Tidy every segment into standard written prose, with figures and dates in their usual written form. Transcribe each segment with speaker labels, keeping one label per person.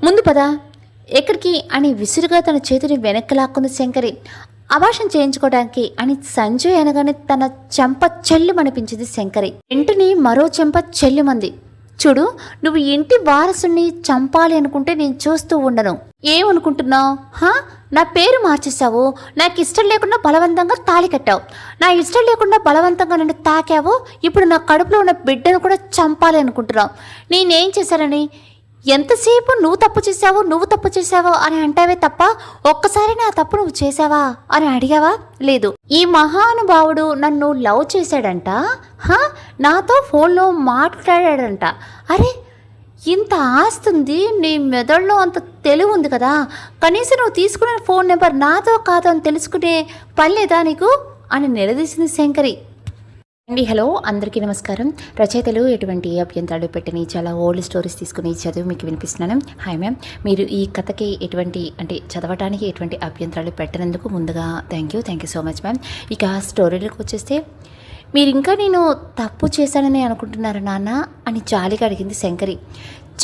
Speaker 1: ముందు పద ఎక్కడికి అని విసురుగా తన చేతిని వెనక్కి లాక్కుంది శంకరి. అభాషణ చేయించుకోవడానికి అని సంజయ్ అనగానే తన చెంప చెల్లుమనిపించింది శంకరి. వెంటనే మరో చెంప చెల్లుమంది. చూడు, నువ్వు ఇంటి వారసుని చంపాలి అనుకుంటే నేను చూస్తూ ఉండను. ఏమనుకుంటున్నావు? నా పేరు మార్చేసావు. నాకు ఇష్టం లేకుండా బలవంతంగా తాళి కట్టావు. నా ఇష్టం లేకుండా బలవంతంగా నన్ను తాకావు. ఇప్పుడు నా కడుపులో ఉన్న బిడ్డను కూడా చంపాలి అనుకుంటున్నావు. నేనేం చేశానని? ఎంతసేపు నువ్వు తప్పు చేశావు అని అంటావే తప్ప ఒక్కసారి నా తప్పు నువ్వు చేసావా అని అడిగావా? లేదు. ఈ మహానుభావుడు నన్ను లవ్ చేశాడంట, నాతో ఫోన్లో మాట్లాడాడంట. అరే, ఇంత ఆస్తుంది, నీ మెదడులో అంత తెలివి ఉంది కదా, కనీసం నువ్వు తీసుకునే ఫోన్ నెంబర్ నాతో కాదు అని తెలుసుకునే పని లేదా నీకు అని నిలదీసింది శంకరి. అండి, హలో, అందరికీ నమస్కారం. రచయితలు ఎటువంటి అభ్యంతరాలు పెట్టని చాలా ఓల్డ్ స్టోరీస్ తీసుకుని చదువు మీకు వినిపిస్తున్నాను. హాయ్ మ్యామ్, మీరు ఈ కథకి చదవటానికి ఎటువంటి అభ్యంతరాలు పెట్టినందుకు ముందుగా thank you so much ma'am. ఇక స్టోరీలకు వచ్చేస్తే, మీరు ఇంకా నేను తప్పు చేశానని అనుకుంటున్నారా నాన్న అని జాలిగా అడిగింది శంకరి.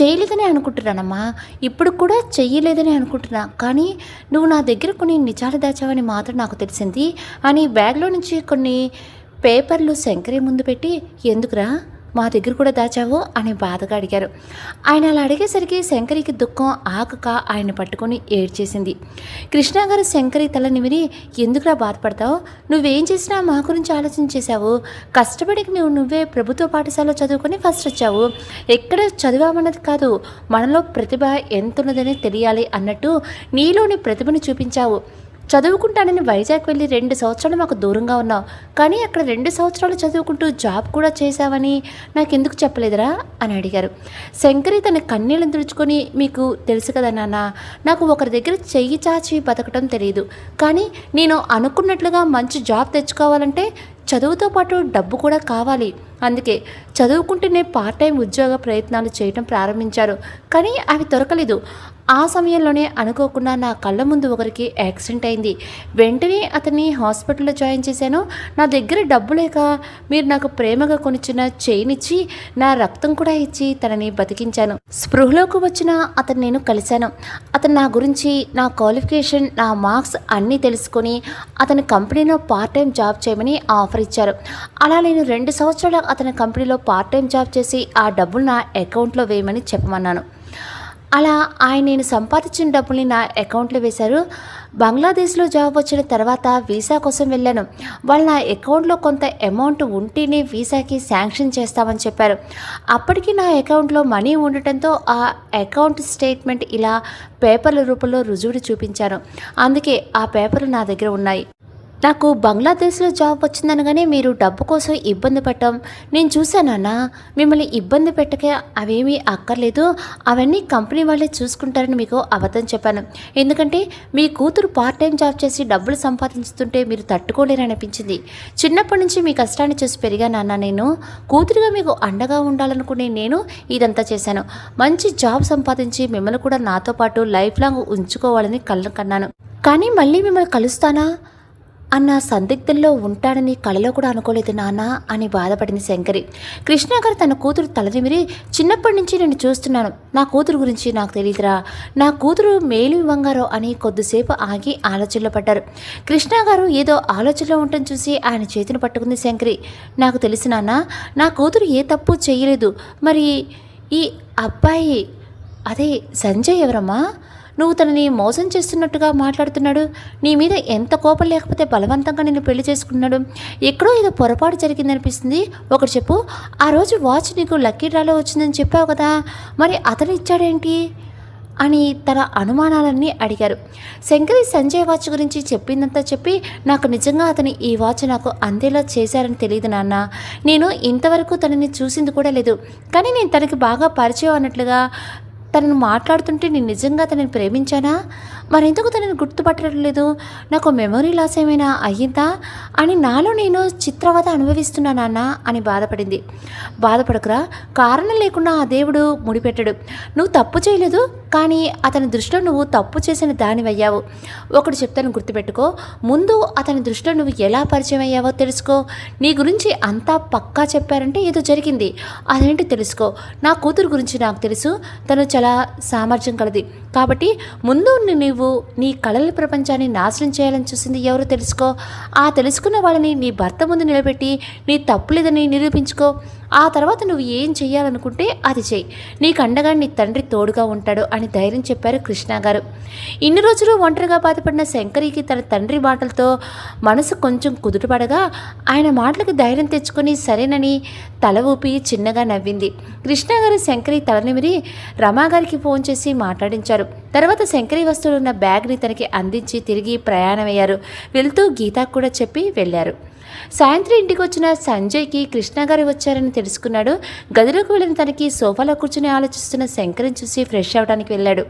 Speaker 1: చేయలేదని అనుకుంటున్నానమ్మా, ఇప్పుడు కూడా చెయ్యలేదని అనుకుంటున్నా, కానీ నువ్వు నా దగ్గర కొన్ని నిజాలు దాచావని మాత్రం నాకు తెలిసింది అని బ్యాగ్లో నుంచి కొన్ని పేపర్లు శంకరి ముందు పెట్టి, ఎందుకురా మా దగ్గర కూడా దాచావు అని బాధగా అడిగారు. ఆయన అలా అడిగేసరికి శంకరికి దుఃఖం ఆగక ఆయన పట్టుకొని ఏడ్చేసింది. కృష్ణ గారు శంకరి తల నిమిరి, ఎందుకురా బాధపడతావు? నువ్వేం చేసినా మా గురించి ఆలోచన చేశావు. కష్టపడి నువ్వే ప్రభుత్వ పాఠశాలలో చదువుకొని ఫస్ట్ వచ్చావు. ఎక్కడ చదివామన్నది కాదు, మనలో ప్రతిభ ఎంతున్నదని తెలియాలి అన్నట్టు నీలోని ప్రతిభను చూపించావు. చదువుకుంటానని వైజాగ్ వెళ్ళి 2 సంవత్సరాలు మాకు దూరంగా ఉన్నావు, కానీ అక్కడ 2 సంవత్సరాలు చదువుకుంటూ జాబ్ కూడా చేశావని నాకెందుకు చెప్పలేదురా అని అడిగారు. శంకరి తన కన్నీళ్ళను తుడుచుకొని, మీకు తెలుసు కదా నాన్న, నాకు ఒకరి దగ్గర చెయ్యి చాచి బతకటం తెలియదు, కానీ నేను అనుకున్నట్లుగా మంచి జాబ్ తెచ్చుకోవాలంటే చదువుతో పాటు డబ్బు కూడా కావాలి. అందుకే చదువుకుంటూనే పార్ట్ టైం ఉద్యోగ ప్రయత్నాలు చేయటం ప్రారంభించారు, కానీ అవి దొరకలేదు. ఆ సమయంలోనే అనుకోకుండా నా కళ్ళ ముందు ఒకరికి యాక్సిడెంట్ అయింది. వెంటనే అతన్ని హాస్పిటల్లో జాయిన్ చేశాను. నా దగ్గర డబ్బు లేక మీరు నాకు ప్రేమగా కొనిచ్చిన చైన్ ఇచ్చి, నా రక్తం కూడా ఇచ్చి తనని బతికించాను. స్పృహలోకి వచ్చిన అతను నేను కలిశాను. అతను నా గురించి, నా క్వాలిఫికేషన్, నా మార్క్స్ అన్నీ తెలుసుకొని అతని కంపెనీలో పార్ట్ టైం జాబ్ చేయమని ఆఫర్ ఇచ్చారు. అలా నేను 2 సంవత్సరాలు అతని కంపెనీలో పార్ట్ టైం జాబ్ చేసి ఆ డబ్బులు నా అకౌంట్లో వేయమని చెప్పమన్నాను. అలా ఆయన నేను సంపాదించిన డబ్బుల్ని నా అకౌంట్లో వేశారు. బంగ్లాదేశ్లో జాబ్ వచ్చిన తర్వాత వీసా కోసం వెళ్ళాను. వాళ్ళు నా అకౌంట్లో కొంత అమౌంట్ ఉంటేనే వీసాకి శాంక్షన్ చేస్తామని చెప్పారు. అప్పటికి నా అకౌంట్లో మనీ ఉండటంతో ఆ అకౌంట్ స్టేట్మెంట్ ఇలా పేపర్ల రూపంలో రుజువుడు చూపించాను. అందుకే ఆ పేపర్లు నా దగ్గర ఉన్నాయి. నాకు బంగ్లాదేశ్లో జాబ్ వచ్చిందనగానే మీరు డబ్బు కోసం ఇబ్బంది పడటం నేను చూశానన్నా. మిమ్మల్ని ఇబ్బంది పెట్టక అవేమీ అక్కర్లేదు, అవన్నీ కంపెనీ వాళ్ళే చూసుకుంటారని మీకు అబద్ధం చెప్పాను. ఎందుకంటే మీ కూతురు పార్ట్ టైం జాబ్ చేసి డబ్బులు సంపాదించుతుంటే మీరు తట్టుకోలేరనిపించింది. చిన్నప్పటి నుంచి మీ కష్టాన్ని చూసి పెరిగానన్నా. నేను కూతురుగా మీకు అండగా ఉండాలనుకునే నేను ఇదంతా చేశాను. మంచి జాబ్ సంపాదించి మిమ్మల్ని కూడా నాతో పాటు లైఫ్ లాంగ్ ఉంచుకోవాలని కళ్ళను కన్నాను. కానీ మళ్ళీ మిమ్మల్ని కలుస్తానా అన్న సందిగ్ధంలో ఉంటాడని కలలో కూడా అనుకోలేదు నాన్న అని బాధపడింది శంకరి. కృష్ణ గారు తన కూతురు తలనిమిరి, చిన్నప్పటి నుంచి నేను చూస్తున్నాను, నా కూతురు గురించి నాకు తెలియదురా, నా కూతురు మేలు వంగారో అని కొద్దిసేపు ఆగి ఆలోచనలో పడ్డారు. కృష్ణ గారు ఏదో ఆలోచనలో ఉండటం చూసి ఆయన చేతిని పట్టుకుంది శంకరి. నాకు తెలిసి నాన్న, నా కూతురు ఏ తప్పు చేయలేదు. మరి ఈ అబ్బాయి, అదే సంజయ్ ఎవరమ్మా? నువ్వు తనని మోసం చేస్తున్నట్టుగా మాట్లాడుతున్నాడు. నీ మీద ఎంత కోపం లేకపోతే బలవంతంగా నిన్ను పెళ్లి చేసుకున్నాడు. ఎక్కడో ఏదో పొరపాటు జరిగిందనిపిస్తుంది. ఒకటి చెప్పు, ఆ రోజు వాచ్ నీకు లక్కీ డ్రాలో వచ్చిందని చెప్పావు కదా, మరి అతను ఇచ్చాడేంటి అని తన అనుమానాలన్నీ అడిగారు. శంకరి సంజయ్ వాచ్ గురించి చెప్పిందంతా చెప్పి, నాకు నిజంగా అతని ఈ వాచ్ నాకు అందేలా చేశారని తెలియదు నాన్న. నేను ఇంతవరకు తనని చూసింది కూడా లేదు, కానీ నేను తనకి బాగా పరిచయం అన్నట్లుగా తనను మాట్లాడుతుంటే నేను నిజంగా తనని ప్రేమించానా? మరెందుకు తనని గుర్తుపట్టడం లేదు? నాకు మెమొరీ లాస్ ఏమైనా అయ్యిందా అని నాలో నేను చిత్రవద అనుభవిస్తున్నా నాన్న అని బాధపడింది. బాధపడకురా, కారణం లేకుండా ఆ దేవుడు ముడిపెట్టడు. నువ్వు తప్పు చేయలేదు, కానీ అతని దృష్టిలో నువ్వు తప్పు చేసిన దానివయ్యావు. ఒకటి చెప్తాను, గుర్తుపెట్టుకో. ముందు అతని దృష్టిలో నువ్వు ఎలా పరిచయం అయ్యావో తెలుసుకో. నీ గురించి అంతా పక్కా చెప్పారంటే ఏదో జరిగింది, అదేంటి తెలుసుకో. నా కూతురు గురించి నాకు తెలుసు, తను చాలా సామర్థ్యం కలది. కాబట్టి ముందు నీవు నీ కళల ప్రపంచాన్ని నాశనం చేయాలని చూసింది ఎవరో తెలుసుకో. ఆ తెలుసుకున్న వాళ్ళని నీ భర్త ముందు నిలబెట్టి నీ తప్పు లేదని నిరూపించుకో. ఆ తర్వాత నువ్వు ఏం చెయ్యాలనుకుంటే అది చెయ్యి. నీకు అండగా నీ తండ్రి తోడుగా ఉంటాడు అని ధైర్యం చెప్పారు కృష్ణ గారు. ఇన్ని రోజులు ఒంటరిగా బాధపడిన శంకరికి తన తండ్రి మాటలతో మనసు కొంచెం కుదుటపడగా ఆయన మాటలకు ధైర్యం తెచ్చుకొని సరేనని తల ఊపి చిన్నగా నవ్వింది. కృష్ణ గారు శంకరి తలనిమిరి రమాగారికి ఫోన్ చేసి మాట్లాడించారు. తర్వాత శంకరి వస్తువులు ఉన్న బ్యాగ్ని తనకి అందించి తిరిగి ప్రయాణమయ్యారు. వెళ్తూ గీతాకు కూడా చెప్పి వెళ్ళారు. సాయంత్రం ఇంటికి వచ్చిన సంజయ్కి కృష్ణ గారు వచ్చారని తెలుసుకున్నాడు. గదిలోకి వెళ్ళిన తనకి సోఫాలో కూర్చుని ఆలోచిస్తున్న శంకరిని చూసి ఫ్రెష్ అవడానికి వెళ్ళాడు.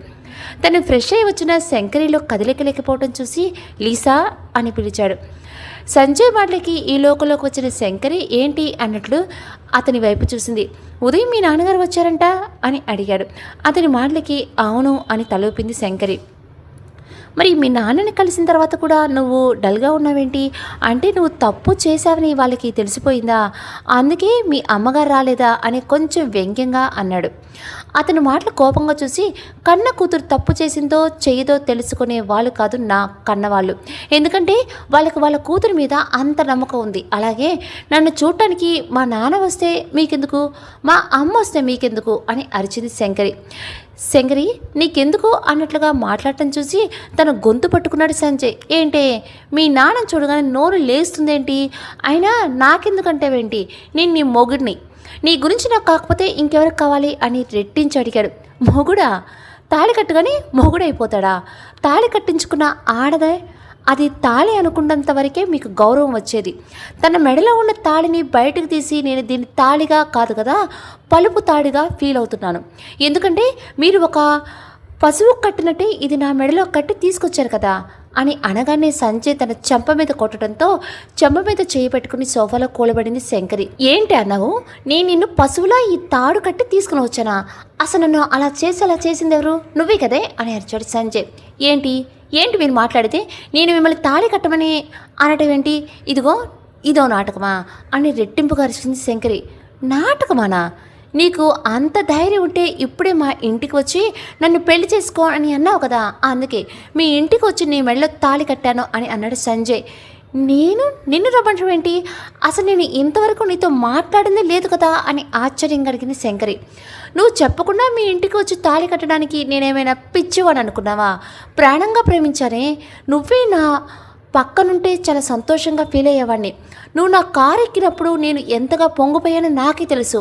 Speaker 1: తను ఫ్రెష్ అయి వచ్చిన శంకరిలో కదలికలేకపోవడం చూసి లీసా అని పిలిచాడు. సంజయ్ మాటలకి ఈ లోకంలోకి వచ్చిన శంకరి ఏంటి అన్నట్లు అతని వైపు చూసింది. ఉదయం మీ నాన్నగారు వచ్చారంట అని అడిగాడు. అతని మాటలకి అవును అని తలూపింది శంకరి. మరి మీ నాన్నని కలిసిన తర్వాత కూడా నువ్వు డల్గా ఉన్నావేంటి? అంటే నువ్వు తప్పు చేశావని వాళ్ళకి తెలిసిపోయిందా? అందుకే మీ అమ్మగారు రాలేదా అని కొంచెం వ్యంగ్యంగా అన్నాడు. అతని మాటలు కోపంగా చూసి, కన్న కూతురు తప్పు చేసిందో చేయదో తెలుసుకునే వాళ్ళు కాదు నా కన్నవాళ్ళు. ఎందుకంటే వాళ్ళకి వాళ్ళ కూతురు మీద అంత నమ్మకం ఉంది. అలాగే నన్ను చూడటానికి మా నాన్న వస్తే మీకెందుకు, మా అమ్మ వస్తే మీకెందుకు అని అరిచింది శంకరి. శంకరి నీకెందుకు అన్నట్లుగా మాట్లాడటం చూసి తన గొంతు పట్టుకున్నాడు సంజయ్. ఏంటే మీ నాన్న చూడగానే నోరు లేస్తుందేంటి? అయినా నాకెందుకంటేవేంటి? నేను నీ మొగుడిని, నీ గురించి నాకు కాకపోతే ఇంకెవరికి కావాలి అని రెట్టించి అడిగాడు. మొగుడా? తాళి కట్టుగానే మొగుడైపోతాడా? తాళి కట్టించుకున్న ఆడదే అది తాళి అనుకున్నంత వరకే మీకు గౌరవం వచ్చేది. తన మెడలో ఉన్న తాళిని బయటకు తీసి నేను దీన్ని తాళిగా కాదు కదా, పలుపు తాళిగా ఫీల్ అవుతున్నాను. ఎందుకంటే మీరు ఒక పశువు కట్టినట్టే ఇది నా మెడలో కట్టి తీసుకొచ్చారు కదా అని అనగానే సంజయ్ తన చెంప మీద కొట్టడంతో చెంప మీద చేయి పెట్టుకుని సోఫాలో కూలబడింది శంకరి. ఏంటి అన్నావు? నేను నిన్ను పశువులా ఈ తాడు కట్టి తీసుకుని వచ్చానా? అసలు నన్ను అలా చేసింది ఎవరు? నువ్వే కదే అని అరిచాడు సంజయ్. ఏంటి మీరు మాట్లాడితే నేను మిమ్మల్ని తాళి కట్టమని అనటం ఏంటి? ఇదో నాటకమా అని రెట్టింపుగా అరిచింది శంకరి. నాటకమానా? నీకు అంత ధైర్యం ఉంటే ఇప్పుడే మా ఇంటికి వచ్చి నన్ను పెళ్లి చేసుకో అని అన్నావు కదా, అందుకే మీ ఇంటికి వచ్చి నీ మెడలో తాళి కట్టాను అని అన్నాడు సంజయ్. నిన్ను రమ్మంటం ఏంటి? అసలు నేను ఇంతవరకు నీతో మాట్లాడిందే లేదు కదా అని ఆశ్చర్యంగా అడిగింది శంకరి. నువ్వు చెప్పకుండా మీ ఇంటికి వచ్చి తాళి కట్టడానికి నేనేమైనా పిచ్చివాడు అనుకున్నావా? ప్రాణంగా ప్రేమించానే, నువ్వే నా పక్కనుంటే చాలా సంతోషంగా ఫీల్ అయ్యేవాడిని. నువ్వు నా కారు ఎక్కినప్పుడు నేను ఎంతగా పొంగిపోయానో నాకే తెలుసు.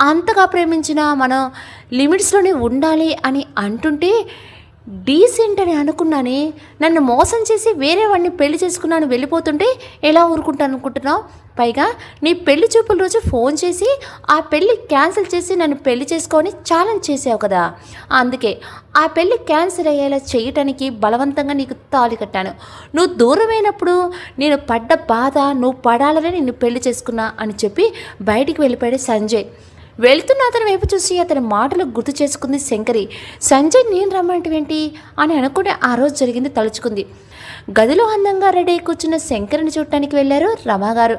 Speaker 1: అంతగా ప్రేమించిన మనం లిమిట్స్లోనే ఉండాలి అని అంటుంటే డీసెంట్ అని అనుకున్నానే. నన్ను మోసం చేసి వేరే వాడిని పెళ్లి చేసుకున్నాను వెళ్ళిపోతుంటే ఎలా ఊరుకుంటాను అనుకుంటున్నావు? పైగా నీ పెళ్లి చూపుల రోజు ఫోన్ చేసి ఆ పెళ్ళి క్యాన్సిల్ చేసి నన్ను పెళ్లి చేసుకొని ఛాలెంజ్ చేసావు కదా, అందుకే ఆ పెళ్ళి క్యాన్సిల్ అయ్యేలా చేయటానికి బలవంతంగా నీకు తాళి కట్టాను. నువ్వు దూరమైనప్పుడు నేను పడ్డ బాధ నువ్వు పడాలనే నిన్ను పెళ్లి చేసుకున్నా అని చెప్పి బయటికి వెళ్ళిపోయాడు సంజయ్. వెళ్తున్న అతని వైపు చూసి అతని మాటలు గుర్తు చేసుకుంది శంకరి. సంజయ్ నేను రమ్మంటేంటి అని అనుకునే ఆ రోజు జరిగింది తలుచుకుంది. గదిలో అందంగా రెడీ కూర్చున్న శంకరిని చూడటానికి వెళ్ళారు రమాగారు.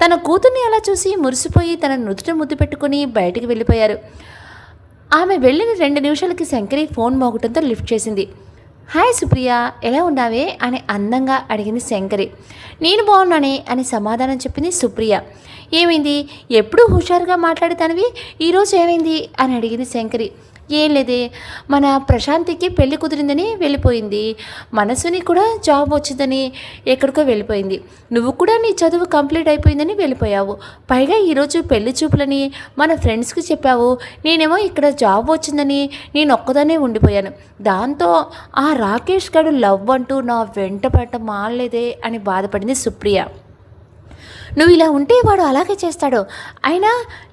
Speaker 1: తన కూతుర్ని అలా చూసి మురిసిపోయి తన నుదుట ముద్దు పెట్టుకుని బయటికి వెళ్ళిపోయారు. ఆమె వెళ్ళిన 2 నిమిషాలకి శంకరి ఫోన్ మోగటంతో లిఫ్ట్ చేసింది. హాయ్ సుప్రియ, ఎలా ఉన్నావే అని అందంగా అడిగింది శంకరి. నేను బాగున్నానే అని సమాధానం చెప్పింది సుప్రియ. ఏమైంది? ఎప్పుడూ హుషారుగా మాట్లాడతానివి, ఈరోజు ఏమైంది అని అడిగింది శంకరి. ఏం లేదే, మన ప్రశాంతికి పెళ్లి కుదిరిందని వెళ్ళిపోయింది. మనసుని కూడా జాబ్ వచ్చిందని ఎక్కడికో వెళ్ళిపోయింది. నువ్వు కూడా నీ చదువు కంప్లీట్ అయిపోయిందని వెళ్ళిపోయావు. పైగా ఈరోజు పెళ్లి చూపులని మన ఫ్రెండ్స్కి చెప్పావు. నేనేమో ఇక్కడ జాబ్ వచ్చిందని నేను ఒక్కదానే ఉండిపోయాను. దాంతో ఆ రాకేష్ గారు లవ్ అంటూ నా వెంట పడటం మానలేదే అని బాధపడింది సుప్రియ. నువ్వు ఇలా ఉంటే వాడు అలాగే చేస్తాడు. అయినా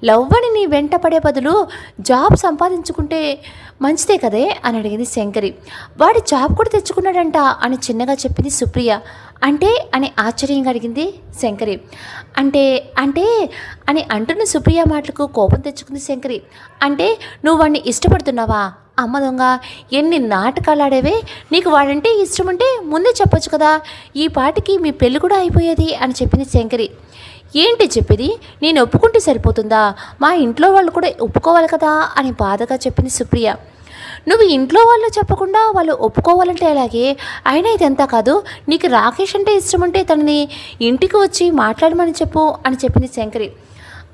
Speaker 1: లవ్ అని నీ వెంట పడే బదులు జాబ్ సంపాదించుకుంటే మంచిదే కదే అని అడిగింది శంకరి. వాడి జాబ్ కూడా తెచ్చుకున్నాడంట అని చిన్నగా చెప్పింది సుప్రియ. అంటే అని ఆశ్చర్యంగా అడిగింది శంకరి. అంటే అంటే అని అంటున్న సుప్రియ మాటలకు కోపం తెచ్చుకుంది శంకరి. అంటే నువ్వు వాడిని ఇష్టపడుతున్నావా? అమ్మ దొంగ, ఎన్ని నాటకాలు ఆడేవే! నీకు వాడంటే ఇష్టం ఉంటే ముందే చెప్పొచ్చు కదా, ఈ పాటికి మీ పెళ్ళి కూడా అయిపోయేది అని చెప్పింది శంకరి. ఏంటి చెప్పేది? నేను ఒప్పుకుంటే సరిపోతుందా? మా ఇంట్లో వాళ్ళు కూడా ఒప్పుకోవాలి కదా అని బాధగా చెప్పింది సుప్రియ. నువ్వు ఇంట్లో వాళ్ళు చెప్పకుండా వాళ్ళు ఒప్పుకోవాలంటే అలాగే. అయినా ఇదంతా కాదు, నీకు రాకేష్ అంటే ఇష్టం ఉంటే తనని ఇంటికి వచ్చి మాట్లాడమని చెప్పు అని చెప్పింది శంకరి.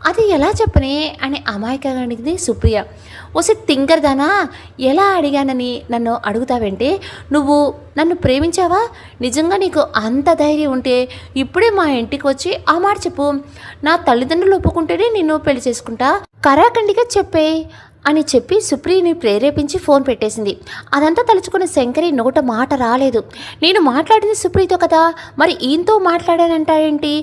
Speaker 1: అది ఎలా చెప్పనే అని అమాయకంగా అడిగింది సుప్రియ. ఓసి తింకర్దానా, ఎలా అడిగానని నన్ను అడుగుతావంటే? నువ్వు నన్ను ప్రేమించావా? నిజంగా నీకు అంత ధైర్యం ఉంటే ఇప్పుడే మా ఇంటికి వచ్చి ఆ మాట చెప్పు. నా తల్లిదండ్రులు ఒప్పుకుంటేనే నిన్ను పెళ్లి చేసుకుంటా, కరాఖండిగా చెప్పే అని చెప్పి సుప్రియని ప్రేరేపించి ఫోన్ పెట్టేసింది. అదంతా తలుచుకున్న శంకరి నోట మాట రాలేదు. నేను మాట్లాడింది సుప్రియతో కదా, మరి ఈయనతో మాట్లాడానంటాడేంటి?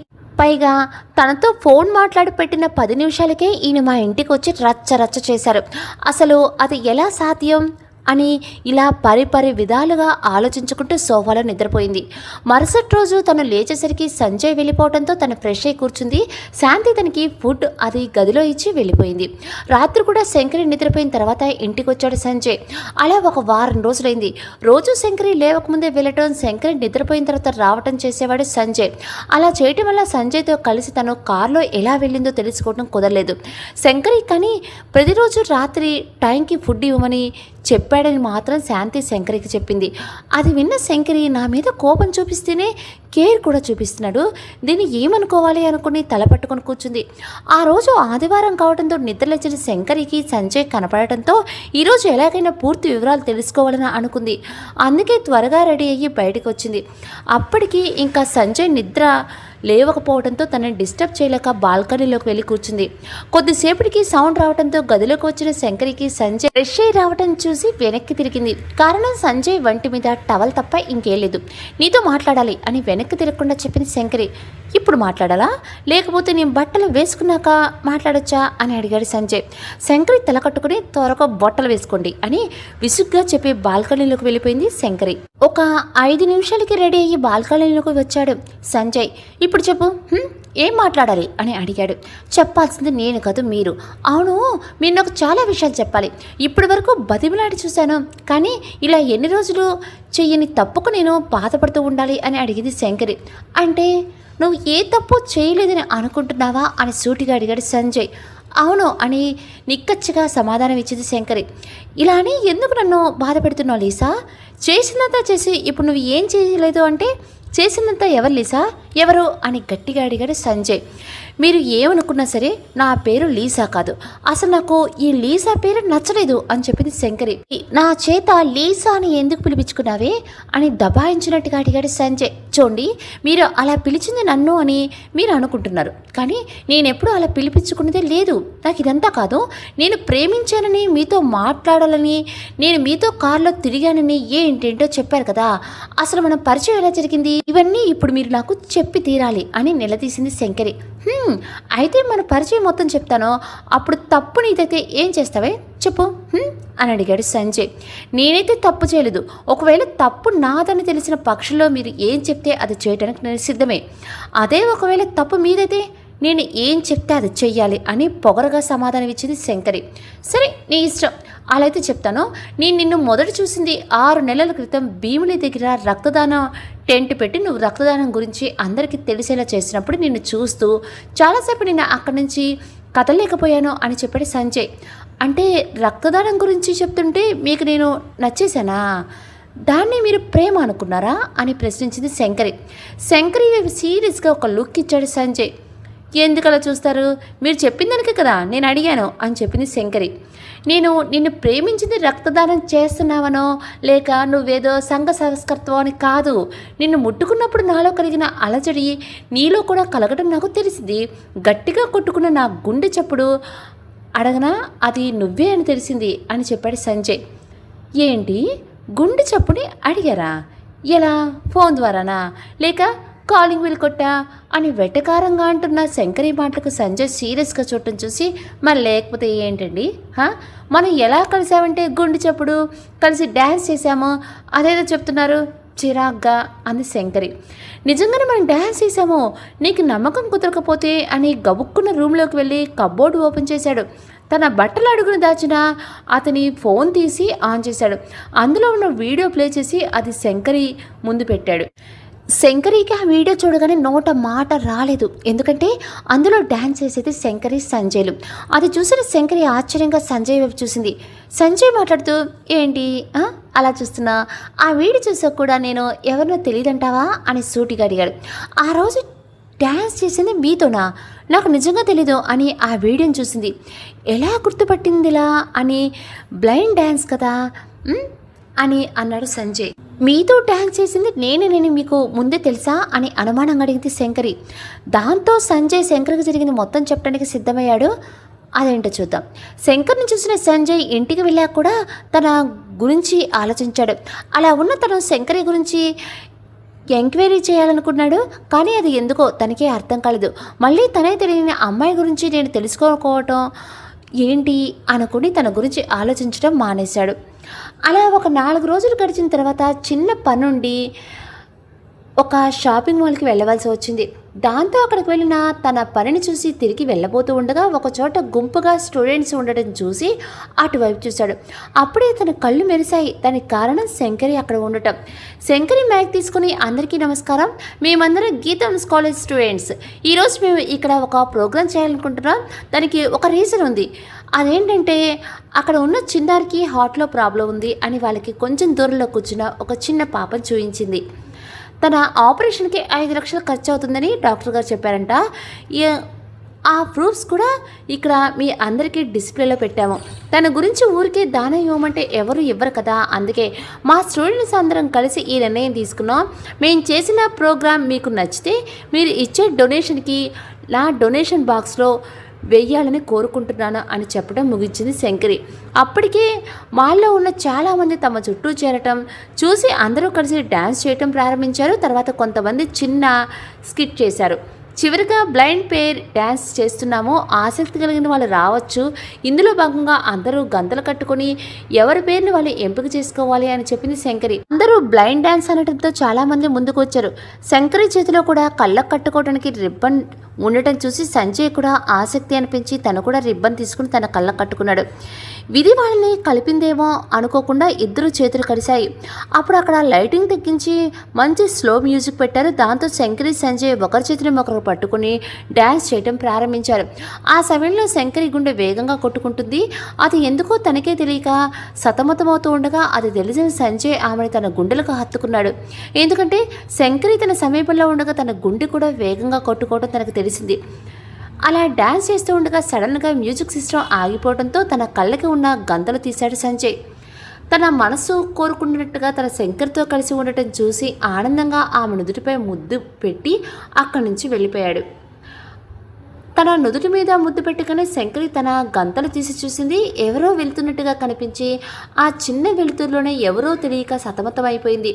Speaker 1: పైగా తనతో ఫోన్ మాట్లాడి పెట్టిన 10 నిమిషాలకే ఈయన మా ఇంటికి వచ్చి రచ్చ రచ్చ చేశారు. అసలు అది ఎలా సాధ్యం అని ఇలా పరిపరి విధాలుగా ఆలోచించుకుంటూ సోఫాలో నిద్రపోయింది. మరుసటి రోజు తను లేచేసరికి సంజయ్ వెళ్ళిపోవడంతో తను ఫ్రెష్ అయి కూర్చుంది. శాంతి తనకి ఫుడ్ అది గదిలో ఇచ్చి వెళ్ళిపోయింది. రాత్రి కూడా శంకరి నిద్రపోయిన తర్వాత ఇంటికి వచ్చాడు సంజయ్. అలా ఒక వారం రోజులైంది. రోజు శంకరి లేవకముందే వెళ్ళటం, శంకరి నిద్రపోయిన తర్వాత రావటం చేసేవాడు సంజయ్. అలా చేయటం వల్ల సంజయ్తో కలిసి తను కారులో ఎలా వెళ్ళిందో తెలుసుకోవడం కుదరలేదు శంకరి. కానీ ప్రతిరోజు రాత్రి టైంకి ఫుడ్ ఇవ్వమని చెప్పాడని మాత్రం శాంతి శంకరికి చెప్పింది. అది విన్న శంకరి నా మీద కోపం చూపిస్తేనే కేర్ కూడా చూపిస్తున్నాడు, దీన్ని ఏమనుకోవాలి అనుకుని తల పట్టుకొని కూర్చుంది. ఆ రోజు ఆదివారం కావడంతో నిద్రలేచిన శంకరికి సంజయ్ కనపడటంతో ఈరోజు ఎలాగైనా పూర్తి వివరాలు తెలుసుకోవాలని అనుకుంది. అందుకే త్వరగా రెడీ అయ్యి బయటకు వచ్చింది. అప్పటికి ఇంకా సంజయ్ నిద్ర లేవకపోవడంతో తనని డిస్టర్బ్ చేయలేక బాల్కనీలోకి వెళ్ళి కూర్చుంది. కొద్దిసేపటికి సౌండ్ రావడంతో గదిలోకి వచ్చిన శంకరికి సంజయ్ ఫ్రెష్ అయి రావడం చూసి వెనక్కి తిరిగింది. కారణం సంజయ్ వంటి మీద టవల్ తప్ప ఇంకేం లేదు. నీతో మాట్లాడాలి అని వెనక్కి తిరగకుండా చెప్పింది శంకరి. ఇప్పుడు మాట్లాడాలా, లేకపోతే నేను బట్టలు వేసుకున్నాక మాట్లాడొచ్చా అని అడిగాడు సంజయ్. శంకరి తల కట్టుకుని త్వరగా బట్టలు వేసుకోండి అని విసుగ్గా చెప్పి బాల్కనీలోకి వెళ్ళిపోయింది శంకరి. ఒక 5 నిమిషాలకి రెడీ అయ్యి బాల్కనీలోకి వచ్చాడు సంజయ్. ఇప్పుడు చెప్పు, ఏం మాట్లాడాలి అని అడిగాడు. చెప్పాల్సింది నేను కాదు మీరు. అవును, మీరు నాకు చాలా విషయాలు చెప్పాలి. ఇప్పటి వరకు బతిమిలాడి చూశాను, కానీ ఇలా ఎన్ని రోజులు చెయ్యని తప్పుకు నేను బాధపడుతూ ఉండాలి అని అడిగింది శంకరి. అంటే నువ్వు ఏ తప్పు చేయలేదని అనుకుంటున్నావా అని సూటిగా అడిగాడు సంజయ్. అవును అని నిక్కచ్చిగా సమాధానం ఇచ్చింది శంకరి. ఇలా అని ఎందుకు నన్ను బాధ పెడుతున్నావు లీసా? చేసినంత చేసి ఇప్పుడు నువ్వు ఏం చేయలేదు అంటే చేసినంత ఎవరు లీసా, ఎవరు అని గట్టిగా అడిగాడు సంజయ్. మీరు ఏమనుకున్నా సరే నా పేరు లీసా కాదు, అసలు నాకు ఈ లీసా పేరు నచ్చలేదు అని చెప్పింది శంకరి. నా చేత లీసా అని ఎందుకు పిలిపించుకున్నావే అని దబాయించినట్టుగా అడిగాడు సంజయ్. చూడండి, మీరు అలా పిలిచింది నన్ను అని మీరు అనుకుంటున్నారు, కానీ నేనెప్పుడు అలా పిలిపించుకున్నదే లేదు. నాకు ఇదంతా కాదు, నేను ప్రేమించానని, మీతో మాట్లాడాలని, నేను మీతో కారులో తిరిగానని ఏంటేంటో చెప్పారు కదా, అసలు మన పరిచయం ఎలా జరిగింది, ఇవన్నీ ఇప్పుడు మీరు నాకు చెప్పి తీరాలి అని నిలదీసింది శంకరి. అయితే మన పరిచయం మొత్తం చెప్తాను, అప్పుడు తప్పు నీదైతే ఏం చేస్తావే చెప్పు అని అడిగాడు సంజయ్. నేనైతే తప్పు చేయలేదు, ఒకవేళ తప్పు నాదని తెలిసిన పక్షంలో మీరు ఏం చెప్తే అది చేయడానికి నేను సిద్ధమే. అదే ఒకవేళ తప్పు మీదైతే నేను ఏం చెప్తే అది చెయ్యాలి అని పొగరగా సమాధానం ఇచ్చింది శంకరి. సరే నీ ఇష్టం, అలా అయితే చెప్తాను. నేను నిన్ను మొదట చూసింది 6 నెలల క్రితం భీముని దగ్గర రక్తదానం టెంట్ పెట్టి నువ్వు రక్తదానం గురించి అందరికీ తెలిసేలా చేసినప్పుడు నిన్ను చూస్తూ చాలాసేపు నేను అక్కడి నుంచి కదలలేకపోయాను అని చెప్పాడు సంజయ్. అంటే రక్తదానం గురించి చెప్తుంటే మీకు నేను నచ్చేసానా, దాన్ని మీరు ప్రేమ అనుకున్నారా అని ప్రశ్నించింది శంకరి. శంకరి సీరియస్గా ఒక లుక్ ఇచ్చాడు సంజయ్. ఎందుకలా చూస్తారు, మీరు చెప్పిన దానికే కదా నేను అడిగాను అని చెప్పింది శంకరి. నేను నిన్ను ప్రేమించింది రక్తదానం చేస్తున్నావనో లేక నువ్వేదో సంఘ సంస్కర్తవో అని కాదు. నిన్ను ముట్టుకున్నప్పుడు నాలో కలిగిన అలజడి నీలో కూడా కలగడం నాకు తెలిసింది. గట్టిగా కొట్టుకున్న నా గుండె చప్పుడు అడగనా అది నువ్వే అని తెలిసింది అని చెప్పాడు సంజయ్. ఏంటి, గుండె చప్పుని అడిగారా? ఎలా, ఫోన్ ద్వారానా లేక కాలింగ్ బెల్ కొట్టా అని వెటకారంగా అంటున్న శంకరి మాటలకు సంజయ్ సీరియస్గా చూడటం చూసి మరి లేకపోతే ఏంటండి, మనం ఎలా కలిసామంటే గుండు చప్పుడు కలిసి డ్యాన్స్ చేశాము అదేదో చెప్తున్నారు చిరాగ్గా అంది శంకరి. నిజంగానే మనం డ్యాన్స్ చేశాము, నీకు నమ్మకం కుదరకపోతే అని గబుక్కున్న రూమ్లోకి వెళ్ళి కబ్బోర్డు ఓపెన్ చేశాడు. తన బట్టలు అడుగును దాచిన అతని ఫోన్ తీసి ఆన్ చేశాడు. అందులో ఉన్న వీడియో ప్లే చేసి అది శంకరి ముందు పెట్టాడు. శంకరికి ఆ వీడియో చూడగానే నోట మాట రాలేదు. ఎందుకంటే అందులో డ్యాన్స్ చేసేది శంకరి సంజయ్లు. అది చూసిన శంకరి ఆశ్చర్యంగా సంజయ్ వైపు చూసింది. సంజయ్ మాట్లాడుతూ ఏంటి అలా చూస్తున్నా, ఆ వీడియో చూసాక కూడా నేను ఎవరినో తెలియదంటావా అని సూటిగా అడిగాడు. ఆ రోజు డ్యాన్స్ చేసింది మీతోనా? నాకు నిజంగా తెలీదు అని ఆ వీడియోని చూసింది. ఎలా గుర్తుపట్టిందిలా అని బ్లైండ్ డ్యాన్స్ కదా అని అన్నాడు సంజయ్. మీతో డ్యాన్స్ చేసింది నేనే మీకు ముందే తెలుసా అని అనుమానంగా అడిగింది శంకరి. దాంతో సంజయ్ శంకర్కి జరిగింది మొత్తం చెప్పడానికి సిద్ధమయ్యాడు. అదేంటో చూద్దాం. శంకర్ని చూసిన సంజయ్ ఇంటికి వెళ్ళాక కూడా తన గురించి ఆలోచించాడు. అలా ఉన్న తను శంకరి గురించి ఎంక్వైరీ చేయాలనుకున్నాడు. కానీ అది ఎందుకో తనకే అర్థం కాలేదు. మళ్ళీ తనే తెలియని అమ్మాయి గురించి నేను తెలుసుకోకపోవటం ఏంటి అనుకుని తన గురించి ఆలోచించడం మానేశాడు. అలా ఒక 4 రోజులు గడిచిన తర్వాత చిన్న పనుండి ఒక షాపింగ్ మాల్కి వెళ్ళవలసి వచ్చింది. దాంతో అక్కడికి వెళ్ళిన తన పనిని చూసి తిరిగి వెళ్ళబోతూ ఉండగా ఒక చోట గుంపుగా స్టూడెంట్స్ ఉండటం చూసి అటువైపు చూశాడు. అప్పుడే తన కళ్ళు మెరిశాయి. దానికి కారణం శంకరి అక్కడ ఉండటం. శంకరి మైక్ తీసుకుని అందరికీ నమస్కారం, మేమందరం గీతమ్స్ కాలేజ్ స్టూడెంట్స్. ఈరోజు మేము ఇక్కడ ఒక ప్రోగ్రాం చేయాలనుకుంటున్నాం. దానికి ఒక రీజన్ ఉంది. అదేంటంటే అక్కడ ఉన్న చిన్నారికి హార్ట్లో ప్రాబ్లం ఉంది అని వాళ్ళకి కొంచెం దూరంలో కూర్చున్న ఒక చిన్న పాపను చూపించింది. తన ఆపరేషన్కి 5 లక్షలు ఖర్చు అవుతుందని డాక్టర్ గారు చెప్పారంట. ఆ ప్రూఫ్స్ కూడా ఇక్కడ మీ అందరికీ డిస్ప్లేలో పెట్టాము. తన గురించి ఊరికే దానం ఇవ్వమంటే ఎవరు ఇవ్వరు కదా, అందుకే మా స్టూడెంట్స్ అందరం కలిసి ఈ నిర్ణయం తీసుకున్నాం. మేము చేసిన ప్రోగ్రాం మీకు నచ్చితే మీరు ఇచ్చే డొనేషన్కి నా డొనేషన్ బాక్స్లో వెయ్యాలని కోరుకుంటున్నాను అని చెప్పడం ముగించింది శంకరి. అప్పటికే మాల్లో ఉన్న చాలామంది తమ చుట్టూ చేరటం చూసి అందరూ కలిసి డ్యాన్స్ చేయటం ప్రారంభించారు. తర్వాత కొంతమంది చిన్న స్కిట్ చేశారు. చివరిగా బ్లైండ్ పేర్ డ్యాన్స్ చేస్తున్నాము, ఆసక్తి కలిగిన వాళ్ళు రావచ్చు. ఇందులో భాగంగా అందరూ గంతలు కట్టుకొని ఎవరి పేరుని వాళ్ళు ఎంపిక చేసుకోవాలి అని చెప్పింది శంకరి. అందరూ బ్లైండ్ డ్యాన్స్ అనడంతో చాలామంది ముందుకు వచ్చారు. శంకరి చేతిలో కూడా కళ్ళకు కట్టుకోవడానికి రిబ్బన్ ఉండటం చూసి సంజయ్ కూడా ఆసక్తి అనిపించి తను కూడా రిబ్బన్ తీసుకుని తన కళ్ళకు కట్టుకున్నాడు. విధి వాళ్ళని కలిపిందేమో అనుకోకుండా ఇద్దరు చేతులు కలిశాయి. అప్పుడు అక్కడ లైటింగ్ తగ్గించి మంచి స్లో మ్యూజిక్ పెట్టారు. దాంతో శంకరి సంజయ్ ఒకరి చేతిని ఒకరు పట్టుకుని డ్యాన్స్ చేయడం ప్రారంభించారు. ఆ సమయంలో శంకరి గుండె వేగంగా కొట్టుకుంటుంది. అది ఎందుకో తనకే తెలియక సతమతమవుతూ ఉండగా అది తెలిసిన సంజయ్ ఆమెను తన గుండెలకు హత్తుకున్నాడు. ఎందుకంటే శంకరి తన సమీపంలో ఉండగా తన గుండె కూడా వేగంగా కొట్టుకోవడం తనకు తెలిసింది. అలా డ్యాన్స్ చేస్తూ ఉండగా సడన్గా మ్యూజిక్ సిస్టమ్ ఆగిపోవడంతో తన కళ్ళకి ఉన్న గంతలు తీశాడు సంజయ్. తన మనసు కోరుకున్నట్టుగా తన శంకర్తో కలిసి ఉండటం చూసి ఆనందంగా ఆమె నుదుటిపై ముద్దు పెట్టి అక్కడి నుంచి వెళ్ళిపోయాడు. తన నుదుటి మీద ముద్దు పెట్టుకుని శంకరి తన గంతలు తీసి చూసింది. ఎవరో వెళ్తున్నట్టుగా కనిపించి ఆ చిన్న వెలుతురులోనే ఎవరో తెలియక సతమతమైపోయింది.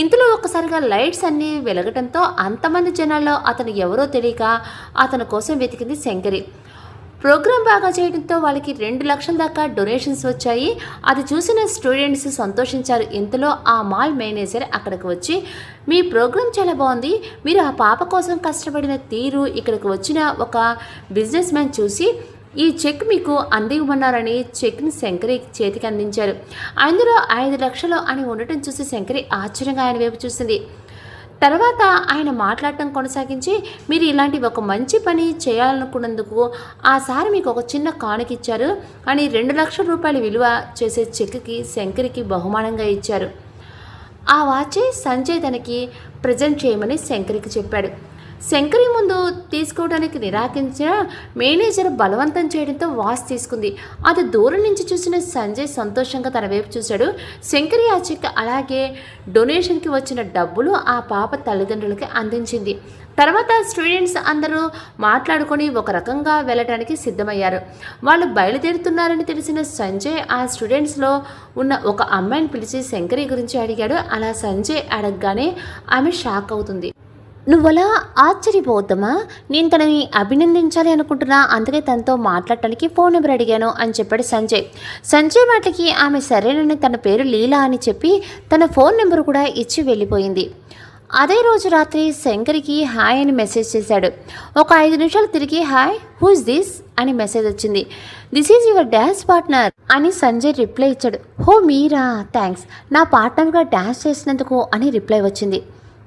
Speaker 1: ఇంతలో ఒక్కసారిగా లైట్స్ అన్నీ వెలగటంతో అంతమంది జనాల్లో అతను ఎవరో తెలియక అతని కోసం వెతికింది శంకరి. ప్రోగ్రాం బాగా చేయడంతో వాళ్ళకి 2 లక్షల దాకా డొనేషన్స్ వచ్చాయి. అది చూసిన స్టూడెంట్స్ సంతోషించారు. ఇంతలో ఆ మాల్ మేనేజర్ అక్కడికి వచ్చి, మీ ప్రోగ్రాం చాలా బాగుంది, మీరు ఆ పాప కోసం కష్టపడిన తీరు ఇక్కడికి వచ్చిన ఒక బిజినెస్ మ్యాన్ చూసి ఈ చెక్ మీకు అందివ్వమన్నారని చెక్ని శంకరి చేతికి అందించారు. అందులో 5 లక్షలు అని ఉండటం చూసి శంకరి ఆశ్చర్యంగా ఆయన వైపు చూసింది. తర్వాత ఆయన మాట్లాడటం కొనసాగించి, మీరు ఇలాంటి ఒక మంచి పని చేయాలనుకున్నందుకు ఆ సార్ మీకు ఒక చిన్న కానుకిచ్చారు అని 2 లక్షల రూపాయలు విలువ చేసే చెక్కి శంకరికి బహుమానంగా ఇచ్చారు. ఆ వాచ్ సంజయ్ తనకి ప్రజెంట్ చేయమని శంకరికి చెప్పాడు. శంకరి ముందు తీసుకోవడానికి నిరాకరించిన మేనేజర్ బలవంతం చేయడంతో వాచ్ తీసుకుంది. అది దూరం నుంచి చూసిన సంజయ్ సంతోషంగా తన వైపు చూశాడు. శంకరి ఆ చెక్ అలాగే డొనేషన్కి వచ్చిన డబ్బులు ఆ పాప తల్లిదండ్రులకి అందించింది. తర్వాత స్టూడెంట్స్ అందరూ మాట్లాడుకొని ఒక రకంగా వెళ్ళటానికి సిద్ధమయ్యారు. వాళ్ళు బయలుదేరుతున్నారని తెలిసిన సంజయ్ ఆ స్టూడెంట్స్లో ఉన్న ఒక అమ్మాయిని పిలిచి శంకరి గురించి అడిగాడు. అలా సంజయ్ అడగగానే ఆమె షాక్ అవుతుంది. నువ్వలా ఆశ్చర్యపోవద్దమ్మా, నేను తనని అభినందించాలి అనుకుంటున్నా, అందుకే తనతో మాట్లాడటానికి ఫోన్ నెంబర్ అడిగాను అని చెప్పాడు సంజయ్. సంజయ్ మాటలకి ఆమె సరేనని తన పేరు లీలా అని చెప్పి తన ఫోన్ నెంబర్ కూడా ఇచ్చి వెళ్ళిపోయింది. అదే రోజు రాత్రి శంకర్కి హాయ్ అని మెసేజ్ చేశాడు. ఒక 5 నిమిషాలు తిరిగి హాయ్ హూ ఇస్ దిస్ అని మెసేజ్ వచ్చింది. This is your dance partner అని సంజయ్ రిప్లై ఇచ్చాడు. హో మీరా, థ్యాంక్స్, నా పార్ట్నర్గా డ్యాన్స్ చేసినందుకు అని రిప్లై వచ్చింది.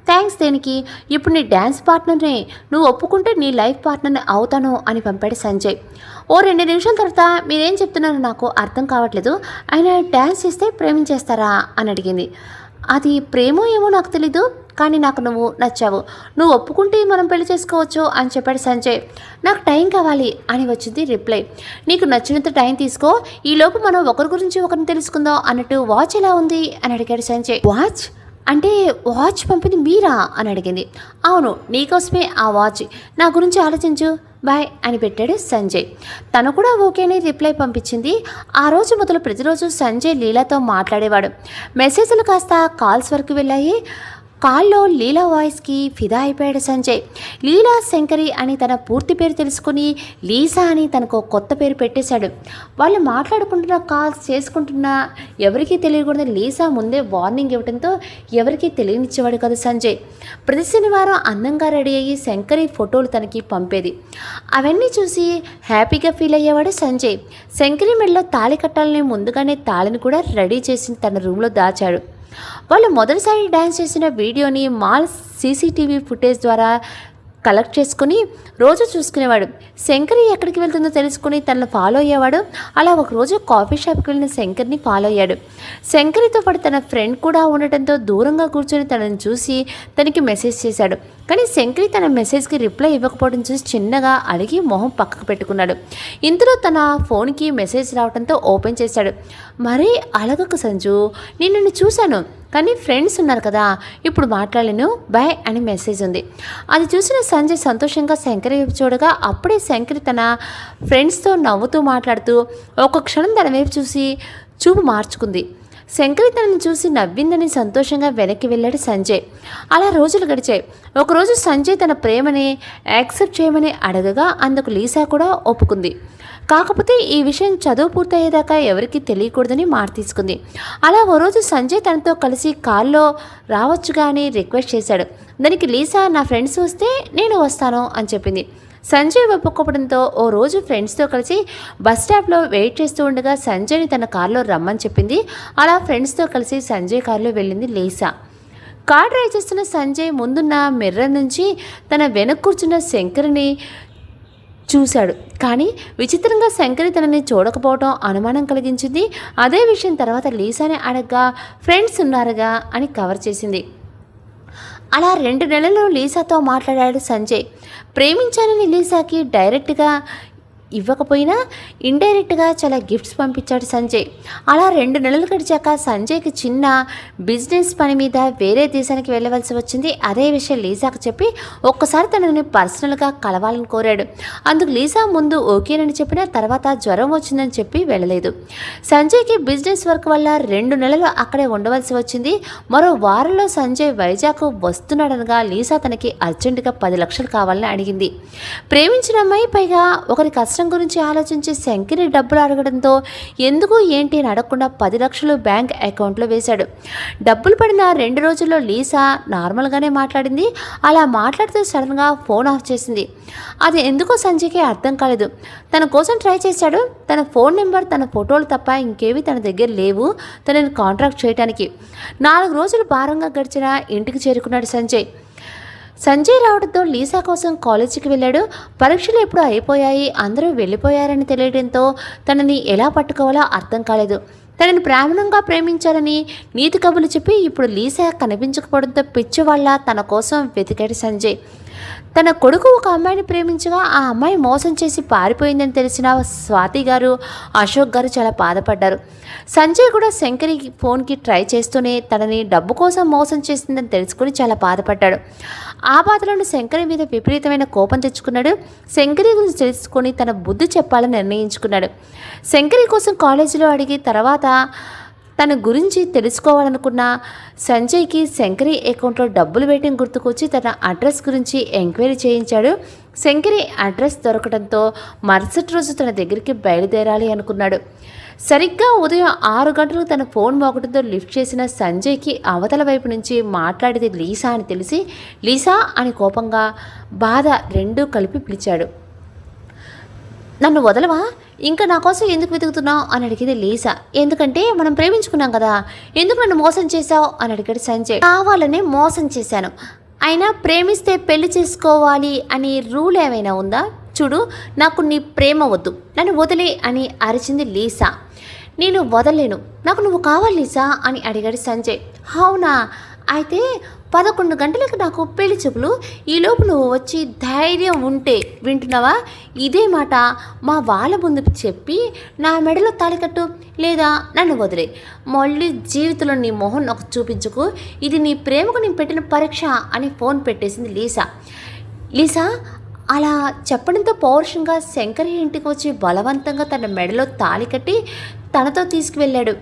Speaker 1: థ్యాంక్స్ దేనికి, ఇప్పుడు నీ డ్యాన్స్ పార్ట్నర్నే, నువ్వు ఒప్పుకుంటే నీ లైఫ్ పార్ట్నర్ని అవుతాను అని పంపాడు సంజయ్. ఓ 2 నిమిషాల తర్వాత మీరేం చెప్తున్నారో నాకు అర్థం కావట్లేదు, ఆయన డ్యాన్స్ చేస్తే ప్రేమించేస్తారా అని అడిగింది. అది ప్రేమో ఏమో నాకు తెలీదు, కానీ నాకు నువ్వు నచ్చావు, నువ్వు ఒప్పుకుంటే మనం పెళ్లి చేసుకోవచ్చు అని చెప్పాడు సంజయ్. నాకు టైం కావాలి అని వచ్చింది రిప్లై. నీకు నచ్చినంత టైం తీసుకో, ఈలోపు మనం ఒకరి గురించి ఒకరిని తెలుసుకుందాం అన్నట్టు వాచ్ ఎలా ఉంది అని అడిగాడు సంజయ్. వాచ్ అంటే వాచ్ పంపింది మీరా అని అడిగింది. అవును, నీకోసమే ఆ వాచ్, నా గురించి ఆలోచించు, బాయ్ అని పెట్టాడు సంజయ్. తను కూడా ఓకే అని రిప్లై పంపించింది. ఆ రోజు మొదలు ప్రతిరోజు సంజయ్ లీలాతో మాట్లాడేవాడు. మెసేజ్లు కాస్త కాల్స్ వరకు వెళ్ళాయి. కాల్లో లీలా వాయిస్కి ఫిదా అయిపోయాడు సంజయ్. లీలా శంకరి అని తన పూర్తి పేరు తెలుసుకుని లీసా అని తనకు కొత్త పేరు పెట్టేశాడు. వాళ్ళు మాట్లాడుకుంటున్న కాల్స్ చేసుకుంటున్నా ఎవరికీ తెలియకూడదు. లీసా ముందే వార్నింగ్ ఇవ్వడంతో ఎవరికీ తెలియనిచ్చేవాడు కదా సంజయ్. ప్రతి శనివారం అందంగా రెడీ అయ్యి శంకరి ఫోటోలు తనకి పంపేది. అవన్నీ చూసి హ్యాపీగా ఫీల్ అయ్యేవాడు సంజయ్. శంకరి మెడలో తాళి కట్టాలని ముందుగానే తాళిని కూడా రెడీ చేసి తన రూమ్లో దాచాడు. వాళ్ళు మొదటిసారి డ్యాన్స్ చేసిన వీడియోని మాల్ సీసీటీవీ ఫుటేజ్ ద్వారా కలెక్ట్ చేసుకుని రోజు చూసుకునేవాడు. శంకరి ఎక్కడికి వెళ్తుందో తెలుసుకుని తనను ఫాలో అయ్యేవాడు. అలా ఒకరోజు కాఫీ షాప్కి వెళ్ళిన శంకర్ని ఫాలో అయ్యాడు. శంకరితో పాటు తన ఫ్రెండ్ కూడా ఉండటంతో దూరంగా కూర్చొని తనని చూసి తనకి మెసేజ్ చేశాడు. కానీ శంకరి తన మెసేజ్కి రిప్లై ఇవ్వకపోవడం చూసి చిన్నగా అడిగి మొహం పక్కకు పెట్టుకున్నాడు. ఇంతలో తన ఫోన్కి మెసేజ్ రావడంతో ఓపెన్ చేశాడు. మరీ అలగకు సంజు, నేను నిన్ను చూశాను, కానీ ఫ్రెండ్స్ ఉన్నారు కదా, ఇప్పుడు మాట్లాడలేను, బాయ్ అని మెసేజ్ ఉంది. అది చూసిన సంజయ్ సంతోషంగా శంకరి వైపు చూడగా అప్పుడే శంకరి తన ఫ్రెండ్స్తో నవ్వుతూ మాట్లాడుతూ ఒక క్షణం తన వైపు చూసి చూపు మార్చుకుంది. శంకరి తనని చూసి నవ్విందని సంతోషంగా వెనక్కి వెళ్ళాడు సంజయ్. అలా రోజులు గడిచాయి. ఒకరోజు సంజయ్ తన ప్రేమని యాక్సెప్ట్ చేయమని అడగగా అందుకు లీసా కూడా ఒప్పుకుంది. కాకపోతే ఈ విషయం చదువు పూర్తయ్యేదాకా ఎవరికీ తెలియకూడదని మాట తీసుకుంది. అలా ఓ రోజు సంజయ్ తనతో కలిసి కారులో రావచ్చుగా అని రిక్వెస్ట్ చేశాడు. దానికి లీసా నా ఫ్రెండ్స్ వస్తే నేను వస్తాను అని చెప్పింది. సంజయ్ ఒప్పుకోవడంతో ఓ రోజు ఫ్రెండ్స్తో కలిసి బస్ స్టాప్లో వెయిట్ చేస్తూ ఉండగా సంజయ్ని తన కారులో రమ్మని చెప్పింది. అలా ఫ్రెండ్స్తో కలిసి సంజయ్ కారులో వెళ్ళింది లీసా. కార్ డ్రైవ్ చేస్తున్న సంజయ్ ముందున్న మిర్రర్ నుంచి తన వెనక కూర్చున్న శంకర్ని చూశాడు. కానీ విచిత్రంగా శంకరి తనని చూడకపోవడం అనుమానం కలిగించింది. అదే విషయం తర్వాత లీసాని అడగ్గా ఫ్రెండ్స్ ఉన్నారుగా అని కవర్ చేసింది. అలా 2 నెలలు లీసాతో మాట్లాడాడు సంజయ్. ప్రేమించానని లీసాకి డైరెక్ట్గా ఇవ్వకపోయినా ఇండైరెక్ట్గా చాలా గిఫ్ట్స్ పంపించాడు సంజయ్. అలా 2 నెలలు గడిచాక సంజయ్కి చిన్న బిజినెస్ పని మీద వేరే దేశానికి వెళ్ళవలసి వచ్చింది. అదే విషయం లీసాకు చెప్పి ఒక్కసారి తనని పర్సనల్గా కలవాలని కోరాడు. అందుకు లీసా ముందు ఓకేనని చెప్పినా తర్వాత జ్వరం వచ్చిందని చెప్పి వెళ్ళలేదు. సంజయ్కి బిజినెస్ వర్క్ వల్ల 2 నెలలు అక్కడే ఉండవలసి వచ్చింది. మరో వారంలో సంజయ్ వైజాగ్ వస్తున్నాడనగా లీసా తనకి అర్జెంటుగా 10 లక్షలు కావాలని అడిగింది. ప్రేమించిన అమ్మాయి, పైగా ఒకరి కష్టం గురించి ఆలోచించి శంకరి డబ్బులు అడగడంతో ఎందుకు ఏంటి అని అడగకుండా 10 లక్షలు బ్యాంక్ అకౌంట్లో వేశాడు. డబ్బులు పడిన 2 రోజుల్లో లీసా నార్మల్గానే మాట్లాడింది. అలా మాట్లాడుతూ సడన్గా ఫోన్ ఆఫ్ చేసింది. అది ఎందుకో సంజయ్కి అర్థం కాలేదు. తన కోసం ట్రై చేశాడు. తన ఫోన్ నెంబర్, తన ఫోటోలు తప్ప ఇంకేవి తన దగ్గర లేవు తనని కాంట్రాక్ట్ చేయడానికి. 4 రోజులు భారంగా గడిచినా ఇంటికి చేరుకున్నాడు సంజయ్ రావడంతో లీసా కోసం కాలేజీకి వెళ్ళాడు. పరీక్షలు ఎప్పుడు అయిపోయాయి, అందరూ వెళ్ళిపోయారని తెలియడంతో తనని ఎలా పట్టుకోవాలో అర్థం కాలేదు. తనని ప్రామాణంగా ప్రేమించాలని నీతి కబుర్లు చెప్పి ఇప్పుడు లీసా కనిపించకపోవడంతో పిచ్చివాళ్ళ తన కోసం వెతికాడు సంజయ్. తన కొడుకు ఒక అమ్మాయిని ప్రేమించగా ఆ అమ్మాయి మోసం చేసి పారిపోయిందని తెలిసిన స్వాతి గారు, అశోక్ గారు చాలా బాధపడ్డారు. సంజయ్ కూడా శంకరి ఫోన్కి ట్రై చేస్తూనే తనని డబ్బు కోసం మోసం చేసిందని తెలుసుకుని చాలా బాధపడ్డాడు. ఆ బాధలను శంకరి మీద విపరీతమైన కోపం తెచ్చుకున్నాడు. శంకరి గురించి తెలుసుకొని తన బుద్ధి చెప్పాలని నిర్ణయించుకున్నాడు. శంకరి కోసం కాలేజీలో అడిగి తర్వాత తన గురించి తెలుసుకోవాలనుకున్న సంజయ్కి శంకరి అకౌంట్లో డబ్బులు వేయటం గుర్తుకొచ్చి తన అడ్రస్ గురించి ఎంక్వైరీ చేయించాడు. శంకరి అడ్రస్ దొరకడంతో మరుసటి రోజు తన దగ్గరికి బయలుదేరాలి అనుకున్నాడు. సరిగ్గా ఉదయం 6 గంటలకు తన ఫోన్ మోగడంతో లిఫ్ట్ చేసిన సంజయ్కి అవతల వైపు నుంచి మాట్లాడేది లీసా అని తెలిసి లీసా అని కోపంగా బాధ రెండూ కలిపి పిలిచాడు. నన్ను వదలవా? ఇంకా నా కోసం ఎందుకు వెతుకుతున్నావు అని అడిగింది లీసా. ఎందుకంటే మనం ప్రేమించుకున్నాం కదా, ఎందుకు నన్ను మోసం చేశావు అని అడిగాడు సంజయ్. కావాలనే మోసం చేశాను, అయినా ప్రేమిస్తే పెళ్లి చేసుకోవాలి అని రూల్ ఏమైనా ఉందా? చూడు, నాకు నీ ప్రేమ వద్దు, నన్ను వదిలే అని అరిచింది లీసా. నేను వదలలేను, నాకు నువ్వు కావాలి లీసా అని అడిగాడు సంజయ్. అవునా, అయితే 11 గంటలకు నాకు పెళ్లి చూపులు, ఈలోపు నువ్వు వచ్చి ధైర్యం ఉంటే వింటున్నావా, ఇదే మాట మా వాళ్ళ ముందు చెప్పి నా మెడలో తాళికట్టు, లేదా నన్ను వదిలే. మళ్ళీ జీవితంలో నీ మొహం నాకు చూపించుకు, ఇది నీ ప్రేమకు నేను పెట్టిన పరీక్ష అని ఫోన్ పెట్టేసింది లీసా. లీసా అలా చెప్పడంతో పౌరుషంగా శంకరి ఇంటికి వచ్చి బలవంతంగా తన మెడలో తాళి కట్టి తనతో తీసుకువెళ్ళాడు.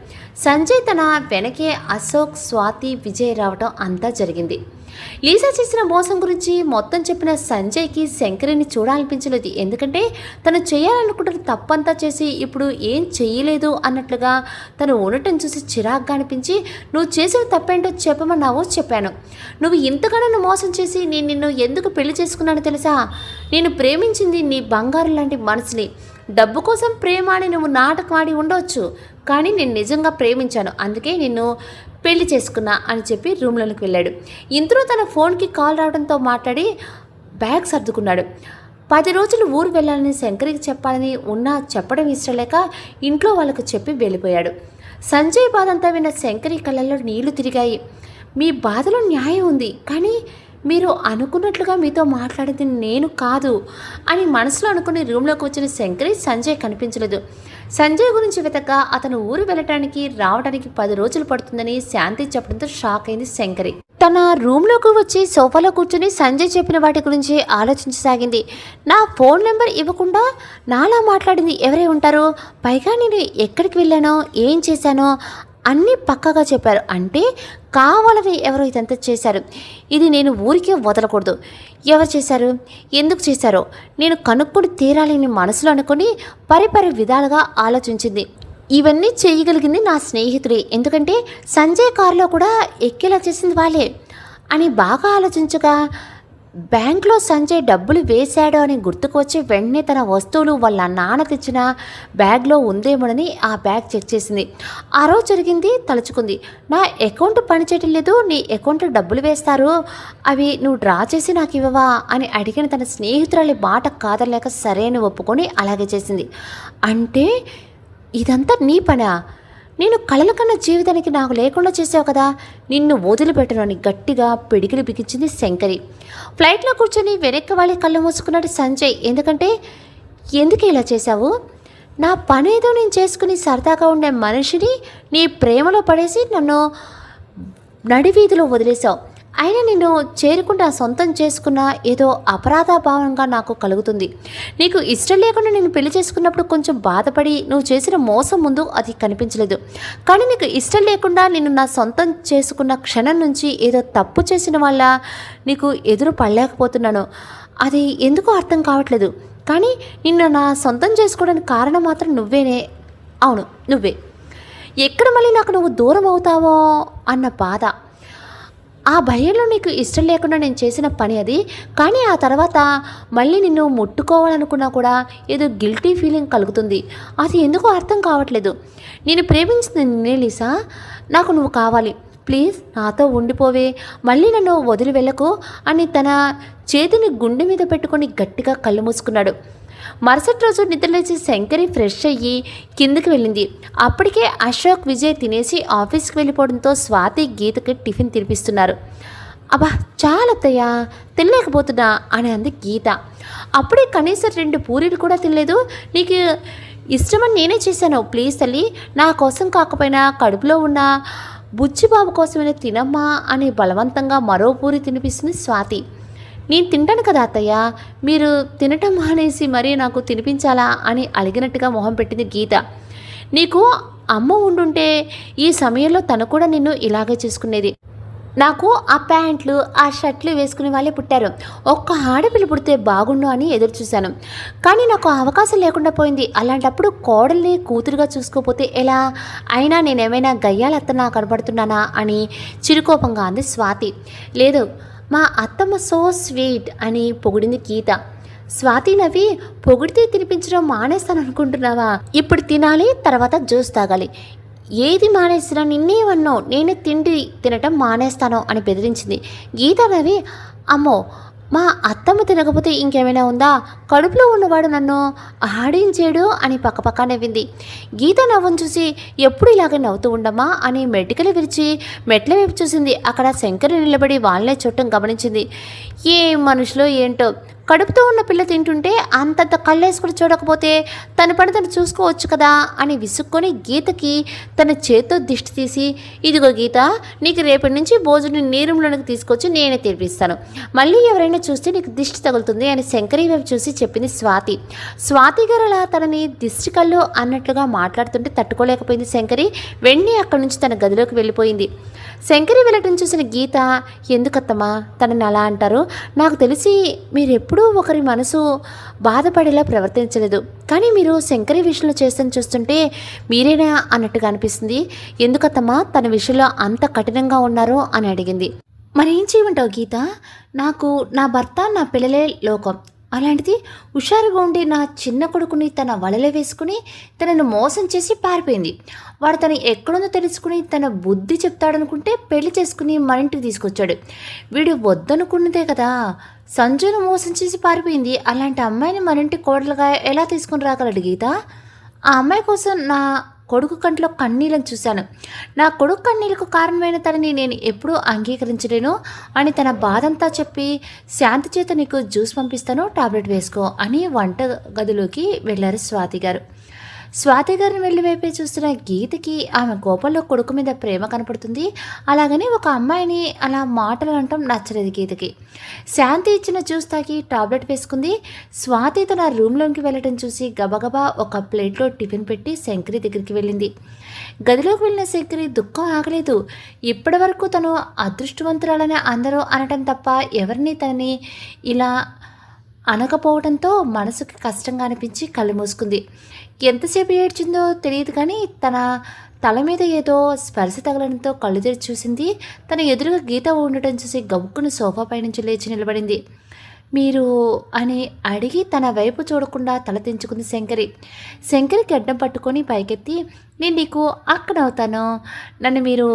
Speaker 1: సంజయ్ తన వెనకే అశోక్, స్వాతి, విజయ్ రావడం అంతా జరిగింది. లీసా చేసిన మోసం గురించి మొత్తం చెప్పిన సంజయ్కి శంకరిని చూడాలనిపించలేదు. ఎందుకంటే తను చేయాలనుకుంటున్న తప్పంతా చేసి ఇప్పుడు ఏం చెయ్యలేదు అన్నట్లుగా తను ఉండటం చూసి చిరాగ్గా అనిపించి, నువ్వు చేసిన తప్పేంటో చెప్పమన్నావో చెప్పాను. నువ్వు ఇంతగానో మోసం చేసి నేను నిన్ను ఎందుకు పెళ్లి చేసుకున్నాను తెలుసా? నేను ప్రేమించింది నీ బంగారు లాంటి మనసుని. డబ్బు కోసం ప్రేమ అని నువ్వు నాటకమాడి ఉండవచ్చు, కానీ నేను నిజంగా ప్రేమించాను, అందుకే నిన్ను పెళ్లి చేసుకున్నా అని చెప్పి రూమ్లోకి వెళ్ళాడు. ఇంతలో తన ఫోన్కి కాల్ రావడంతో మాట్లాడి బ్యాగ్ సర్దుకున్నాడు. 10 రోజులు ఊరు వెళ్ళాలని శంకరికి చెప్పాలని ఉన్నా చెప్పడం ఇష్టం లేక ఇంట్లో వాళ్ళకు చెప్పి వెళ్ళిపోయాడు. సంజయ్ బాధ అంతా విన్న శంకరి కళ్ళల్లో నీళ్లు తిరిగాయి. మీ బాధలో న్యాయం ఉంది, కానీ మీరు అనుకున్నట్లుగా మీతో మాట్లాడేది నేను కాదు అని మనసులో అనుకుని రూమ్లోకి వచ్చిన శంకరి సంజయ్ కనిపించలేదు. సంజయ్ గురించి వెతక అతను ఊరు వెళ్ళటానికి రావడానికి 10 రోజులు పడుతుందని శాంతి చెప్పడంతో షాక్ అయింది శంకరి. తన రూమ్లోకి వచ్చి సోఫాలో కూర్చుని సంజయ్ చెప్పిన వాటి గురించి ఆలోచించసాగింది. నా ఫోన్ నెంబర్ ఇవ్వకుండా నాలా మాట్లాడింది ఎవరై ఉంటారు? పైగా నేను ఎక్కడికి వెళ్ళానో, ఏం చేశానో అన్నీ పక్కగా చెప్పారు. అంటే కావాలని ఎవరో ఇదంతా చేశారు. ఇది నేను ఊరికే వదలకూడదు. ఎవరు చేశారు, ఎందుకు చేశారో నేను కనుక్కొని తీరాలని మనసులో అనుకుని పరిపరి విధాలుగా ఆలోచించింది. ఇవన్నీ చేయగలిగింది నా స్నేహితుడే, ఎందుకంటే సంజయ్ కారులో కూడా ఎక్కేలా చేసింది వాళ్ళే అని బాగా ఆలోచించగా బ్యాంక్లో సంజయ్ డబ్బులు వేశాడు అని గుర్తుకు వచ్చి వెంటనే తన వస్తువులు వాళ్ళ నాన్న తెచ్చిన బ్యాగ్లో ఉందేమోనని ఆ బ్యాగ్ చెక్ చేసింది. ఆ రోజు జరిగింది తలుచుకుంది. నా అకౌంట్ పనిచేయటం లేదు, నీ అకౌంట్లో డబ్బులు వేస్తారు, అవి నువ్వు డ్రా చేసి నాకు ఇవ్వవా అని అడిగిన తన స్నేహితురాలి మాట కాదలేక సరైన ఒప్పుకొని అలాగే చేసింది. అంటే ఇదంతా నీ పనా? నేను కలల కన్నా జీవితానికి నాకు లేకుండా చేసావు కదా, నిన్ను వదిలిపెట్టను అని గట్టిగా పిడికిలి బిగించింది శంకరి. ఫ్లైట్లో కూర్చొని వెనక్కి వాళ్ళి కళ్ళు మూసుకున్నాడు సంజయ్. ఎందుకంటే ఎందుకు ఇలా చేశావు? నా పనేదో నేను చేసుకుని సరదాగా ఉండే మనిషిని నీ ప్రేమలో పడేసి నన్ను నడివీధిలో వదిలేశావు. అయినా నేను చేరుకుంటా సొంతం చేసుకున్న ఏదో అపరాధ భావంగా నాకు కలుగుతుంది. నీకు ఇష్టం లేకుండా నేను పెళ్లి చేసుకున్నప్పుడు కొంచెం బాధపడి నువ్వు చేసిన మోసం ముందు అది కనిపించలేదు. కానీ నీకు ఇష్టం లేకుండా నేను నా సొంతం చేసుకున్న క్షణం నుంచి ఏదో తప్పు చేసిన వల్ల నీకు ఎదురు పడలేకపోతున్నాను. అది ఎందుకో అర్థం కావట్లేదు. కానీ నిన్ను నా సొంతం చేసుకోవడానికి కారణం మాత్రం నువ్వేనే. అవును, నువ్వే. ఎక్కడ మళ్ళీ నాకు నువ్వు దూరం అవుతావో అన్న బాధ, ఆ భయంలో నీకు ఇష్టం లేకుండా నేను చేసిన పని అది. కానీ ఆ తర్వాత మళ్ళీ నిన్ను ముట్టుకోవాలనుకున్నా కూడా ఏదో గిల్టీ ఫీలింగ్ కలుగుతుంది. అది ఎందుకో అర్థం కావట్లేదు. నేను ప్రేమించింది నిన్నే లీసా, నాకు నువ్వు కావాలి, ప్లీజ్ నాతో ఉండిపోవే, మళ్ళీ నన్ను వదిలి వెళ్ళకు అని తన చేతిని గుండె మీద పెట్టుకొని గట్టిగా కళ్ళు మూసుకున్నాడు. మరుసటి రోజు నిద్రలేచి శంకరి ఫ్రెష్ అయ్యి కిందకి వెళ్ళింది. అప్పటికే అశోక్, విజయ్ తినేసి ఆఫీస్కి వెళ్ళిపోవడంతో స్వాతి, గీతకి టిఫిన్ తినిపిస్తున్నారు. అబ్బా చాలా అత్తయ్యా, తినలేకపోతున్నా అని అంది గీత. అప్పుడే కనీసం 2 పూరీలు కూడా తినలేదు. నీకు ఇష్టమని నేనే చేశాను, ప్లీజ్ తల్లి, నా కోసం కాకపోయినా కడుపులో ఉన్న బుచ్చిబాబు కోసమైనా తినమ్మా అని బలవంతంగా మరో పూరి తినిపిస్తుంది స్వాతి. నేను తింటాను కదా అత్తయ్య, మీరు తినటం మానేసి మరీ నాకు తినిపించాలా అని అలిగినట్టుగా మొహం పెట్టింది గీత. నీకు అమ్మ ఉండుంటే ఈ సమయంలో తను కూడా నిన్ను ఇలాగే చేసుకునేది. నాకు ఆ ప్యాంట్లు ఆ షర్ట్లు వేసుకునే వాళ్ళే పుట్టారు. ఒక్క ఆడపిల్ల పుడితే బాగుండు అని ఎదురు చూశాను. కానీ నాకు అవకాశం లేకుండా పోయింది. అలాంటప్పుడు కోడల్ని కూతురుగా చూసుకోపోతే ఎలా? అయినా నేనేమైనా గయ్యాలత్తనా కనబడుతున్నానా అని చిరుకోపంగా అంది స్వాతి. లేదు, మా అత్తమ్మ సో స్వీట్ అని పొగిడింది గీత. స్వాతి నవ్వి, పొగిడితే తినిపించడం మానేస్తాను అనుకుంటున్నావా? ఇప్పుడు తినాలి, తర్వాత జ్యూస్ తాగాలి. ఏది మానేసినా నిన్నేమన్నో, నేను తిండి తినటం మానేస్తాను అని బెదిరించింది. గీత నవ్వి, అమ్మో మా అత్తమ్మ తినకపోతే ఇంకేమైనా ఉందా? కడుపులో ఉన్నవాడు నన్ను ఆడించేడు అని పక్కపక్క నవ్వింది. గీత నవ్వును చూసి ఎప్పుడు ఇలాగే నవ్వుతూ ఉండమ్మా అని మెటికలు విరిచి మెట్ల వైపు చూసింది. అక్కడ శంకర్ నిలబడి వాళ్ళనే చూడటం గమనించింది. ఏ మనుషులో ఏంటో, కడుపుతో ఉన్న పిల్ల తింటుంటే అంతంత కళ్ళేసుకుని చూడకపోతే తన పని తను చూసుకోవచ్చు కదా అని విసుక్కొని గీతకి తన చేత్తో దిష్టి తీసి, ఇదిగో గీత, నీకు రేపటి నుంచి భోజనం నీ రూమ్లోనికి తీసుకొచ్చి నేనే తెరిపిస్తాను. మళ్ళీ ఎవరైనా చూస్తే నీకు దిష్టి తగులుతుంది అని శంకరి వైపు చూసి చెప్పింది స్వాతి. స్వాతి గారు అలా తనని దిష్టి కళ్ళు అన్నట్లుగా మాట్లాడుతుంటే తట్టుకోలేకపోయింది శంకరి. వెంటనే అక్కడి నుంచి తన గదిలోకి వెళ్ళిపోయింది. శంకరి వెళ్ళటం చూసిన గీత, ఎందుకత్తమ్మా తనని అలా అంటారు? నాకు తెలిసి మీరెప్పుడూ ఒకరి మనసు బాధపడేలా ప్రవర్తించలేదు, కానీ మీరు శంకరి విషయంలో చేస్తాను చూస్తుంటే మీరేనా అన్నట్టుగా అనిపిస్తుంది. ఎందుకత్తమ్మా తన విషయంలో అంత కఠినంగా ఉన్నారో అని అడిగింది. మరేం చేయమంటావు గీత? నాకు నా భర్త నా పిల్లలే లోకం. అలాంటిది హుషారుగా ఉండి నా చిన్న కొడుకుని తన వలలో వేసుకుని తనను మోసం చేసి పారిపోయింది. వాడు తను ఎక్కడుందో తెలుసుకుని తన బుద్ధి చెప్తాడనుకుంటే పెళ్లి చేసుకుని మన ఇంటికి తీసుకొచ్చాడు. వీడు వద్దనుకున్నదే కదా సంజును మోసం చేసి పారిపోయింది. అలాంటి అమ్మాయిని మన ఇంటి కోడలుగా ఎలా తీసుకుని రాగలడు గీత? ఆ అమ్మాయి కోసం నా కొడుకు కంట్లో కన్నీళ్ళని చూశాను. నా కొడుకు కన్నీళ్ళకు కారణమైన తనని నేను ఎప్పుడూ అంగీకరించలేను అని తన బాధంతా చెప్పి, శాంతి చేత నీకు జ్యూస్ పంపిస్తాను, టాబ్లెట్ వేసుకో అని వంట గదిలోకి వెళ్ళారు స్వాతి గారు. స్వాతి గారిని వెళ్ళి వైపే చూస్తున్న గీతకి ఆమె కోపంలో కొడుకు మీద ప్రేమ కనపడుతుంది. అలాగని ఒక అమ్మాయిని అలా మాటలు అనటం నచ్చలేదు గీతకి. శాంతి ఇచ్చిన జ్యూస్ తాగి టాబ్లెట్ వేసుకుంది. స్వాతి తన రూమ్లోకి వెళ్ళటం చూసి గబగబా ఒక ప్లేట్లో టిఫిన్ పెట్టి శంకరి దగ్గరికి వెళ్ళింది. గదిలోకి వెళ్ళిన శంకరి దుఃఖం ఆగలేదు. ఇప్పటి వరకు తను అదృష్టవంతురాలని అందరూ అనటం తప్ప ఎవరిని తనని ఇలా అనకపోవడంతో మనసుకి కష్టంగా అనిపించి కళ్ళు మూసుకుంది. ఎంతసేపు ఏడ్చిందో తెలియదు, కానీ తన తల మీద ఏదో స్పర్శ తగలడంతో కళ్ళు తెరిచి చూసింది. తన ఎదురుగా గీత ఉండటం చూసి గబుక్కుని సోఫా పై నుంచి లేచి నిలబడింది. మీరు అని అడిగి తన వైపు చూడకుండా తల తెంచుకుంది శంకరి. శంకరికి అడ్డం పట్టుకొని పైకెత్తి, నేను నీకు అక్కనవుతాను, నన్ను మీరు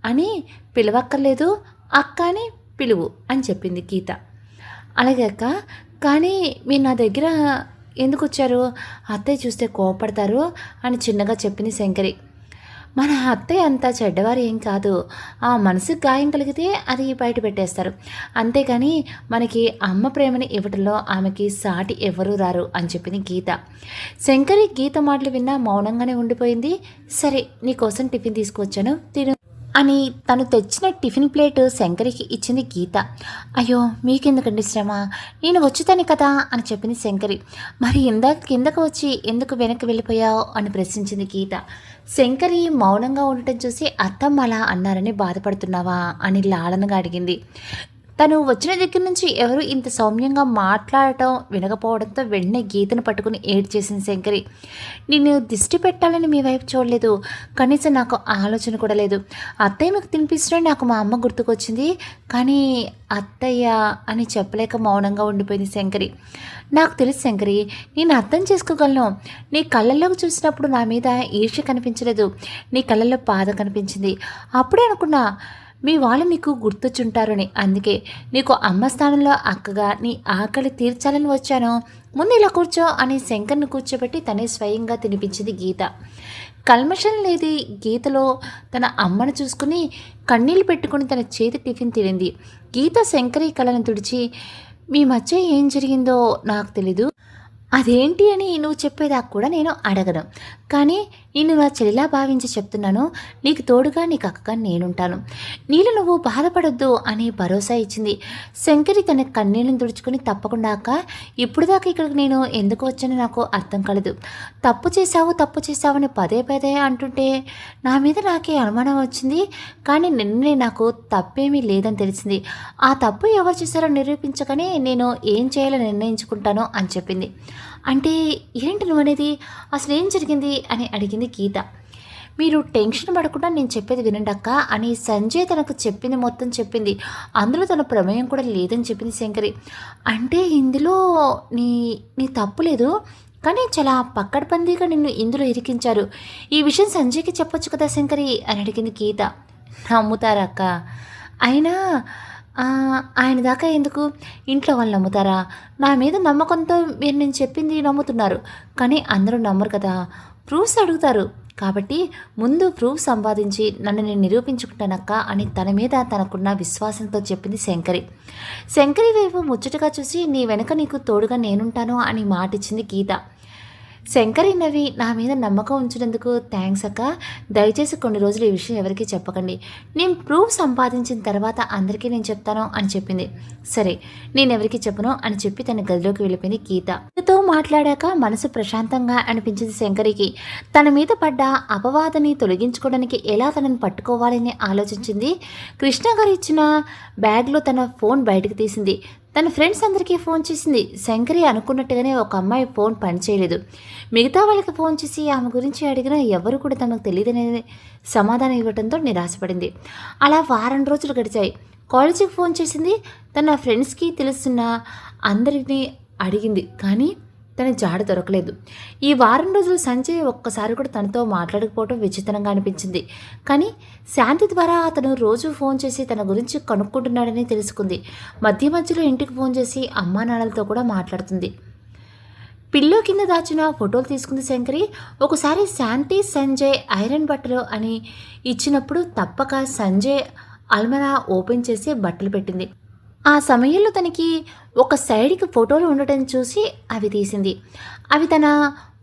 Speaker 1: అని పిలవక్కర్లేదు, అక్క అని పిలువు అని చెప్పింది గీత. అలాగే అక్క, కానీ మీరు నా దగ్గర ఎందుకు వచ్చారు? అత్తయ్య చూస్తే కోపడతారు అని చిన్నగా చెప్పింది శంకరి. మన అత్తయ్య అంతా చెడ్డవారు ఏం కాదు. ఆ మనసుకు గాయం కలిగితే అది బయట పెట్టేస్తారు, అంతేగాని మనకి అమ్మ ప్రేమని ఇవ్వటంలో ఆమెకి సాటి ఎవరూ రారు అని చెప్పింది గీత. శంకరి గీత మాటలు విన్నా మౌనంగానే ఉండిపోయింది. సరే, నీకోసం టిఫిన్ తీసుకొచ్చాను, తిను అని తను తెచ్చిన టిఫిన్ ప్లేట్ శంకరికి ఇచ్చింది గీత. అయ్యో మీకెందుకండి శ్రమ, నేను వచ్చుతాను కదా అని చెప్పింది శంకరి. మరి కిందకు వచ్చి ఎందుకు వెనక్కి వెళ్ళిపోయావు అని ప్రశ్నించింది గీత. శంకరి మౌనంగా ఉండటం చూసి అత్తమ్మ అలా అన్నారని బాధపడుతున్నావా అని లాలనగా అడిగింది. తను వచ్చిన దగ్గర నుంచి ఎవరు ఇంత సౌమ్యంగా మాట్లాడటం వినకపోవడంతో వెంటనే గీతను పట్టుకుని ఏడ్చేసింది శంకరి. నిన్ను దిష్టి పెట్టాలని మీ వైపు చూడలేదు, కనీసం నాకు ఆలోచన కూడా లేదు. అత్తయ్య మీకు తినిపించడం నాకు మా అమ్మ గుర్తుకొచ్చింది, కానీ అత్తయ్య అని చెప్పలేక మౌనంగా ఉండిపోయింది శంకరి. నాకు తెలుసు శంకరి, నేను అర్థం చేసుకోగలను. నీ కళ్ళల్లోకి చూసినప్పుడు నా మీద ఈర్ష్య కనిపించలేదు, నీ కళ్ళల్లో బాధ కనిపించింది. అప్పుడే అనుకున్నా మీ వాళ్ళు నీకు గుర్తొచ్చుంటారని. అందుకే నీకు అమ్మ స్థానంలో అక్కగా నీ ఆకలి తీర్చాలని వచ్చాను. ముందు ఇలా కూర్చో అని శంకర్ని కూర్చోబెట్టి తనే స్వయంగా తినిపించింది గీత. కల్మషం లేది గీతలో తన అమ్మను చూసుకుని కన్నీళ్ళు పెట్టుకుని తన చేతి టిఫిన్ తినింది. గీత శంకరి కళ్ళను తుడిచి, మీ మధ్య ఏం జరిగిందో నాకు తెలీదు, అదేంటి అని నువ్వు చెప్పేదాకా కూడా నేను అడగను, కానీ నిన్ను నా చెల్లిలా భావించి చెప్తున్నాను, నీకు తోడుగా నీకు అక్కగా నేనుంటాను, నీళ్ళు నువ్వు బాధపడొద్దు అని భరోసా ఇచ్చింది. శంకరి తన కన్నీళ్ళని తుడుచుకుని, తప్పకుండా అక్క, ఇప్పుడు దాకా ఇక్కడికి నేను ఎందుకు వచ్చానో నాకు అర్థం కాలేదు. తప్పు చేశావని పదే పదే అంటుంటే నా మీద నాకే అనుమానం వచ్చింది. కానీ నిన్నే నాకు తప్పేమీ లేదని తెలిసింది. ఆ తప్పు ఎవరు చేశారో నిరూపించగానే నేను ఏం చేయాలో నిర్ణయించుకుంటాను అని చెప్పింది. అంటే ఏంటి నువ్వు అనేది, అసలు ఏం జరిగింది అని అడిగింది గీత. మీరు టెన్షన్ పడకుండా నేను చెప్పేది వినండి అక్క అని సంజయ్ తనకు చెప్పింది మొత్తం చెప్పింది. అందులో తన ప్రమేయం కూడా లేదని చెప్పింది శంకరి. అంటే ఇందులో నీ నీ తప్పు లేదు, కానీ చాలా పక్కడబందీగా నిన్ను ఇందులో ఇరికించారు. ఈ విషయం సంజయ్కి చెప్పొచ్చు కదా శంకరి అని అడిగింది గీత. నమ్ముతారక్క, అయినా ఆయన దాకా ఎందుకు, ఇంట్లో వాళ్ళు నమ్ముతారా? నా మీద నమ్మకంతో మీరు నేను చెప్పింది నమ్ముతున్నారు, కానీ అందరూ నమ్మరు కదా, ప్రూఫ్స్ అడుగుతారు. కాబట్టి ముందు ప్రూఫ్ సంపాదించి నన్ను నేను నిరూపించుకుంటానక్క అని తన మీద తనకున్న విశ్వాసంతో చెప్పింది శంకరి. శంకరి వైపు ముచ్చటగా చూసి, నీ వెనక నీకు తోడుగా నేనుంటాను అని మాటిచ్చింది గీత. శంకరి నవ్వి, నా మీద నమ్మకం ఉంచినందుకు థ్యాంక్స్ అక్క, దయచేసి కొన్ని రోజులు ఈ విషయం ఎవరికీ చెప్పకండి, నేను ప్రూఫ్ సంపాదించిన తర్వాత అందరికీ నేను చెప్తాను అని చెప్పింది. సరే, నేను ఎవరికి చెప్పను అని చెప్పి తన గదిలోకి వెళ్ళిపోయింది గీత. గీతతో మాట్లాడాక మనసు ప్రశాంతంగా అనిపించింది శంకరికి. తన మీద పడ్డ అపవాదని తొలగించుకోవడానికి ఎలా తనని పట్టుకోవాలని ఆలోచించింది. కృష్ణ గారు ఇచ్చిన బ్యాగ్లో తన ఫోన్ బయటకు తీసింది. తన ఫ్రెండ్స్ అందరికీ ఫోన్ చేసింది. శంకరి అనుకున్నట్టుగానే ఒక అమ్మాయి ఫోన్ పనిచేయలేదు. మిగతా వాళ్ళకి ఫోన్ చేసి ఆమె గురించి అడిగినా ఎవరు కూడా తనకు తెలియదనే సమాధానం ఇవ్వడంతో నిరాశపడింది. అలా వారం రోజులు గడిచాయి. కాలేజీకి ఫోన్ చేసింది. తన ఫ్రెండ్స్కి తెలుస్తున్న అందరినీ అడిగింది, కానీ తన జాడ దొరకలేదు. ఈ వారం రోజులు సంజయ్ ఒక్కసారి కూడా తనతో మాట్లాడకపోవడం విచిత్రంగా అనిపించింది. కానీ శాంతి ద్వారా అతను రోజు ఫోన్ చేసి తన గురించి కనుక్కుంటున్నాడని తెలుసుకుంది. మధ్య మధ్యలో ఇంటికి ఫోన్ చేసి అమ్మా నాన్నలతో కూడా మాట్లాడుతుంది. పిల్లో కింద దాచిన ఫోటోలు తీసుకుంది శంకరి. ఒకసారి శాంతి సంజయ్ ఐరన్ బట్టలు అని ఇచ్చినప్పుడు తప్పక సంజయ్ అల్మరా ఓపెన్ చేసి బట్టలు పెట్టింది. ఆ సమయంలో తనకి ఒక సైడ్కి ఫోటోలు ఉండటం చూసి అవి తీసింది. అవి తన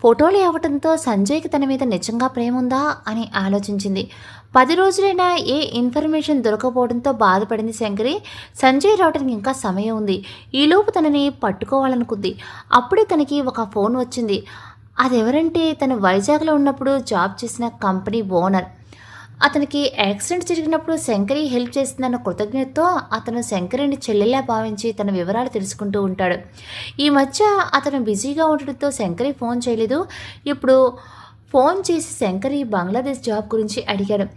Speaker 1: ఫోటోలే అవ్వటంతో సంజయ్కి తన మీద నిజంగా ప్రేమ ఉందా అని ఆలోచించింది. 10 రోజులైనా ఏ ఇన్ఫర్మేషన్ దొరకపోవడంతో బాధపడింది శంకరి. సంజయ్ రావడానికి ఇంకా సమయం ఉంది, ఈలోపు తనని పట్టుకోవాలనుకుంది. అప్పుడే తనకి ఒక ఫోన్ వచ్చింది. అదెవరంటే తను వైజాగ్లో ఉన్నప్పుడు జాబ్ చేసిన కంపెనీ ఓనర్. అతనికి యాక్సిడెంట్ జరిగినప్పుడు శంకరి హెల్ప్ చేస్తుందన్న కృతజ్ఞతతో అతను శంకరిని చెల్లెలా భావించి తన వివరాలు తెలుసుకుంటూ ఉంటాడు. ఈ మధ్య అతను బిజీగా ఉండడంతో శంకరి ఫోన్ చేయలేదు. ఇప్పుడు ఫోన్ చేసి శంకరి బంగ్లాదేశ్ జాబ్ గురించి అడిగాడు.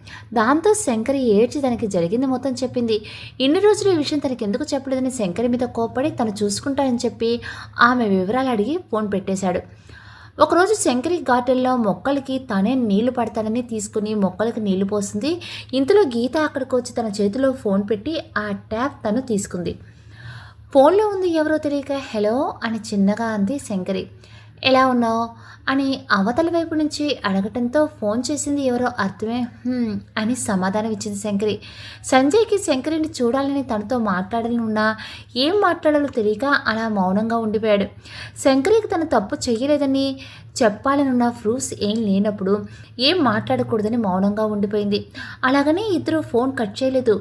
Speaker 1: దాంతో శంకరి ఏడ్చి తనకి జరిగింది మొత్తం చెప్పింది. ఇన్ని రోజులు ఈ విషయం తనకి ఎందుకు చెప్పలేదని శంకరి మీద కోప్పడి తను చూసుకుంటానని చెప్పి ఆమె వివరాలు అడిగి ఫోన్ పెట్టేశాడు. ఒకరోజు శంకరి గార్డెన్లో మొక్కలకి తనే నీళ్లు పడతానని తీసుకుని మొక్కలకి నీళ్లు పోస్తుంది. ఇంతలో గీత అక్కడికి వచ్చి తన చేతిలో ఫోన్ పెట్టి ఆ ట్యాప్ తను తీసుకుంది. ఫోన్లో ఉంది ఎవరో తెలియక హలో అని చిన్నగా అంది శంకరి. ఎలా ఉన్నావు అని అవతల వైపు నుంచి అడగటంతో ఫోన్ చేసింది ఎవరో అర్థమే అని సమాధానం ఇచ్చింది శంకరి. సంజయ్కి శంకరిని చూడాలని తనతో మాట్లాడాలని ఉన్నా ఏం మాట్లాడాలో తెలియక అలా మౌనంగా ఉండిపోయాడు. శంకరికి తను తప్పు చెయ్యలేదని చెప్పాలనున్న ప్రూఫ్స్ ఏం లేనప్పుడు ఏం మాట్లాడకూడదని మౌనంగా ఉండిపోయింది. అలాగని ఇద్దరు ఫోన్ కట్ చేయలేదు.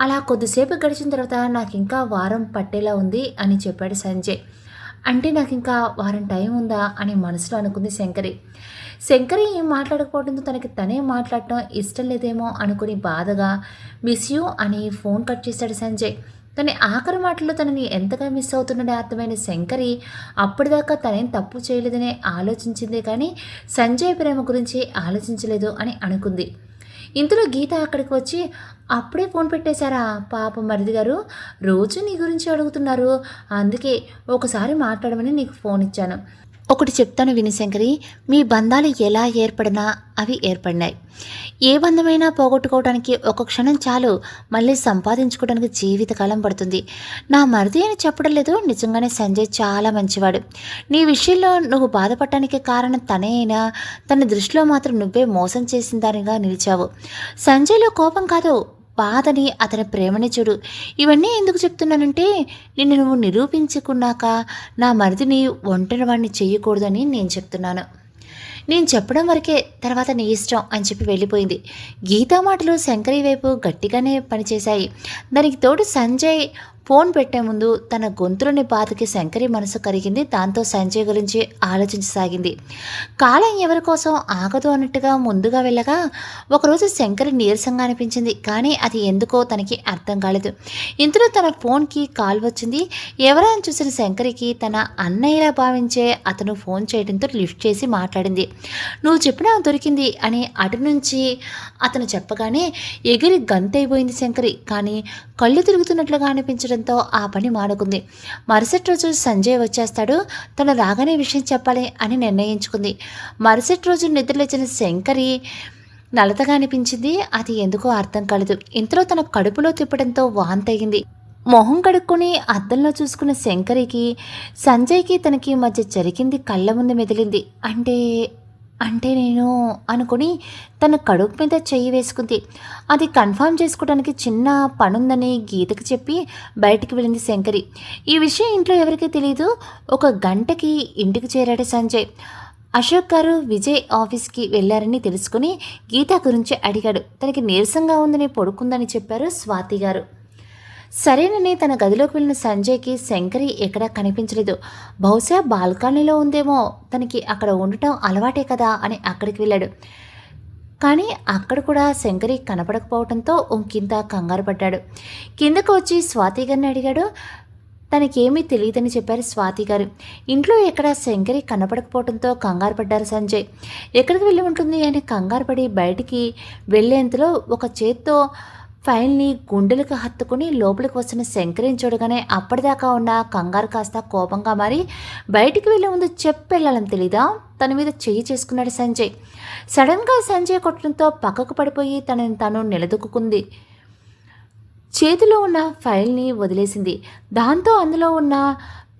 Speaker 1: అలా కొద్దిసేపు గడిచిన తర్వాత నాకు ఇంకా వారం పట్టేలా ఉంది అని చెప్పాడు సంజయ్. అంటే నాకు ఇంకా వారం టైం ఉందా అని మనసులో అనుకుంది శంకరి. శంకరి ఏం మాట్లాడకపోవడంతో తనకి తనే మాట్లాడటం ఇష్టం లేదేమో అనుకుని బాధగా మిస్ యూ అని ఫోన్ కట్ చేశాడు సంజయ్. తన ఆఖరి మాటల్లో తనని ఎంతగా మిస్ అవుతున్నాడో అర్థమైన శంకరి అప్పటిదాకా తనేం తప్పు చేయలేదనే ఆలోచించిందే కానీ సంజయ్ ప్రేమ గురించి ఆలోచించలేదు అని అనుకుంది. ఇంతలో గీత అక్కడికి వచ్చి, అప్పుడే ఫోన్ పెట్టేశారా పాపం మరిది గారు, రోజు నీ గురించి అడుగుతున్నారు, అందుకే ఒకసారి మాట్లాడమని నీకు ఫోన్ ఇచ్చాను. ఒకటి చెప్తాను విని శంకరి, మీ బంధాలు ఎలా ఏర్పడినా అవి ఏర్పడినాయి. ఏ బంధమైనా పోగొట్టుకోవడానికి ఒక క్షణం చాలు, మళ్ళీ సంపాదించుకోవడానికి జీవితకాలం పడుతుంది. నా మరిది అని చెప్పడం లేదు, నిజంగానే సంజయ్ చాలా మంచివాడు. నీ విషయంలో నువ్వు బాధపడటానికి కారణం తనే అయినా తన దృష్టిలో మాత్రం నువ్వే మోసం చేసిన దానిగా నిలిచావు. సంజయ్లో కోపం కాదు, బాధని, అతని ప్రేమని చూడు. ఇవన్నీ ఎందుకు చెప్తున్నానంటే నిన్ను నువ్వు నిరూపించుకున్నాక నా మరిదిని ఒంటరి వాడిని చెయ్యకూడదని నేను చెప్తున్నాను. నేను చెప్పడం వరకే, తర్వాత నీ ఇష్టం అని చెప్పి వెళ్ళిపోయింది. గీతా మాటలు శంకరి వైపు గట్టిగానే పనిచేశాయి. దానికి తోడు సంజయ్ ఫోన్ పెట్టే ముందు తన గొంతులోని బాధకి శంకరి మనసు కరిగింది. దాంతో సంజయ్ గురించి ఆలోచించసాగింది. కాలం ఎవరి కోసం ఆగదు అన్నట్టుగా ముందుగా వెళ్ళగా ఒకరోజు శంకరి నీరసంగా అనిపించింది. కానీ అది ఎందుకో తనకి అర్థం కాలేదు. ఇంతలో తన ఫోన్కి కాల్ వచ్చింది. ఎవరా అని చూసిన శంకరికి తన అన్నయ్యలా భావించే అతను ఫోన్ చేయడంతో లిఫ్ట్ చేసి మాట్లాడింది. నువ్వు చెప్పినా దొరికింది అని అటు నుంచి అతను చెప్పగానే ఎగిరి గంతైపోయింది శంకరి. కానీ కళ్ళు తిరుగుతున్నట్లుగా అనిపించడంతో ఆ పని మానుకుంది. మరుసటి రోజు సంజయ్ వచ్చేస్తాడు, తను రాగానే విషయం చెప్పాలి అని నిర్ణయించుకుంది. మరుసటి రోజు నిద్రలేచిన శంకరి నలతగా అనిపించింది. అది ఎందుకో అర్థం కాలేదు. ఇంతలో తన కడుపులో తిప్పడంతో వాంతయింది. మొహం కడుక్కొని అద్దంలో చూసుకున్న శంకరికి సంజయ్కి తనకి మధ్య జరిగింది కళ్ళ ముందు మెదిలింది. అంటే నేను అనుకుని తన కడుపు మీద చెయ్యి వేసుకుంది. అది కన్ఫర్మ్ చేసుకోవడానికి చిన్న పనుందని గీతకి చెప్పి బయటికి వెళ్ళింది శంకరి. ఈ విషయం ఇంట్లో ఎవరికీ తెలియదు. 1 గంటకి ఇంటికి చేరాడు సంజయ్. అశోక్ గారు విజయ్ ఆఫీస్కి వెళ్ళారని తెలుసుకుని గీత గురించి అడిగాడు. తనకి నీరసంగా ఉందని పడుకుందని చెప్పారు స్వాతి గారు. సరేనని తన గదిలోకి వెళ్ళిన సంజయ్కి శంకరి ఎక్కడా కనిపించలేదు. బహుశా బాల్కనీలో ఉందేమో, తనకి అక్కడ ఉండటం అలవాటే కదా అని అక్కడికి వెళ్ళాడు. కానీ అక్కడ కూడా శంకరి కనపడకపోవడంతో ఇంకింత కంగారు పడ్డాడు. కిందకు వచ్చి స్వాతి గారిని అడిగాడు. తనకేమీ తెలియదని చెప్పారు స్వాతి గారు. ఇంట్లో ఎక్కడ శంకరి కనపడకపోవడంతో కంగారు పడ్డారు సంజయ్. ఎక్కడికి వెళ్ళి ఉంటుంది అని కంగారు పడి బయటికి వెళ్ళేంతలో ఒక చేత్తో ఫైల్ని గుండెలకు హత్తుకుని లోపలికి వచ్చిన శంకరిని చూడగానే అప్పటిదాకా ఉన్న కంగారు కాస్త కోపంగా మారి బయటికి వెళ్ళే ముందు చెప్పెళ్ళాలని తెలీదా తన మీద చెయ్యి చేసుకున్నాడు సంజయ్. సడన్గా సంజయ్ కొట్టడంతో పక్కకు పడిపోయి తనని తాను నిలదొక్కుంది. చేతిలో ఉన్న ఫైల్ని వదిలేసింది. దాంతో అందులో ఉన్న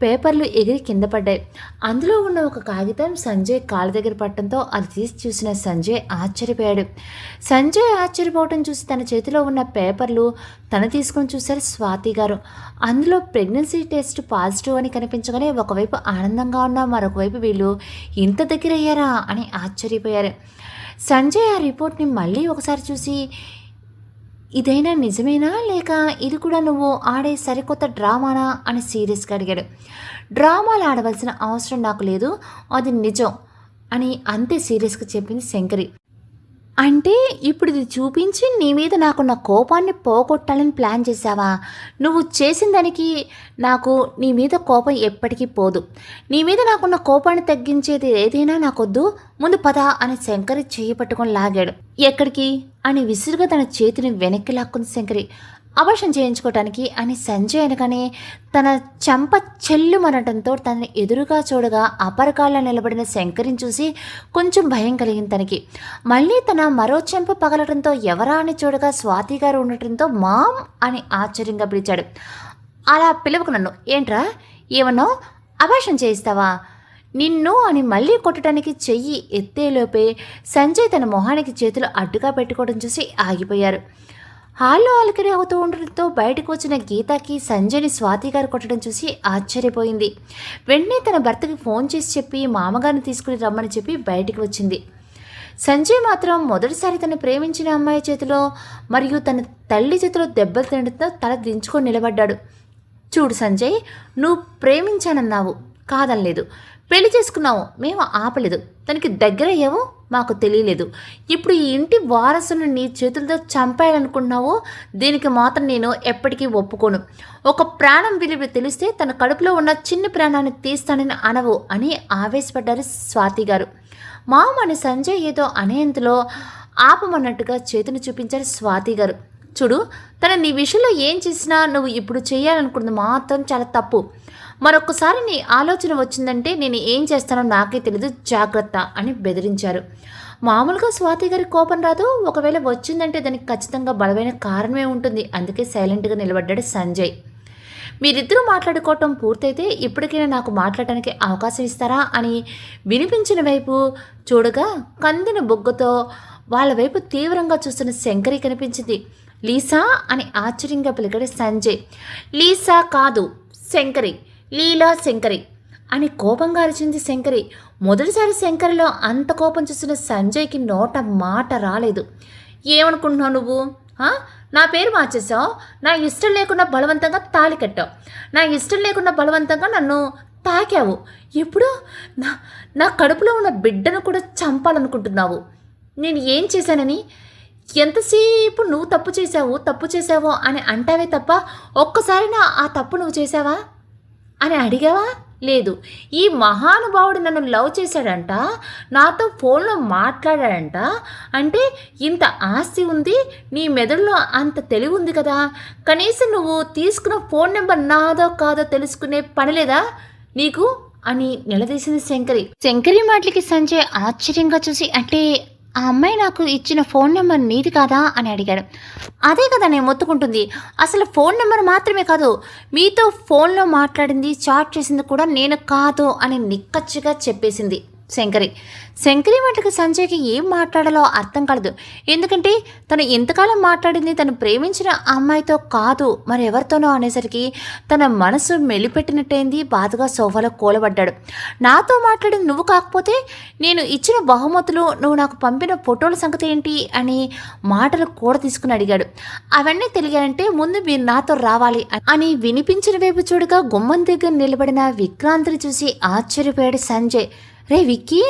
Speaker 1: పేపర్లు ఎగిరి కింద పడ్డాయి. అందులో ఉన్న ఒక కాగితం సంజయ్ కాళ్ళ దగ్గర పట్టడంతో అది తీసి చూసిన సంజయ్ ఆశ్చర్యపోయాడు. సంజయ్ ఆశ్చర్యపోవటం చూసి తన చేతిలో ఉన్న పేపర్లు తను తీసుకొని చూశారు స్వాతి గారు. అందులో ప్రెగ్నెన్సీ టెస్ట్ పాజిటివ్ అని కనిపించగానే ఒకవైపు ఆనందంగా ఉన్న మరొకవైపు వీళ్ళు ఇంత దగ్గర అయ్యారా అని ఆశ్చర్యపోయారు. సంజయ్ ఆ రిపోర్ట్ని మళ్ళీ ఒకసారి చూసి ఇదైనా నిజమేనా లేక ఇది కూడా నువ్వు ఆడే సరికొత్త డ్రామానా అని సీరియస్గా అడిగాడు. డ్రామాలు ఆడవలసిన అవసరం నాకు లేదు, అది నిజం అని అంతే సీరియస్గా చెప్పింది శంకరి. అంటే ఇప్పుడు ఇది చూపించి నీ మీద నాకున్న కోపాన్ని పోగొట్టాలని ప్లాన్ చేశావా? నువ్వు చేసిన దానికి నాకు నీ మీద కోపం ఎప్పటికీ పోదు. నీ మీద నాకున్న కోపాన్ని తగ్గించేది ఏదైనా నాకొద్దు, ముందు పద అని శంకరి చెయ్యి పట్టుకొని లాగాడు. ఎక్కడికి అని విసురుగా తన చేతిని వెనక్కి లాక్కుంది శంకరి. అబార్షన్ చేయించుకోవటానికి అని సంజయ్ అనగానే తన చెంప చెల్లుమనటంతో తనని ఎదురుగా చూడగా అపరకాళ్ళ నిలబడిన శంకరిని చూసి కొంచెం భయం కలిగింది తనకి. మళ్ళీ తన మరో చెంప పగలటంతో ఎవరా అని చూడగా స్వాతి గారు ఉండటంతో మామ్ అని ఆశ్చర్యంగా పిలిచాడు. అలా పిలవకు నన్ను. ఏంట్రా ఏమన్నో? అబార్షన్ చేయిస్తావా నిన్ను అని మళ్ళీ కొట్టడానికి చెయ్యి ఎత్తేలోపే సంజయ్ తన మొహానికి చేతులు అడ్డుగా పెట్టుకోవడం చూసి ఆగిపోయారు. హాల్లో అలకడి అవుతూ ఉండడంతో బయటకు వచ్చిన గీతకి సంజయ్ని స్వాతి గారు కొట్టడం చూసి ఆశ్చర్యపోయింది. వెంటనే తన భర్తకి ఫోన్ చేసి చెప్పి మామగారిని తీసుకుని రమ్మని చెప్పి బయటికి వచ్చింది. సంజయ్ మాత్రం మొదటిసారి తను ప్రేమించిన అమ్మాయి చేతిలో మరియు తన తల్లి చేతిలో దెబ్బలు తినడంతో తల దించుకొని నిలబడ్డాడు. చూడు సంజయ్, నువ్వు ప్రేమించానన్నావు, కాదనలేదు. పెళ్లి చేసుకున్నావు, మేము ఆపలేదు. తనకి దగ్గరయ్యావు, మాకు తెలియలేదు. ఇప్పుడు ఈ ఇంటి వారసును నీ చేతులతో చంపాలనుకుంటున్నావు, దీనికి మాత్రం నేను ఎప్పటికీ ఒప్పుకోను. ఒక ప్రాణం విలువ తెలిస్తే తన కడుపులో ఉన్న చిన్న ప్రాణాన్ని తీస్తానని అనవు అని ఆవేశపడ్డారు స్వాతి గారు. మామని సంజయ్ ఏదో అనేంతలో ఆపమన్నట్టుగా చేతిని చూపించారు స్వాతి గారు. చూడు, తన నీ విషయంలో ఏం చేసినా నువ్వు ఇప్పుడు చేయాలనుకున్నది మాత్రం చాలా తప్పు. మరొకసారి నీ ఆలోచన వచ్చిందంటే నేను ఏం చేస్తానో నాకే తెలీదు, జాగ్రత్త అని బెదిరించారు. మామూలుగా స్వాతి గారి కోపం రాదు, ఒకవేళ వచ్చిందంటే దానికి ఖచ్చితంగా బలమైన కారణమే ఉంటుంది. అందుకే సైలెంట్గా నిలబడ్డాడు సంజయ్. మీరిద్దరూ మాట్లాడుకోవటం పూర్తయితే ఇప్పటికైనా నాకు మాట్లాడటానికి అవకాశం ఇస్తారా అని వినిపించిన వైపు చూడగా కందిన బొగ్గతో వాళ్ళ వైపు తీవ్రంగా చూస్తున్న శంకరి కనిపించింది. లీసా అని ఆశ్చర్యంగా పలికాడు సంజయ్. లీసా కాదు, శంకరి, లీలా శంకరి. అని కోపంగా అరిచింది శంకరి. మొదటిసారి శంకరిలో అంత కోపం చూసిన సంజయ్కి నోట మాట రాలేదు. ఏమనుకుంటున్నావు నువ్వు? నా పేరు మార్చేసావు. నా ఇష్టం లేకుండా బలవంతంగా తాళి కట్టావు. నా ఇష్టం లేకుండా బలవంతంగా నన్ను తాకావు. ఎప్పుడు నా నా కడుపులో ఉన్న బిడ్డను కూడా చంపాలనుకుంటున్నావు. నేను ఏం చేశానని? ఎంతసేపు నువ్వు తప్పు చేసావు అని అంటావే తప్ప ఒక్కసారి ఆ తప్పు నువ్వు చేసావా అని అడిగావా? లేదు. ఈ మహానుభావుడు నన్ను లవ్ చేశాడంట, నాతో ఫోన్లో మాట్లాడాడంట. అంటే ఇంత ఆస్తి ఉంది, నీ మెదడులో అంత తెలివి ఉంది కదా, కనీసం నువ్వు తీసుకున్న ఫోన్ నెంబర్ నాదో కాదో తెలుసుకునే పని లేదా నీకు అని నిలదీసింది శంకరి. శంకరి మాటలకి సంజయ్ ఆశ్చర్యంగా చూసి, అంటే ఆ అమ్మాయి నాకు ఇచ్చిన ఫోన్ నెంబర్ నీది కాదా అని అడిగాడు. అదే కదా నేను మొత్తుకుంటుంది. అసలు ఫోన్ నెంబర్ మాత్రమే కాదు, మీతో ఫోన్లో మాట్లాడింది, చాట్ చేసింది కూడా నేను కాదు అని నిక్కచ్చిగా చెప్పేసింది శంకరి మాటకు సంజయ్కి ఏం మాట్లాడాలో అర్థం కాలేదు. ఎందుకంటే తను ఎంతకాలం మాట్లాడింది తను ప్రేమించిన అమ్మాయితో కాదు మరెవరితోనో అనేసరికి తన మనసు మెలిపెట్టినట్టయింది. బాధగా సోఫాలో కూలబడ్డాడు. నాతో మాట్లాడింది నువ్వు కాకపోతే నేను ఇచ్చిన బహుమతులు, నువ్వు నాకు పంపిన ఫోటోల సంగతి ఏంటి అని మాటలు కూడా తీసుకుని అడిగాడు. అవన్నీ తెలియాలంటే ముందు మీరు నాతో రావాలి అని వినిపించిన వైపు చూడగా గుమ్మం దగ్గర నిలబడిన విక్రాంతిని చూసి ఆశ్చర్యపోయాడు సంజయ్. రే విక్కీ,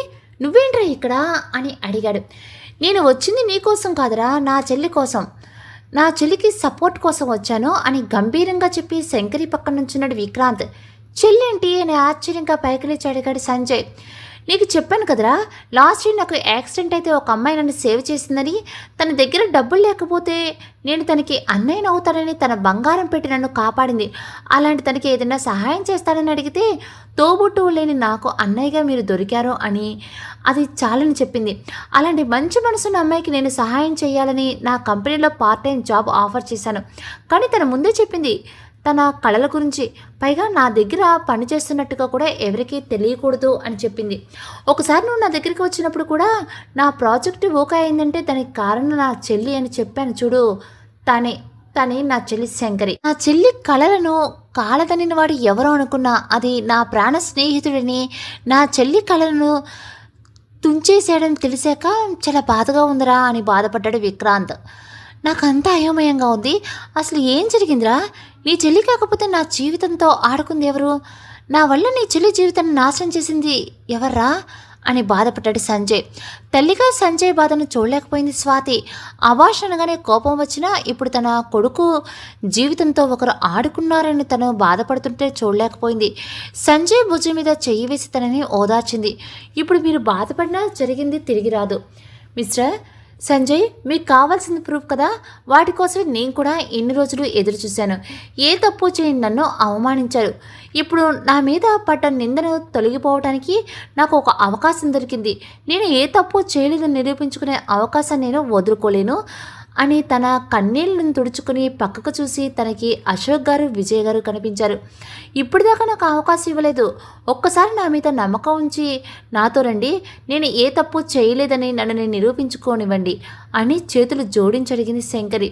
Speaker 1: నువ్వేంట్రా ఇక్కడ అని అడిగాడు. నేను వచ్చింది నీకోసం కాదురా, నా చెల్లి కోసం, నా చెల్లికి సపోర్ట్ కోసం వచ్చాను అని గంభీరంగా చెప్పి శంకరి పక్కన నుంచున్నాడు విక్రాంత్. చెల్లేంటి అని ఆశ్చర్యంగా పైకి లేచి అడిగాడు సంజయ్. నీకు చెప్పాను కదరా, లాస్ట్ ఇయర్ నాకు యాక్సిడెంట్ అయితే ఒక అమ్మాయి నన్ను సేవ్ చేసిందని, తన దగ్గర డబ్బులు లేకపోతే నేను తనకి అన్నయ్యను అవుతానని తన బంగారం పెట్టి నన్ను కాపాడింది. అలాంటి తనకి ఏదైనా సహాయం చేస్తాడని అడిగితే తోబుట్టువు లేని నాకు అన్నయ్యగా మీరు దొరికారు అని అది చాలని చెప్పింది. అలాంటి మంచి మనసున్న అమ్మాయికి నేను సహాయం చేయాలని నా కంపెనీలో పార్ట్ టైం జాబ్ ఆఫర్ చేశాను. కానీ తన ముందే చెప్పింది తన కళల గురించి, పైగా నా దగ్గర పని చేస్తున్నట్టుగా కూడా ఎవరికీ తెలియకూడదు అని చెప్పింది. ఒకసారి నువ్వు నా దగ్గరికి వచ్చినప్పుడు కూడా నా ప్రాజెక్టు ఓకే అయిందంటే దానికి కారణం నా చెల్లి అని చెప్పాను చూడు, తనే నా చెల్లి శంకరి. నా చెల్లి కళలను కాలదనిన వాడు ఎవరో అనుకున్నా అది నా ప్రాణ స్నేహితుడిని, నా చెల్లి కళలను తుంచేసాడని తెలిసాక చాలా బాధగా ఉందిరా అని బాధపడ్డాడు విక్రాంత్. నాకంతా అయోమయంగా ఉంది. అసలు ఏం జరిగిందిరా? నీ చెల్లి కాకపోతే నా జీవితంతో ఆడుకుంది ఎవరు? నా వల్ల నీ చెల్లి జీవితాన్ని నాశనం చేసింది ఎవర్రా అని బాధపడ్డాడు సంజయ్. తల్లిగా సంజయ్ బాధను చూడలేకపోయింది స్వాతి. అభాష్ అనగానే కోపం వచ్చినా ఇప్పుడు తన కొడుకు జీవితంతో ఒకరు ఆడుకున్నారని తను బాధపడుతుంటే చూడలేకపోయింది. సంజయ్ భుజం మీద చెయ్యి వేసి తనని ఓదార్చింది. ఇప్పుడు మీరు బాధపడినా జరిగింది తిరిగి రాదు మిస్టర్ సంజయ్, మీకు కావాల్సింది ప్రూఫ్ కదా, వాటి కోసమే నేను కూడా ఇన్ని రోజులు ఎదురు చూశాను. ఏ తప్పు చేయని నన్ను అవమానించారు. ఇప్పుడు నా మీద పడ్డ నిందను తొలగిపోవడానికి నాకు ఒక అవకాశం దొరికింది. నేను ఏ తప్పు చేయలేదని నిరూపించుకునే అవకాశాన్ని నేను వదులుకోలేను అని తన కన్నీళ్లను తుడుచుకుని పక్కకు చూసి తనకి అశోక్ గారు, విజయ్ గారు కనిపించారు. ఇప్పటిదాకా నాకు అవకాశం ఇవ్వలేదు. ఒక్కసారి నా మీద నమ్మకం ఉంచి నాతో రండి, నేను ఏ తప్పు చేయలేదని నన్ను నేను నిరూపించుకోనివ్వండి అని చేతులు జోడించడిగింది శంకరి.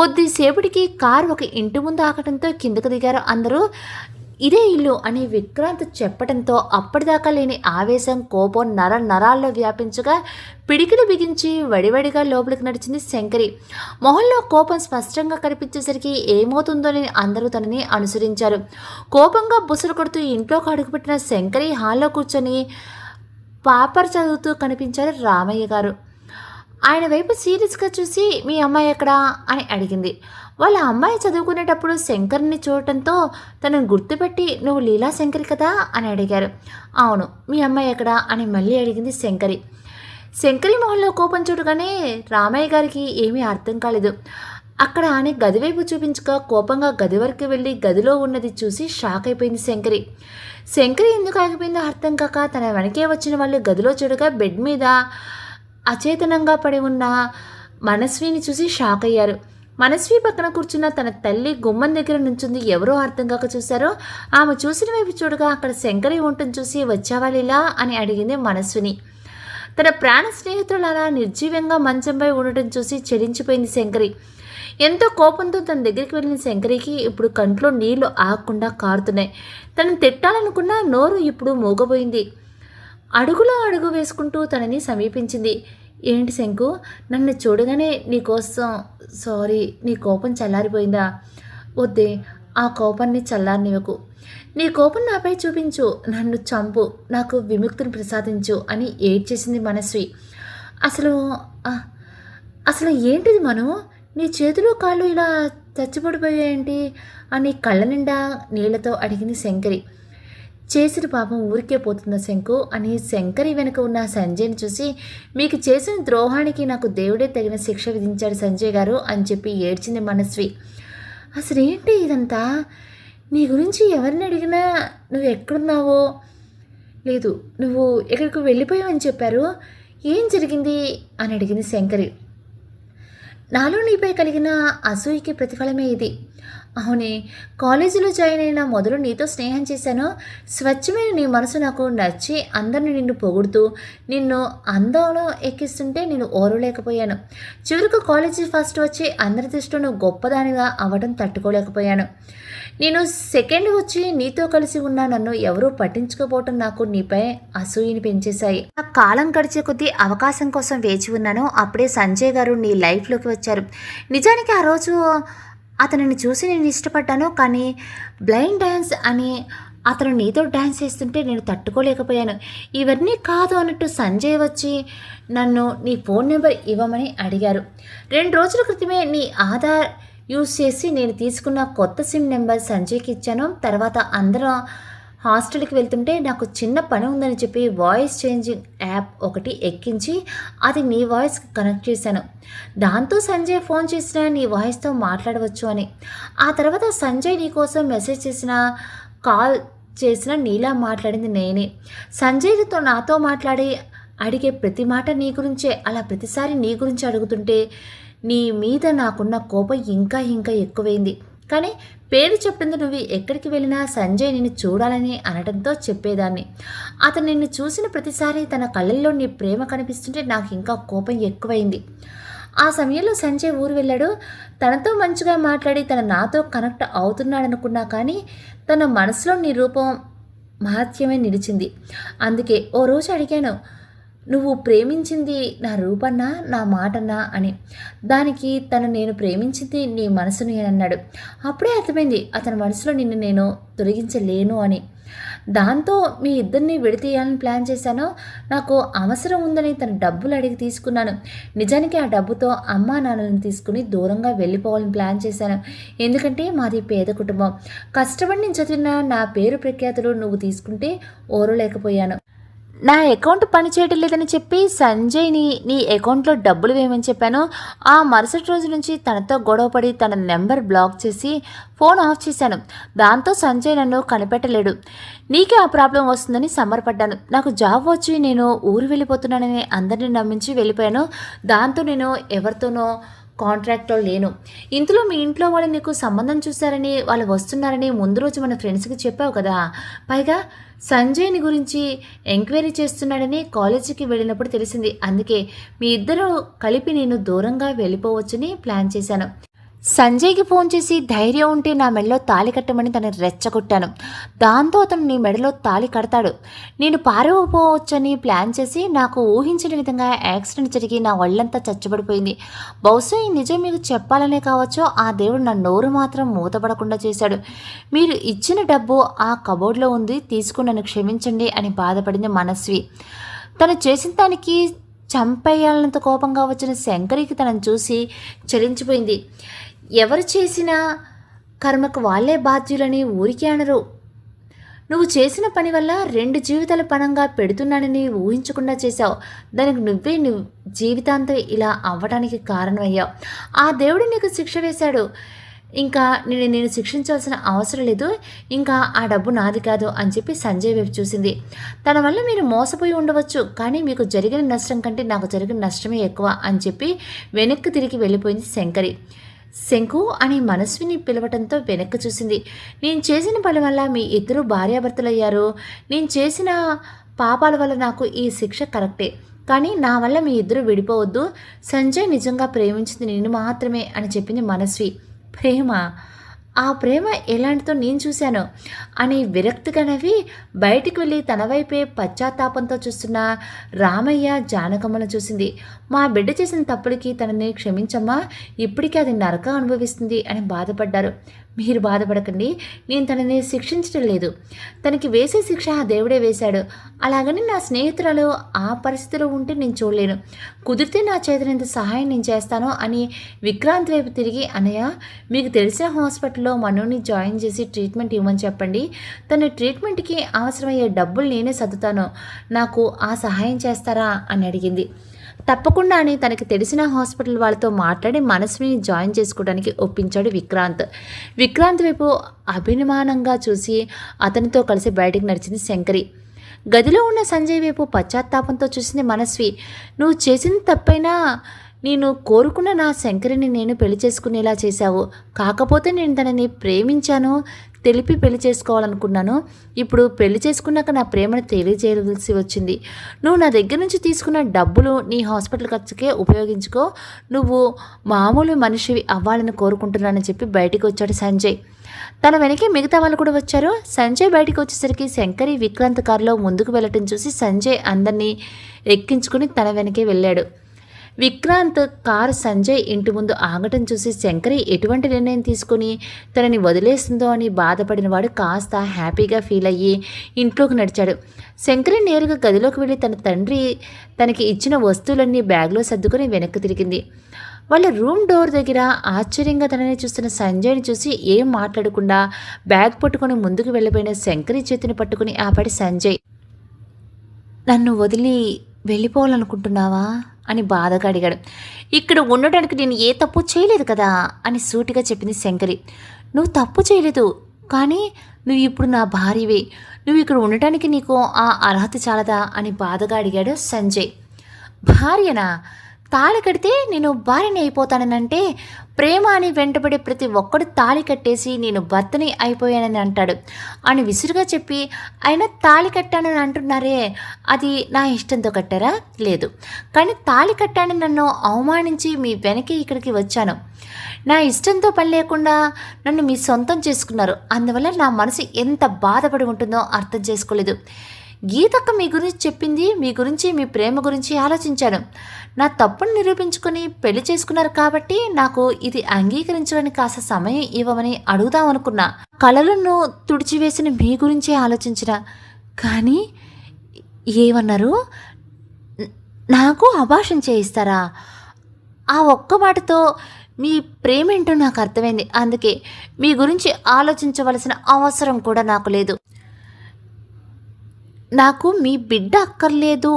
Speaker 1: కొద్దిసేపటికి కారు ఒక ఇంటి ముందు ఆకటంతో కిందకు దిగారు అందరూ. ఇదే ఇల్లు అని విక్రాంత్ చెప్పడంతో అప్పటిదాకా లేని ఆవేశం, కోపం నరాల్లో వ్యాపించగా పిడికిలు బిగించి వడివడిగా లోపలికి నడిచింది శంకరి. మొహంలో కోపం స్పష్టంగా కనిపించేసరికి ఏమవుతుందోని అందరూ తనని అనుసరించారు. కోపంగా బుసలు కొడుతూ ఇంట్లోకి అడుగుపెట్టిన శంకరి హాల్లో కూర్చొని పేపర్ చదువుతూ కనిపించారు రామయ్య గారు. ఆయన వైపు సీరియస్గా చూసి, మీ అమ్మాయి ఎక్కడా అని అడిగింది. వాళ్ళ అమ్మాయి చదువుకునేటప్పుడు శంకర్ని చూడటంతో తనను గుర్తుపెట్టి, నువ్వు లీలా శంకరి కదా అని అడిగారు. అవును, మీ అమ్మాయి ఎక్కడా అని మళ్ళీ అడిగింది శంకరి. శంకరి మొహంలో కోపం చూడగానే రామయ్య గారికి ఏమీ అర్థం కాలేదు. అక్కడ అని గదివైపు చూపించక కోపంగా గది వరకు వెళ్ళి గదిలో ఉన్నది చూసి షాక్ అయిపోయింది శంకరి ఎందుకు ఆగిపోయిందో అర్థం కాక తన వెనకే వచ్చిన వాళ్ళు గదిలో చూడగా బెడ్ మీద అచేతనంగా పడి ఉన్న మనస్విని చూసి షాక్ అయ్యారు. మనస్వి పక్కన కూర్చున్న తన తల్లి గుమ్మం దగ్గర నుంచుంది. ఎవరో అర్థం కాక చూశారో ఆమె చూసిన వైపు చూడగా అక్కడ శంకరి ఉంటుంది చూసి, వచ్చావా లీలా అని అడిగింది మనస్విని. తన ప్రాణ స్నేహితులు అలా నిర్జీవంగా మంచంపై ఉండటం చూసి చెలించిపోయింది శంకరి. ఎంతో కోపంతో తన దగ్గరికి వెళ్ళిన శంకరికి ఇప్పుడు కంట్లో నీళ్లు ఆగకుండా కారుతున్నాయి. తనని తిట్టాలనుకున్న నోరు ఇప్పుడు మూగబోయింది. అడుగులో అడుగు వేసుకుంటూ తనని సమీపించింది. ఏంటి శంకు, నన్ను చూడగానే నీకోసం సారీ, నీ కోపం చల్లారిపోయిందా? వద్దే, ఆ కోపాన్ని చల్లారనివ్వకు. నీ కోపం నాపై చూపించు, నన్ను చంపు, నాకు విముక్తిని ప్రసాదించు అని ఏడ్చేసింది మనస్వి. అసలు అసలు ఏంటిది మను, నీ చేతులు కాళ్ళు ఇలా చచ్చిపడిపోయాయేంటి అని కళ్ళ నిండా నీళ్లతో అడిగింది శంకరి. చేసిన పాపం ఊరికే పోతుందా శంకు అని శంకరి వెనుక ఉన్న సంజయ్ని చూసి, మీకు చేసిన ద్రోహానికి నాకు దేవుడే తగిన శిక్ష విధించాడు సంజయ్ గారు అని చెప్పి ఏడ్చింది మనస్వి. అసలేంటి ఇదంతా? నీ గురించి ఎవరిని అడిగినా నువ్వు ఎక్కడున్నావో, లేదు నువ్వు ఎక్కడికి వెళ్ళిపోయావని చెప్పారు, ఏం జరిగింది అని అడిగింది శంకరి. నాలో నీపై కలిగిన అసూయకి ప్రతిఫలమే ఇది. అవునే, కాలేజీలో జాయిన్ అయిన మొదలు నీతో స్నేహం చేశాను. స్వచ్ఛమైన నీ మనసు నాకు నచ్చి అందరిని నిన్ను పొగుడుతూ నిన్ను అందంలో ఎక్కిస్తుంటే నేను ఓరలేకపోయాను. చివరికి కాలేజీ ఫస్ట్ వచ్చి అందరి దృష్టిలో నువ్వు గొప్పదానిగా అవ్వడం తట్టుకోలేకపోయాను. నేను సెకండ్ వచ్చి నీతో కలిసి ఉన్న నన్ను ఎవరూ పట్టించుకోపోవటం నాకు నీపై అసూయని పెంచేశాయి. ఆ కాలం గడిచే కొద్దీ అవకాశం కోసం వేచి ఉన్నాను. అప్పుడే సంజయ్ గారు నీ లైఫ్లోకి వచ్చారు. నిజానికి ఆ రోజు అతనిని చూసి నేను ఇష్టపడ్డాను, కానీ బ్లైండ్ డ్యాన్స్ అని అతను నీతో డ్యాన్స్ చేస్తుంటే నేను తట్టుకోలేకపోయాను. ఇవన్నీ కాదు అన్నట్టు సంజయ్ వచ్చి నన్ను నీ ఫోన్ నెంబర్ ఇవ్వమని అడిగారు. 2 రోజుల క్రితమే నీ ఆధార్ యూజ్ చేసి నేను తీసుకున్న కొత్త సిమ్ నెంబర్ సంజయ్కి ఇచ్చాను. తర్వాత అందరం హాస్టల్కి వెళ్తుంటే నాకు చిన్న పని ఉందని చెప్పి వాయిస్ చేంజింగ్ యాప్ ఒకటి ఎక్కించి అది నీ వాయిస్కి కనెక్ట్ చేశాను. దాంతో సంజయ్ ఫోన్ చేసినా నీ వాయిస్తో మాట్లాడవచ్చు అని. ఆ తర్వాత సంజయ్ నీ కోసం మెసేజ్ చేసిన, కాల్ చేసిన, నీలా మాట్లాడింది నేనే. సంజయ్తో నాతో మాట్లాడి అడిగే ప్రతి మాట నీ గురించే. అలా ప్రతిసారి నీ గురించి అడుగుతుంటే నీ మీద నాకున్న కోపం ఇంకా ఇంకా ఎక్కువైంది. కానీ పేరు చెప్పింది నువ్వు ఎక్కడికి వెళ్ళినా సంజయ్ నిన్ను చూడాలని అనడంతో చెప్పేదాన్ని. అతను నిన్ను చూసిన ప్రతిసారి తన కళ్ళల్లో నీ ప్రేమ కనిపిస్తుంటే నాకు ఇంకా కోపం ఎక్కువైంది. ఆ సమయంలో సంజయ్ ఊరు వెళ్ళాడు. తనతో మంచిగా మాట్లాడి తన నాతో కనెక్ట్ అవుతున్నాడనుకున్నా, కానీ తన మనసులో నీ రూపం మహత్యమే నిలిచింది. అందుకే ఓ రోజు అడిగాను, నువ్వు ప్రేమించింది నా రూపన్నా నా మాటన్నా అని. దానికి తను నేను ప్రేమించింది నీ మనసుని అన్నాడు. అప్పుడే అర్థమైంది అతని మనసులో నిన్ను నేను తొలగించలేను అని. దాంతో మీ ఇద్దరిని విడతీయాలని ప్లాన్ చేశాను. నాకు అవసరం ఉందని తన డబ్బులు అడిగి తీసుకున్నాను. నిజానికి ఆ డబ్బుతో అమ్మా నాన్నలను తీసుకుని దూరంగా వెళ్ళిపోవాలని ప్లాన్ చేశాను. ఎందుకంటే మాది పేద కుటుంబం. కష్టపడి నేను చదివిన నా పేరు ప్రఖ్యాతులు నువ్వు తీసుకుంటే ఓరలేకపోయాను. నా అకౌంట్ పనిచేయడం లేదని చెప్పి సంజయ్ని నీ అకౌంట్లో డబ్బులు వేయమని చెప్పాను. ఆ మరుసటి రోజు నుంచి తనతో గొడవపడి తన నెంబర్ బ్లాక్ చేసి ఫోన్ ఆఫ్ చేశాను. దాంతో సంజయ్ నన్ను కనిపెట్టలేడు. నీకే ఆ ప్రాబ్లం వస్తుందని సంబరపడ్డాను. నాకు జాబ్ వచ్చి నేను ఊరు వెళ్ళిపోతున్నానని అందరినీ నమ్మించి వెళ్ళిపోయాను. దాంతో నేను ఎవరితోనో కాంట్రాక్ట్లో లేను. ఇంతలో మీ ఇంట్లో వాళ్ళు నీకు సంబంధం చూశారని, వాళ్ళు వస్తున్నారని ముందు రోజు మన ఫ్రెండ్స్కి చెప్పావు కదా. పైగా సంజయ్ని గురించి ఎంక్వైరీ చేస్తున్నాడని కాలేజీకి వెళ్ళినప్పుడు తెలిసింది. అందుకే మీ ఇద్దరు కలిపి నేను దూరంగా వెళ్ళిపోవచ్చని ప్లాన్ చేశాను. సంజయ్కి ఫోన్ చేసి ధైర్యం ఉంటే నా మెడలో తాళి కట్టమని తను రెచ్చగొట్టాను. దాంతో అతను నీ మెడలో తాళి కడతాడు. నేను పారిపోవచ్చని ప్లాన్ చేసి నాకు ఊహించిన విధంగా యాక్సిడెంట్ జరిగి నా ఒళ్ళంతా చచ్చబడిపోయింది. బహుశా ఈ నిజం మీకు చెప్పాలనే కావచ్చో, ఆ దేవుడు నా నోరు మాత్రం మూతపడకుండా చేశాడు. మీరు ఇచ్చిన డబ్బు ఆ కబోర్డ్లో ఉంది, తీసుకుని నన్ను క్షమించండి అని బాధపడింది మనస్వి. తను చేసిన దానికి చంపేయాలన్నంత కోపంగా వచ్చిన శంకరికి తనను చూసి చలించిపోయింది. ఎవరు చేసిన కర్మకు వాళ్ళే బాధ్యులని ఊరికే అనరు. నువ్వు చేసిన పని వల్ల 2 జీవితాల పణంగా పెడుతున్నానని ఊహించకుండా చేశావు. దానికి నువ్వే జీవితాంతం ఇలా అవ్వడానికి కారణమయ్యావు. ఆ దేవుడు నీకు శిక్ష వేశాడు. ఇంకా నేను శిక్షించాల్సిన అవసరం లేదు. ఇంకా ఆ డబ్బు నాది కాదు అని చెప్పి సంజయ్ వైపు చూసింది. తన వల్ల మీరు మోసపోయి ఉండవచ్చు, కానీ మీకు జరిగిన నష్టం కంటే నాకు జరిగిన నష్టమే ఎక్కువ అని చెప్పి వెనక్కి తిరిగి వెళ్ళిపోయింది శంకరి. శంకు అని మనస్విని పిలవటంతో వెనక్కి చూసింది. నేను చేసిన పని వల్ల మీ ఇద్దరు భార్యాభర్తలయ్యారు. నేను చేసిన పాపాల వల్ల నాకు ఈ శిక్ష కరెక్టే, కానీ నా వల్ల మీ ఇద్దరు విడిపోవద్దు. సంజయ్ నిజంగా ప్రేమించింది నిన్ను మాత్రమే అని చెప్పింది మనస్వి. ప్రేమ? ఆ ప్రేమ ఎలాంటిదో నేను చూశాను అని విరక్తిగా నవ్వి బయటికి వెళ్ళి తన వైపే పశ్చాత్తాపంతో చూస్తున్న రామయ్య జానకమ్మను చూసింది. మా బిడ్డ చేసిన తప్పులకి తనని క్షమించమ్మా, ఇప్పటికీ అది నరకం అనుభవిస్తుంది అని బాధపడ్డారు. మీరు బాధపడకండి, నేను తనని శిక్షించడం లేదు. తనకి వేసే శిక్ష ఆ దేవుడే వేశాడు. అలాగని నా స్నేహితురాలు ఆ పరిస్థితిలో ఉంటే నేను చూడలేను. కుదిరితే నా చేతనంత సహాయం నేను చేస్తాను అని విక్రాంత్ వైపు తిరిగి, అన్నయ్య మీకు తెలిసిన హాస్పిటల్లో మనోని జాయిన్ చేసి ట్రీట్మెంట్ ఇవ్వమని చెప్పండి. తన ట్రీట్మెంట్కి అవసరమయ్యే డబ్బులు నేనే సర్దుతాను. నాకు ఆ సహాయం చేస్తారా అని అడిగింది. తప్పకుండా అని తనకి తెలిసిన హాస్పిటల్ వాళ్ళతో మాట్లాడి మనస్విని జాయిన్ చేసుకోవడానికి ఒప్పించాడు విక్రాంత్. విక్రాంత్ వైపు అభిమానంగా చూసి అతనితో కలిసి బయటకు నడిచింది శంకరి. గదిలో ఉన్న సంజయ్ వైపు పశ్చాత్తాపంతో చూసింది మనస్వి. నువ్వు చేసింది తప్పైనా నేను కోరుకున్న నా శంకరిని నేను పెళ్లి చేసుకునేలా చేశావు. కాకపోతే నేను తనని ప్రేమించాను, తెలిపి పెళ్లి చేసుకోవాలనుకున్నాను. ఇప్పుడు పెళ్లి చేసుకున్నాక నా ప్రేమను తెలియజేయవలసి వచ్చింది. నువ్వు నా దగ్గర నుంచి తీసుకున్న డబ్బులు నీ హాస్పిటల్ ఖర్చుకే ఉపయోగించుకో. నువ్వు మామూలు మనిషివి అవ్వాలని కోరుకుంటున్నానని చెప్పి బయటికి వచ్చాడు సంజయ్. తన వెనకే మిగతా వాళ్ళు కూడా వచ్చారు. సంజయ్ బయటికి వచ్చేసరికి శంకరి విక్రాంత్ కారులో ముందుకు వెళ్ళటం చూసి సంజయ్ అందరినీ ఎక్కించుకుని తన వెనకే వెళ్ళాడు. విక్రాంత్ కారు సంజయ్ ఇంటి ముందు ఆగటం చూసి శంకరి ఎటువంటి నిర్ణయం తీసుకుని తనని వదిలేస్తుందో అని బాధపడినవాడు కాస్త హ్యాపీగా ఫీల్ అయ్యి ఇంట్లోకి నడిచాడు. శంకరి నేరుగా గదిలోకి వెళ్ళి తన తండ్రి తనకి ఇచ్చిన వస్తువులన్నీ బ్యాగ్లో సర్దుకొని వెనక్కి తిరిగింది. వాళ్ళ రూమ్ డోర్ దగ్గర ఆశ్చర్యంగా తనని చూస్తున్న సంజయ్ని చూసి ఏం మాట్లాడకుండా బ్యాగ్ పట్టుకొని ముందుకు వెళ్ళిపోయిన శంకరి చేతిని పట్టుకుని ఆపడి సంజయ్, నన్ను వదిలి వెళ్ళిపోవాలనుకుంటున్నావా అని బాధగా అడిగాడు. ఇక్కడ ఉండడానికి నేను ఏ తప్పు చేయలేదు కదా అని సూటిగా చెప్పింది శంకరి. నువ్వు తప్పు చేయలేదు, కానీ నువ్వు ఇప్పుడు నా భార్యవే. నువ్వు ఇక్కడ ఉండటానికి నీకు ఆ అర్హత చాలదా అని బాధగా అడిగాడు సంజయ్. భార్యనా? తాళి కడితే నేను భార్యని అయిపోతాననంటే ప్రేమ అని వెంటబడి ప్రతి ఒక్కడు తాళి కట్టేసి నేను భర్తని అయిపోయానని అంటాడు అని విసురుగా చెప్పి, అయినా తాళి కట్టానని అంటున్నారే, అది నా ఇష్టంతో కట్టారా? లేదు, కానీ తాళి కట్టానని నన్ను అవమానించి మీ వెనకే ఇక్కడికి వచ్చాను. నా ఇష్టంతో పని లేకుండా నన్ను మీ సొంతం చేసుకున్నారు. అందువల్ల నా మనసు ఎంత బాధపడి ఉంటుందో అర్థం చేసుకోలేదు. గీతక్క మీ గురించి చెప్పింది, మీ గురించి, మీ ప్రేమ గురించి ఆలోచించాను. నా తప్పును నిరూపించుకొని పెళ్లి చేసుకున్నారు కాబట్టి నాకు ఇది అంగీకరించడానికి కాస్త సమయం ఇవ్వమని అడుగుదామనుకున్నా. కళలను తుడిచివేసిన మీ గురించే ఆలోచించిన. కానీ ఏమన్నారు? నాకు అబార్షన్ చేయిస్తారా? ఆ ఒక్క మాటతో మీ ప్రేమ ఏంటో నాకు అర్థమైంది. అందుకే మీ గురించి ఆలోచించవలసిన అవసరం కూడా నాకు లేదు. నాకు మీ బిడ్డ అక్కర్లేదు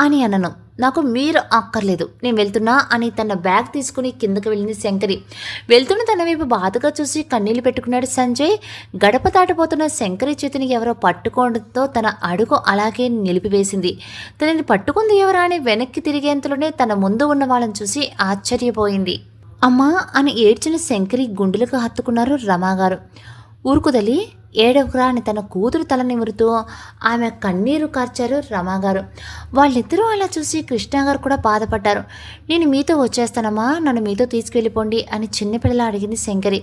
Speaker 1: అని అనను, నాకు మీరు అక్కర్లేదు, నేను వెళ్తున్నా అని తన బ్యాగ్ తీసుకుని కిందకి వెళ్ళింది శంకరి. వెళ్తున్న తన వైపు బాధగా చూసి కన్నీళ్లు పెట్టుకున్నాడు సంజయ్. గడప దాటిపోతున్న శంకరి చేతిని ఎవరో పట్టుకోవడంతో తన అడుగు అలాగే నిలిపివేసింది. తనని పట్టుకుంది ఎవరా అని వెనక్కి తిరిగేంతలోనే తన ముందు ఉన్న వాళ్ళని చూసి ఆశ్చర్యపోయింది. అమ్మా అని ఏడ్చిన శంకరి గుండెలకు హత్తుకున్నారు రమాగారు. ఊరుకుదలి, ఏడవకురా అని తన కూతురు తల నిమురుతూ ఆమె కన్నీరు కార్చారు రమాగారు. వాళ్ళిద్దరూ అలా చూసి కృష్ణగారు కూడా బాధపడ్డారు. నేను మీతో వచ్చేస్తానమ్మా, నన్ను మీతో తీసుకెళ్ళిపోండి అని చిన్నపిల్లలా అడిగింది శంకరి.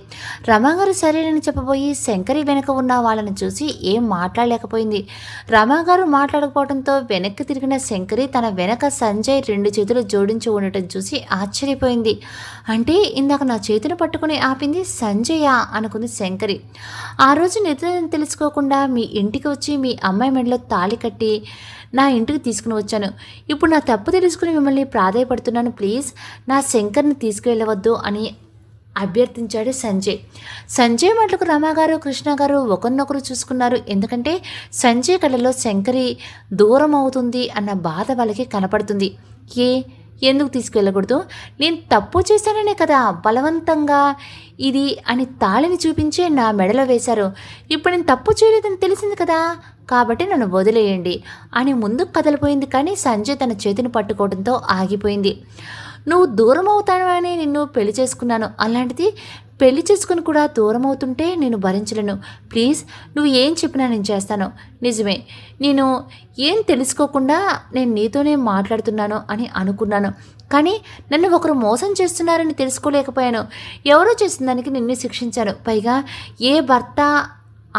Speaker 1: రమాగారు సరేనని చెప్పబోయి శంకరి వెనక ఉన్న వాళ్ళని చూసి ఏం మాట్లాడలేకపోయింది. రమాగారు మాట్లాడకపోవడంతో వెనక్కి తిరిగిన శంకరి తన వెనక సంజయ్ 2 చేతులు జోడించి ఉండటం చూసి ఆశ్చర్యపోయింది. అంటే ఇందాక నా చేతిని పట్టుకుని ఆపింది సంజయ అనుకుంది శంకరి. ఆ రోజు తెలుసుకోకుండా మీ ఇంటికి వచ్చి మీ అమ్మాయి మెడలో తాళి కట్టి నా ఇంటికి తీసుకుని వచ్చాను. ఇప్పుడు నా తప్పు తెలుసుకుని మిమ్మల్ని ప్రాధాయపడుతున్నాను. ప్లీజ్ నా శంకర్ని తీసుకువెళ్ళవద్దు అని అభ్యర్థించాడు సంజయ్. సంజయ్ మాటలకు రమాగారు కృష్ణ గారు ఒకరినొకరు చూసుకున్నారు. ఎందుకంటే సంజయ్ కళ్ళలో శంకరి దూరం అవుతుంది అన్న బాధ వాళ్ళకి కనపడుతుంది. ఎందుకు తీసుకెళ్ళకూడదు? నేను తప్పు చేశాననే కదా బలవంతంగా ఇది అని తాళిని చూపించే నా మెడలో వేశారు. ఇప్పుడు నేను తప్పు చేయలేదని తెలిసింది కదా, కాబట్టి నన్ను వదిలేయండి అని ముందుకు కదలిపోయింది. కానీ సంజయ్ తన చేతిని పట్టుకోవడంతో ఆగిపోయింది. నువ్వు దూరం అవుతావని నిన్ను పెళ్లి చేసుకున్నాను, అలాంటిది పెళ్లి చేసుకుని కూడా దూరం అవుతుంటే నేను భరించలేను. ప్లీజ్ నువ్వు ఏం చెప్పినా నేను చేస్తాను. నిజమే, నేను ఏం తెలుసుకోకుండా నేను నీతోనే మాట్లాడుతున్నాను అని అనుకున్నాను. కానీ నన్ను ఒకరు మోసం చేస్తున్నారని తెలుసుకోలేకపోయాను. ఎవరో చేసిన దానికి నిన్ను శిక్షించాను. పైగా ఏ భర్త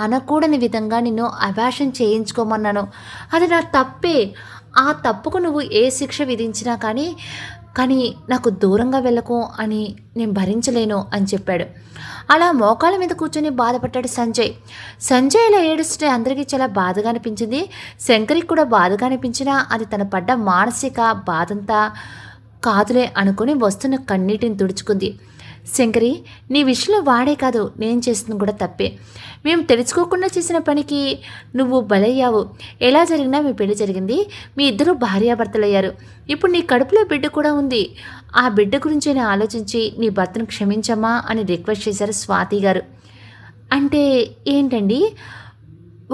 Speaker 1: అనకూడని విధంగా నిన్ను అభాషణ చేయించుకోమన్నాను. అది నా తప్పే. ఆ తప్పుకు నువ్వు ఏ శిక్ష విధించినా కానీ నాకు దూరంగా వెళ్ళకు అని నేను భరించలేను అని చెప్పాడు. అలా మోకాళ్ళ మీద కూర్చొని బాధపడ్డాడు సంజయ్ ఇలా ఏడుస్తుంటే అందరికీ చాలా బాధగా అనిపించింది. శంకరికి కూడా బాధగా అనిపించినా అది తన పడ్డ మానసిక బాధంతా కాదులే అనుకుని వస్తున్న కన్నీటిని తుడుచుకుంది. శంకరి, నీ విషయంలో వాడే కాదు, నేను చేస్తుంది కూడా తప్పే. మేము తెలుసుకోకుండా చేసిన పనికి నువ్వు బలయ్యావు. ఎలా జరిగినా మీ పెళ్లి జరిగింది. మీ ఇద్దరు భార్యాభర్తలయ్యారు. ఇప్పుడు నీ కడుపులో బిడ్డ కూడా ఉంది. ఆ బిడ్డ గురించి ఆలోచించి నీ భర్తను క్షమించమ్మా అని రిక్వెస్ట్ చేశారు స్వాతి గారు. అంటే ఏంటండి,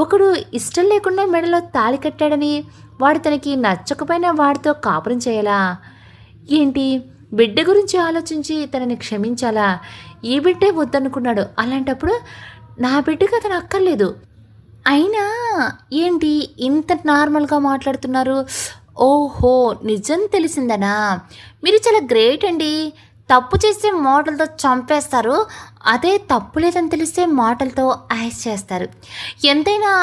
Speaker 1: ఒకడు ఇష్టం లేకుండా మెడలో తాళి కట్టాడని వాడు తనకి నచ్చకపోయినా వాడితో కాపురం చేయాలా ఏంటి? బిడ్డ గురించి ఆలోచించి తనని క్షమించాలా? ఈ బిడ్డే వద్దనుకున్నాడు. అలాంటప్పుడు నా బిడ్డకి అతను అక్కర్లేదు. అయినా ఏంటి ఇంత నార్మల్గా మాట్లాడుతున్నారు? ఓహో, నిజం తెలిసిందనా? మీరు చాలా గ్రేట్ అండి. తప్పు చేస్తే మాటలతో చంపేస్తారు, అదే తప్పు లేదని తెలిస్తే మాటలతో యాక్ట్ చేస్తారు. ఎంతైనా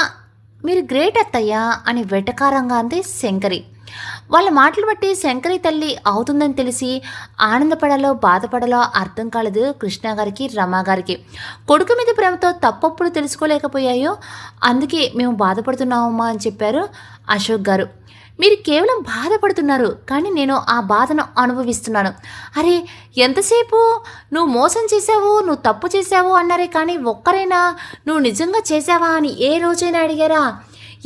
Speaker 1: మీరు గ్రేట్ అత్తయ్యా అని వెటకారంగా అంది శంకరి. వాళ్ళ మాటలు బట్టి శంకరి తల్లి అవుతుందని తెలిసి ఆనందపడాలో బాధపడాలో అర్థం కాలేదు కృష్ణ గారికి, రమాగారికి. కొడుకు మీద ప్రేమతో తప్పప్పుడు తెలుసుకోలేకపోయాయో అందుకే మేము బాధపడుతున్నామమ్మా అని చెప్పారు అశోక్ గారు. మీరు కేవలం బాధపడుతున్నారు, కానీ నేను ఆ బాధను అనుభవిస్తున్నాను. అరే, ఎంతసేపు నువ్వు మోసం చేశావు, నువ్వు తప్పు చేశావు అన్నారే, కానీ ఒక్కరైనా నువ్వు నిజంగా చేశావా అని ఏ రోజైనా అడిగారా?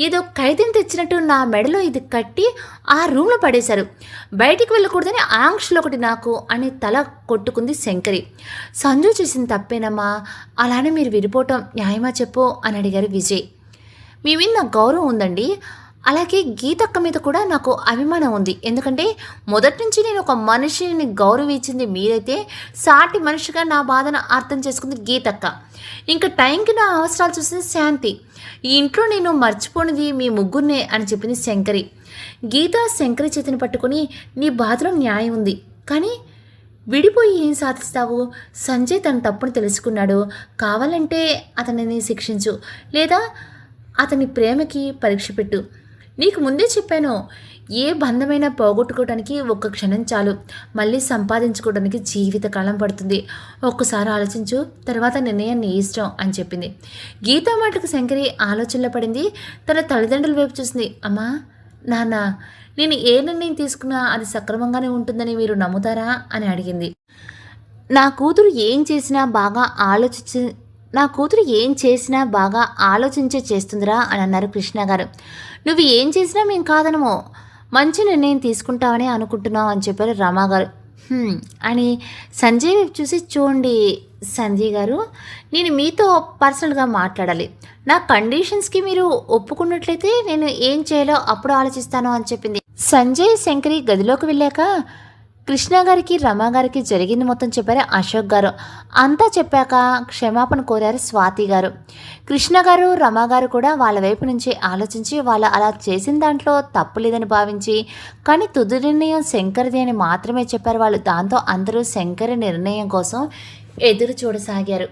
Speaker 1: ఏదో ఖైదీని తెచ్చినట్టు నా మెడలో ఇది కట్టి ఆ రూమ్లో పడేశారు. బయటికి వెళ్ళకూడదని ఆంక్షలు ఒకటి నాకు అని తల కొట్టుకుంది శంకరి. సంజు చేసిన తప్పేనమ్మా, అలానే మీరు విడిపోవటం న్యాయమా చెప్పు అని అడిగారు విజయ్. మీ మీద నాకు గౌరవం ఉందండి, అలాగే గీతక్క మీద కూడా నాకు అభిమానం ఉంది. ఎందుకంటే మొదటి నుంచి నేను ఒక మనిషిని గౌరవించింది మీరైతే, సాటి మనిషిగా నా బాధను అర్థం చేసుకుంది గీతక్క. ఇంకా టైంకి నా అవసరాలు చూసింది శాంతి. ఈ ఇంట్లో నేను మర్చిపోనిది మీ ముగ్గురినే అని చెప్పింది శంకరి. గీత శంకరి చేతిని పట్టుకుని, నీ బాధలో న్యాయం ఉంది, కానీ విడిపోయి ఏం సాధిస్తావు? సంజయ్ తన తప్పును తెలుసుకున్నాడు, కావాలంటే అతనిని శిక్షించు, లేదా అతని ప్రేమకి పరీక్ష పెట్టు. నీకు ముందే చెప్పాను, ఏ బంధమైనా పోగొట్టుకోవడానికి ఒక్క క్షణం చాలు, మళ్ళీ సంపాదించుకోవడానికి జీవితకాలం పడుతుంది. ఒక్కసారి ఆలోచించు, తర్వాత నిర్ణయం నీ ఇష్టం అని చెప్పింది. గీతా మాటకు శంకరి ఆలోచనలో పడింది. తన తల్లిదండ్రుల వైపు చూసింది. అమ్మా, నాన్న, నేను ఏ నిర్ణయం తీసుకున్నా అది సక్రమంగానే ఉంటుందని మీరు నమ్ముతారా అని అడిగింది. నా కూతురు ఏం చేసినా బాగా ఆలోచించే చేస్తుందిరా అని అన్నారు కృష్ణ గారు. నువ్వు ఏం చేసినా మేము కాదనము, మంచి నిర్ణయం తీసుకుంటావని అనుకుంటున్నావు అని చెప్పారు రమాగారు. అని సంజయ్ వైపు చూసి, చూడండి సంజయ్ గారు, నేను మీతో పర్సనల్గా మాట్లాడాలి. నా కండిషన్స్కి మీరు ఒప్పుకున్నట్లయితే నేను ఏం చేయాలో అప్పుడు ఆలోచిస్తాను అని చెప్పింది. సంజయ్ శంకరి గదిలోకి వెళ్ళాక కృష్ణ గారికి, రమాగారికి జరిగింది మొత్తం చెప్పారు అశోక్ గారు. అంతా చెప్పాక క్షమాపణ కోరారు స్వాతి గారు. కృష్ణ గారు, రమాగారు కూడా వాళ్ళ వైపు నుంచి ఆలోచించి వాళ్ళు అలా చేసిన దాంట్లో తప్పు లేదని భావించి, కానీ తుది నిర్ణయం శంకర్ది అని మాత్రమే చెప్పారు వాళ్ళు. దాంతో అందరూ శంకరి నిర్ణయం కోసం ఎదురు చూడసాగారు.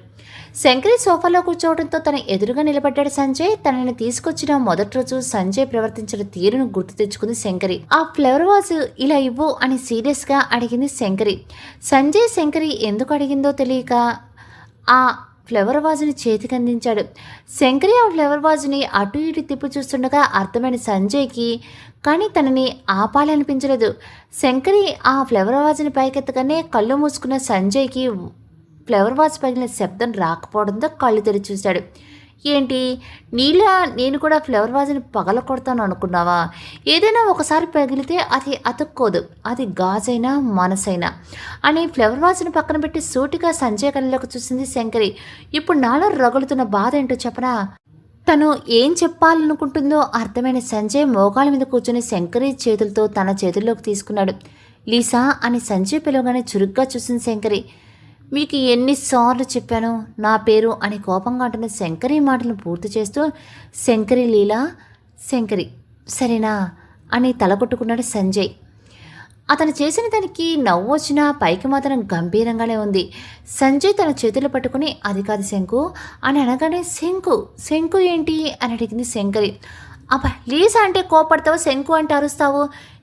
Speaker 1: శంకరి సోఫాలో కూర్చోవడంతో తన ఎదురుగా నిలబడ్డాడు సంజయ్. తనని తీసుకొచ్చిన మొదటి రోజు సంజయ్ ప్రవర్తించిన తీరును గుర్తు తెచ్చుకుంది శంకరి. ఆ ఫ్లవర్ వాజ్ ఇలా ఇవ్వు అని సీరియస్గా అడిగింది శంకరి. సంజయ్ శంకరి ఎందుకు అడిగిందో తెలియక ఆ ఫ్లవర్ వాజ్ని చేతికి అందించాడు. శంకరి ఆ ఫ్లవర్ వాజ్ని అటు ఇటు తిప్పి చూస్తుండగా అర్థమైన సంజయ్కి, కానీ తనని ఆపాలనిపించలేదు. శంకరి ఆ ఫ్లవర్ వాజ్ని పైకెత్తగానే కళ్ళు మూసుకున్న సంజయ్కి ఫ్లవర్ వాజ్ పగిలిన శబ్దం రాకపోవడంతో కళ్ళు తెరిచి చూశాడు. ఏంటి, నీలా నేను కూడా ఫ్లవర్ వాజ్ని పగల కొడతాను అనుకున్నావా? ఏదైనా ఒకసారి పగిలితే అది అతుక్కోదు, అది గాజైనా మనసైనా అని ఫ్లవర్ వాజ్ని పక్కన పెట్టి సూటిగా సంజయ్ కళ్ళలోకి చూసింది శంకరి. ఇప్పుడు నాలో రగులుతున్న బాధ ఏంటో చెప్పనా? తను ఏం చెప్పాలనుకుంటుందో అర్థమైన సంజయ్ మోకాళ్ళ మీద కూర్చొని శంకరి చేతులతో తన చేతుల్లోకి తీసుకున్నాడు. లీసా అని సంజయ్ పిలవగానే చురుగ్గా చూసింది శంకరి. మీకు ఎన్నిసార్లు చెప్పాను నా పేరు అని కోపంగా అంటున్న శంకరి మాటలను పూర్తి చేస్తూ, శంకరి లీలా, శంకరి సరేనా అని తల కొట్టుకున్నాడు సంజయ్. అతను చేసిన దానికి నవ్వు వచ్చినా పైకి మాత్రం గంభీరంగానే ఉంది. సంజయ్ తన చేతులు పట్టుకుని అది కాదు శంకు అని అనగానే, శంకు శంకు ఏంటి అని అడిగింది శంకరి. అబ్బా లీసా అంటే కోపడతావు, శంకు అంటే అరుస్తావు,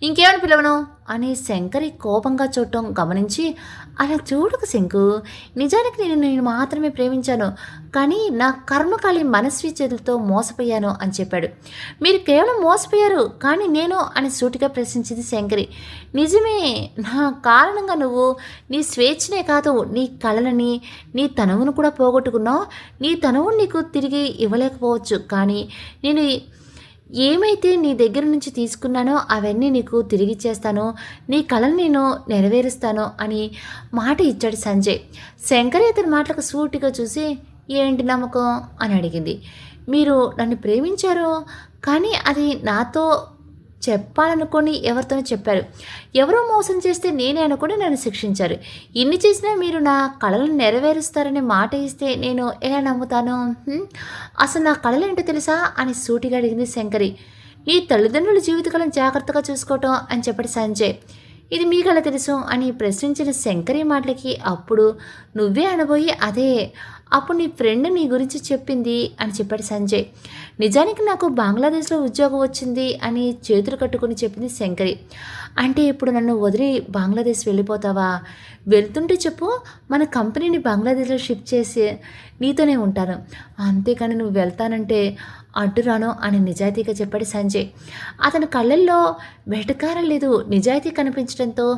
Speaker 1: ఇంకేమని పిలవను అని శంకరి కోపంగా చూడటం గమనించి, అలా చూడకు శంకు, నిజానికి నేను మాత్రమే ప్రేమించాను, కానీ నా కర్మకాలి మనస్వి చేతులతో మోసపోయాను అని చెప్పాడు. మీరు కేవలం మోసపోయారు కానీ నేను అని సూటిగా ప్రశ్నించింది శంకరి. నిజమే, నా కారణంగా నువ్వు నీ స్వేచ్ఛనే కాదు నీ కళలని నీ తనువును కూడా పోగొట్టుకున్నావు. నీ తనువును నీకు తిరిగి ఇవ్వలేకపోవచ్చు, కానీ నేను ఏమైతే నీ దగ్గర నుంచి తీసుకున్నానో అవన్నీ నీకు తిరిగిచ్చేస్తాను, నీ కళను నేను నెరవేరుస్తాను అని మాట ఇచ్చాడు సంజయ్. శంకరి అతని మాటలకు సూటిగా చూసి, ఏంటి నమ్మకం అని అడిగింది. మీరు నన్ను ప్రేమించారు, కానీ అది నాతో చెప్పాలనుకొని ఎవరితోనో చెప్పారు, ఎవరో మోసం చేస్తే నేనే అనుకుని నన్ను శిక్షించారు. ఇన్ని చేసినా మీరు నా కళలను నెరవేరుస్తారని మాట ఇస్తే నేను ఎలా నమ్ముతాను? అసలు నా కళలు ఏంటో తెలుసా అని సూటిగా అడిగింది శంకరి. నీ తల్లిదండ్రుల జీవితకాలం జాగ్రత్తగా చూసుకోవటం అని చెప్పాడు సంజయ్. ఇది మీకలా తెలుసు అని ప్రశ్నించిన శంకరి మాటలకి, అప్పుడు నువ్వే అనబోయి అదే, అప్పుడు నీ ఫ్రెండ్ నీ గురించి చెప్పింది అని చెప్పాడు సంజయ్. నిజానికి నాకు బంగ్లాదేశ్లో ఉద్యోగం వచ్చింది అని చేతులు కట్టుకుని చెప్పింది శంకరి. అంటే ఇప్పుడు నన్ను వదిలి బంగ్లాదేశ్ వెళ్ళిపోతావా? వెళ్తుంటే చెప్పు, మన కంపెనీని బంగ్లాదేశ్లో షిఫ్ట్ చేసి నీతోనే ఉంటాను, అంతేకాని నువ్వు వెళ్తానంటే అడ్డురాను అని నిజాయితీగా చెప్పాడు సంజయ్. అతని కళ్ళల్లో వెటకారం లేదు, నిజాయితీ కనిపించడంతో,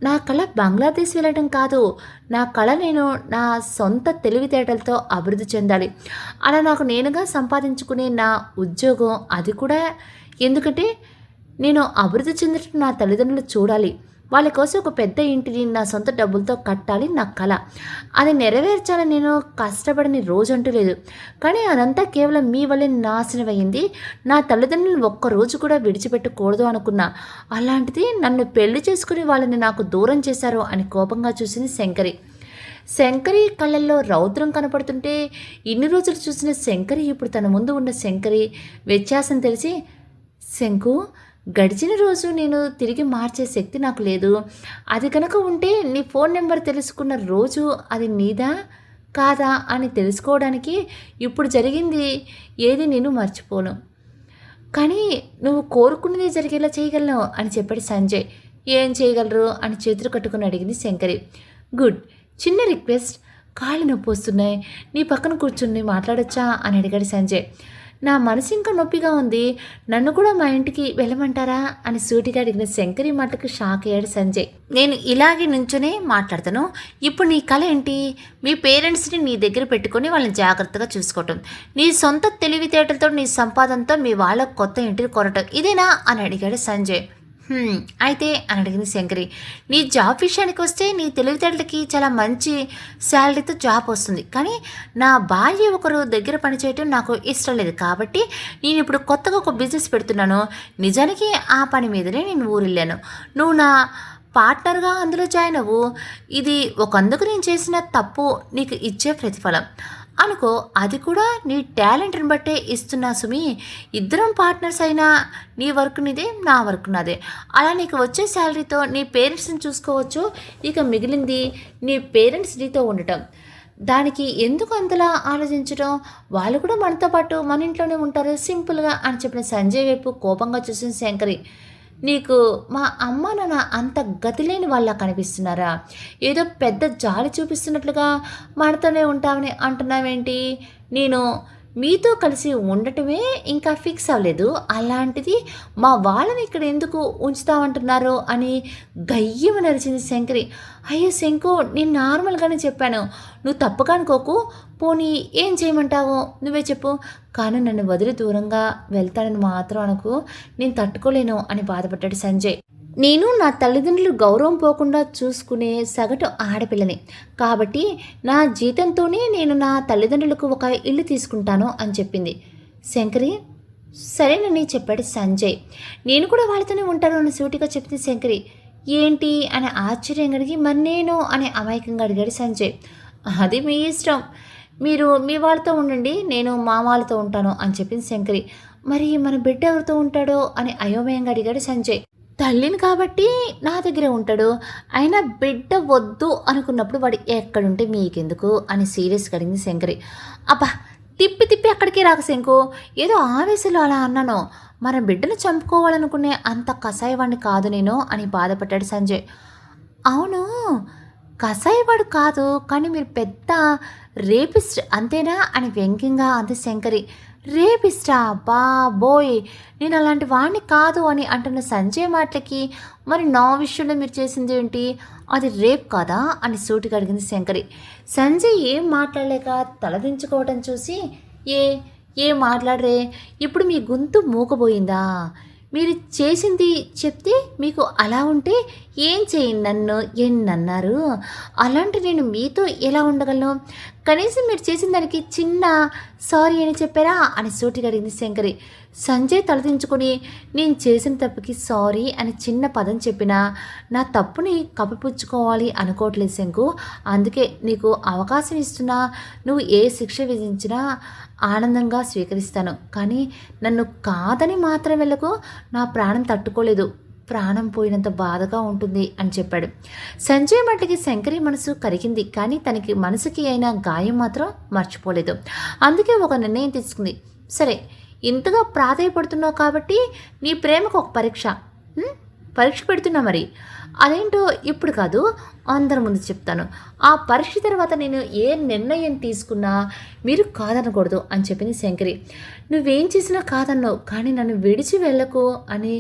Speaker 1: నా కళ బంగ్లాదేశ్ వెళ్ళడం కాదు, నా కళ నేను నా సొంత తెలివితేటలతో అభివృద్ధి చెందాలి, అలా నాకు నేనుగా సంపాదించుకునే నా ఉద్యోగం, అది కూడా ఎందుకంటే నేను అభివృద్ధి చెందటం నా తల్లిదండ్రులు చూడాలి, వాళ్ళ కోసం ఒక పెద్ద ఇంటిని నా సొంత డబ్బులతో కట్టాలి నా కళ, అది నెరవేర్చాలని నేను కష్టపడని రోజంటూ లేదు, కానీ అదంతా కేవలం మీ వల్లే నాశనం అయ్యింది. నా తల్లిదండ్రులను ఒక్కరోజు కూడా విడిచిపెట్టకూడదు అనుకున్నా, అలాంటిది నన్ను పెళ్లి చేసుకుని వాళ్ళని నాకు దూరం చేశారు అని కోపంగా చూసింది శంకరి. శంకరి కళ్ళల్లో రౌద్రం కనపడుతుంటే ఇన్ని రోజులు చూసిన శంకరి ఇప్పుడు తన ముందు ఉన్న శంకరి వ్యత్యాసం తెలిసి, శంకు గడిచిన రోజు నేను తిరిగి మార్చే శక్తి నాకు లేదు, అది కనుక ఉంటే నీ ఫోన్ నెంబర్ తెలుసుకున్న రోజు అది నీదా కాదా అని తెలుసుకోవడానికి ఇప్పుడు జరిగింది ఏది నేను మర్చిపోను, కానీ నువ్వు కోరుకున్నది జరిగేలా చేయగలను అని చెప్పాడు సంజయ్. ఏం చేయగలరు అని చేతులు కట్టుకుని అడిగింది శంకరి. గుడ్, చిన్న రిక్వెస్ట్, కాళ్ళు నొప్పి వస్తున్నాయి, నీ పక్కన కూర్చుని మాట్లాడొచ్చా అని అడిగాడు సంజయ్. నా మనసు ఇంకా నొప్పిగా ఉంది, నన్ను కూడా మా ఇంటికి వెళ్ళమంటారా అని సూటిగా అడిగిన శంకరి మాటకు షాక్ అయ్యాడు సంజయ్. నేను ఇలాగే నుంచునే మాట్లాడతాను, ఇప్పుడు నీ కళ ఏంటి? మీ పేరెంట్స్ని నీ దగ్గర పెట్టుకొని వాళ్ళని జాగ్రత్తగా చూసుకోవటం, నీ సొంత తెలివితేటలతో నీ సంపాదనతో మీ వాళ్ళ కొత్త ఇంటిని కొనటం, ఇదేనా అని అడిగాడు సంజయ్. అయితే అని అడిగింది శంకరి. నీ జాబ్ విషయానికి వస్తే నీ తెలివితేటలకి చాలా మంచి శాలరీతో జాబ్ వస్తుంది, కానీ నా భార్య ఒకరు దగ్గర పనిచేయటం నాకు ఇష్టం లేదు, కాబట్టి నేను ఇప్పుడు కొత్తగా ఒక బిజినెస్ పెడుతున్నాను, నిజానికి ఆ పని మీదనే నేను ఊరెళ్ళాను, నువ్వు నా పార్ట్నర్గా అందులో జాయిన్ అవ్వు, ఇది ఒకందుకు నేను చేసిన తప్పు నీకు ఇచ్చే ప్రతిఫలం అనుకో, అది కూడా నీ టాలెంట్ని బట్టే ఇస్తున్నా సుమి, ఇద్దరం పార్ట్నర్స్ అయినా నీ వర్క్ నీదే నా వర్క్ నాదే, అలా నీకు వచ్చే శాలరీతో నీ పేరెంట్స్ని చూసుకోవచ్చు, ఇక మిగిలింది నీ పేరెంట్స్ నీతో ఉండటం, దానికి ఎందుకు అంతలా ఆలోచించడం, వాళ్ళు కూడా మనతో పాటు మన ఇంట్లోనే ఉంటారు సింపుల్గా అని చెప్పిన సంజయ్ వైపు కోపంగా చూసిన శంకరి. నీకు మా అమ్మ నాన్న అంత గతిలేని వాళ్ళ కనిపిస్తున్నారా? ఏదో పెద్ద జాలి చూపిస్తున్నట్లుగా మనతోనే ఉంటామని అంటున్నావేంటి? నేను మీతో కలిసి ఉండటమే ఇంకా ఫిక్స్ అవ్వలేదు, అలాంటిది మా వాళ్ళని ఇక్కడ ఎందుకు ఉంచుతామంటున్నారు అని గయ్యమని అరిచింది శంకరి. అయ్యో శంకు, నేను నార్మల్గానే చెప్పాను, నువ్వు తప్పుగా అనుకోకు, పోనీ ఏం చేయమంటావో నువ్వే చెప్పు, కానీ నన్ను వదిలి దూరంగా వెళ్తానని మాత్రం అనుకో, నేను తట్టుకోలేను అని బాధపడ్డాడు సంజయ్. నేను నా తల్లిదండ్రులు గౌరవం పోకుండా చూసుకునే సగటు ఆడపిల్లని, కాబట్టి నా జీతంతోనే నేను నా తల్లిదండ్రులకు ఒక ఇల్లు తీసుకుంటాను అని చెప్పింది శంకరి. సరేనని చెప్పాడు సంజయ్. నేను కూడా వాళ్ళతోనే ఉంటాను అని సూటిగా చెప్పింది శంకరి. ఏంటి అని ఆశ్చర్యంగా అడిగి మరి నేను అని అమాయకంగా అడిగాడు సంజయ్. అది మీ ఇష్టం, మీరు మీ వాళ్ళతో ఉండండి, నేను మా వాళ్ళతో ఉంటాను అని చెప్పింది శంకరి. మరి మన బిడ్డ ఎవరితో ఉంటాడో అని అయోమయంగా అడిగాడు సంజయ్. తల్లిని కాబట్టి నా దగ్గరే ఉంటాడు, అయినా బిడ్డ వద్దు అనుకున్నప్పుడు వాడు ఎక్కడుంటే మీకెందుకు అని సీరియస్గా అడిగింది శంకరి. అబ్బా, తిప్పి తిప్పి అక్కడికి రాక శంకు, ఏదో ఆవేశంలో అలా అన్నాను, మన బిడ్డను చంపుకోవాలనుకునే అంత కసాయవాడిని కాదు నేను అని బాధపడ్డాడు సంజయ్. అవును, కసాయివాడు కాదు, కానీ మీరు పెద్ద రేపిస్ట్ అంతేనా అని వ్యంగ్యంగా అంది శంకరి. రేపిస్టా? బాబోయ్, నేను అలాంటి వాడిని కాదు అని అంటున్న సంజయ్ మాటలకి మరి నా విషయంలో మీరు చేసింది ఏంటి, అది రేప్ కాదా అని సూటిగా అడిగింది శంకరి. సంజయ్ ఏం మాట్లాడలేక తలదించుకోవటం చూసి ఏ ఏం మాట్లాడరే, ఇప్పుడు మీ గొంతు మూగబోయిందా, మీరు చేసింది చెప్తే మీకు అలా ఉంటే ఏం చేయండి, నన్ను ఎన్నన్నారు, అలాంటి నేను మీతో ఎలా ఉండగలను, కనీసం మీరు చేసిన దానికి చిన్న సారీ అని చెప్పారా అని సూటిగా అడిగింది శంకరి. సంజయ్ తలదించుకొని నేను చేసిన తప్పుకి సారీ అని చిన్న పదం చెప్పినా నా తప్పుని కప్పిపుచ్చుకోవాలి అనుకోవట్లేదు శంకు, అందుకే నీకు అవకాశం ఇస్తున్నా, నువ్వు ఏ శిక్ష విధించినా ఆనందంగా స్వీకరిస్తాను, కానీ నన్ను కాదని మాత్రం వెళ్ళకు, నా ప్రాణం తట్టుకోలేదు, ప్రాణం పోయినంత బాధగా ఉంటుంది అని చెప్పాడు. సంజయ్ మట్టికి శంకరి మనసు కరిగింది, కానీ తనకి మనసుకి అయిన గాయం మాత్రం మర్చిపోలేదు. అందుకే ఒక నిర్ణయం తీసుకుంది. సరే, ఇంతగా ప్రాధాయపడుతున్నావు కాబట్టి నీ ప్రేమకు ఒక పరీక్ష పెడుతున్నా, మరి అదేంటో ఇప్పుడు కాదు, అందరి ముందు చెప్తాను, ఆ పరీక్ష తర్వాత నేను ఏ నిర్ణయం తీసుకున్నా మీరు కాదనకూడదు అని చెప్పింది శంకరి. నువ్వేం చేసినా కాదన్నావు, కానీ నన్ను విడిచి వెళ్ళకు అని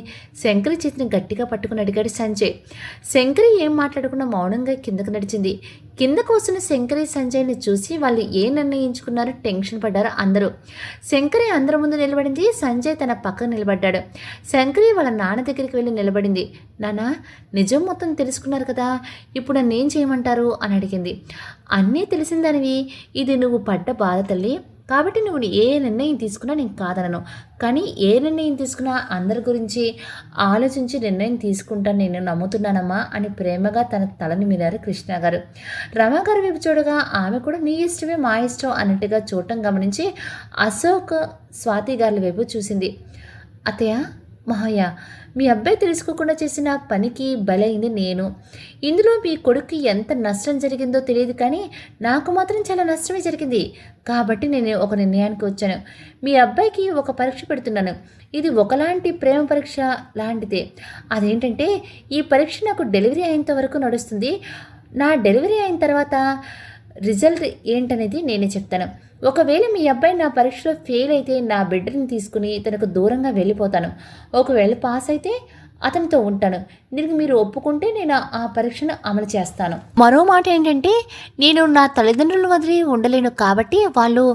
Speaker 1: శంకరి చేతిని గట్టిగా పట్టుకుని అడిగాడు సంజయ్. శంకరి ఏం మాట్లాడకుండా మౌనంగా కిందకు నడిచింది. కిందకు వస్తున్న శంకరి సంజయ్ని చూసి వాళ్ళు ఏ నిర్ణయించుకున్నారో టెన్షన్ పడ్డారు అందరూ. శంకరి అందరి ముందు నిలబడింది, సంజయ్ తన పక్కన నిలబడ్డాడు. శంకరి వాళ్ళ నాన్న దగ్గరికి వెళ్ళి నిలబడింది. నాన్న, నిజం మొత్తం తెలుసుకున్నారు కదా, ఇప్పుడు నన్ను ఏం చేయమంటారు అని అడిగింది. అన్నీ తెలిసిందనివి, ఇది నువ్వు పడ్డ బాధ తల్లి, కాబట్టి నువ్వు ఏ నిర్ణయం తీసుకున్నా నేను కాదనను, కానీ ఏ నిర్ణయం తీసుకున్నా అందరి గురించి ఆలోచించి నిర్ణయం తీసుకుంటాను, నేను నమ్ముతున్నానమ్మా అని ప్రేమగా తన తలని మీదారు కృష్ణ గారు. రమాగారి వైపు చూడగా ఆమె కూడా నీ ఇష్టమే మా ఇష్టం అన్నట్టుగా చూడటం గమనించి అశోక్ స్వాతి గారి వైపు చూసింది. అత్తయ్య, మహయ్య, మీ అబ్బాయి తెలుసుకోకుండా చేసిన పనికి బలైంది నేను. ఇందులో మీ కొడుక్కి ఎంత నష్టం జరిగిందో తెలియదు, కానీ నాకు మాత్రం చాలా నష్టమే జరిగింది, కాబట్టి నేను ఒక నిర్ణయానికి వచ్చాను. మీ అబ్బాయికి ఒక పరీక్ష పెడుతున్నాను. ఇది ఒకలాంటి ప్రేమ పరీక్ష లాంటిదే. అదేంటంటే, ఈ పరీక్ష నాకు డెలివరీ అయ్యేంత వరకు నడుస్తుంది. నా డెలివరీ అయిన తర్వాత రిజల్ట్ ఏంటనేది నేనే చెప్తాను. ఒకవేళ మీ అబ్బాయి నా పరీక్షలో ఫెయిల్ అయితే నా బిడ్డని తీసుకుని తనకు దూరంగా వెళ్ళిపోతాను. ఒకవేళ పాస్ అయితే అతనితో ఉంటాను. దీనికి మీరు ఒప్పుకుంటే నేను ఆ పరీక్షను అమలు చేస్తాను. మరో మాట ఏంటంటే, నేను నా తల్లిదండ్రులను వదిలి ఉండలేను, కాబట్టి వాళ్ళు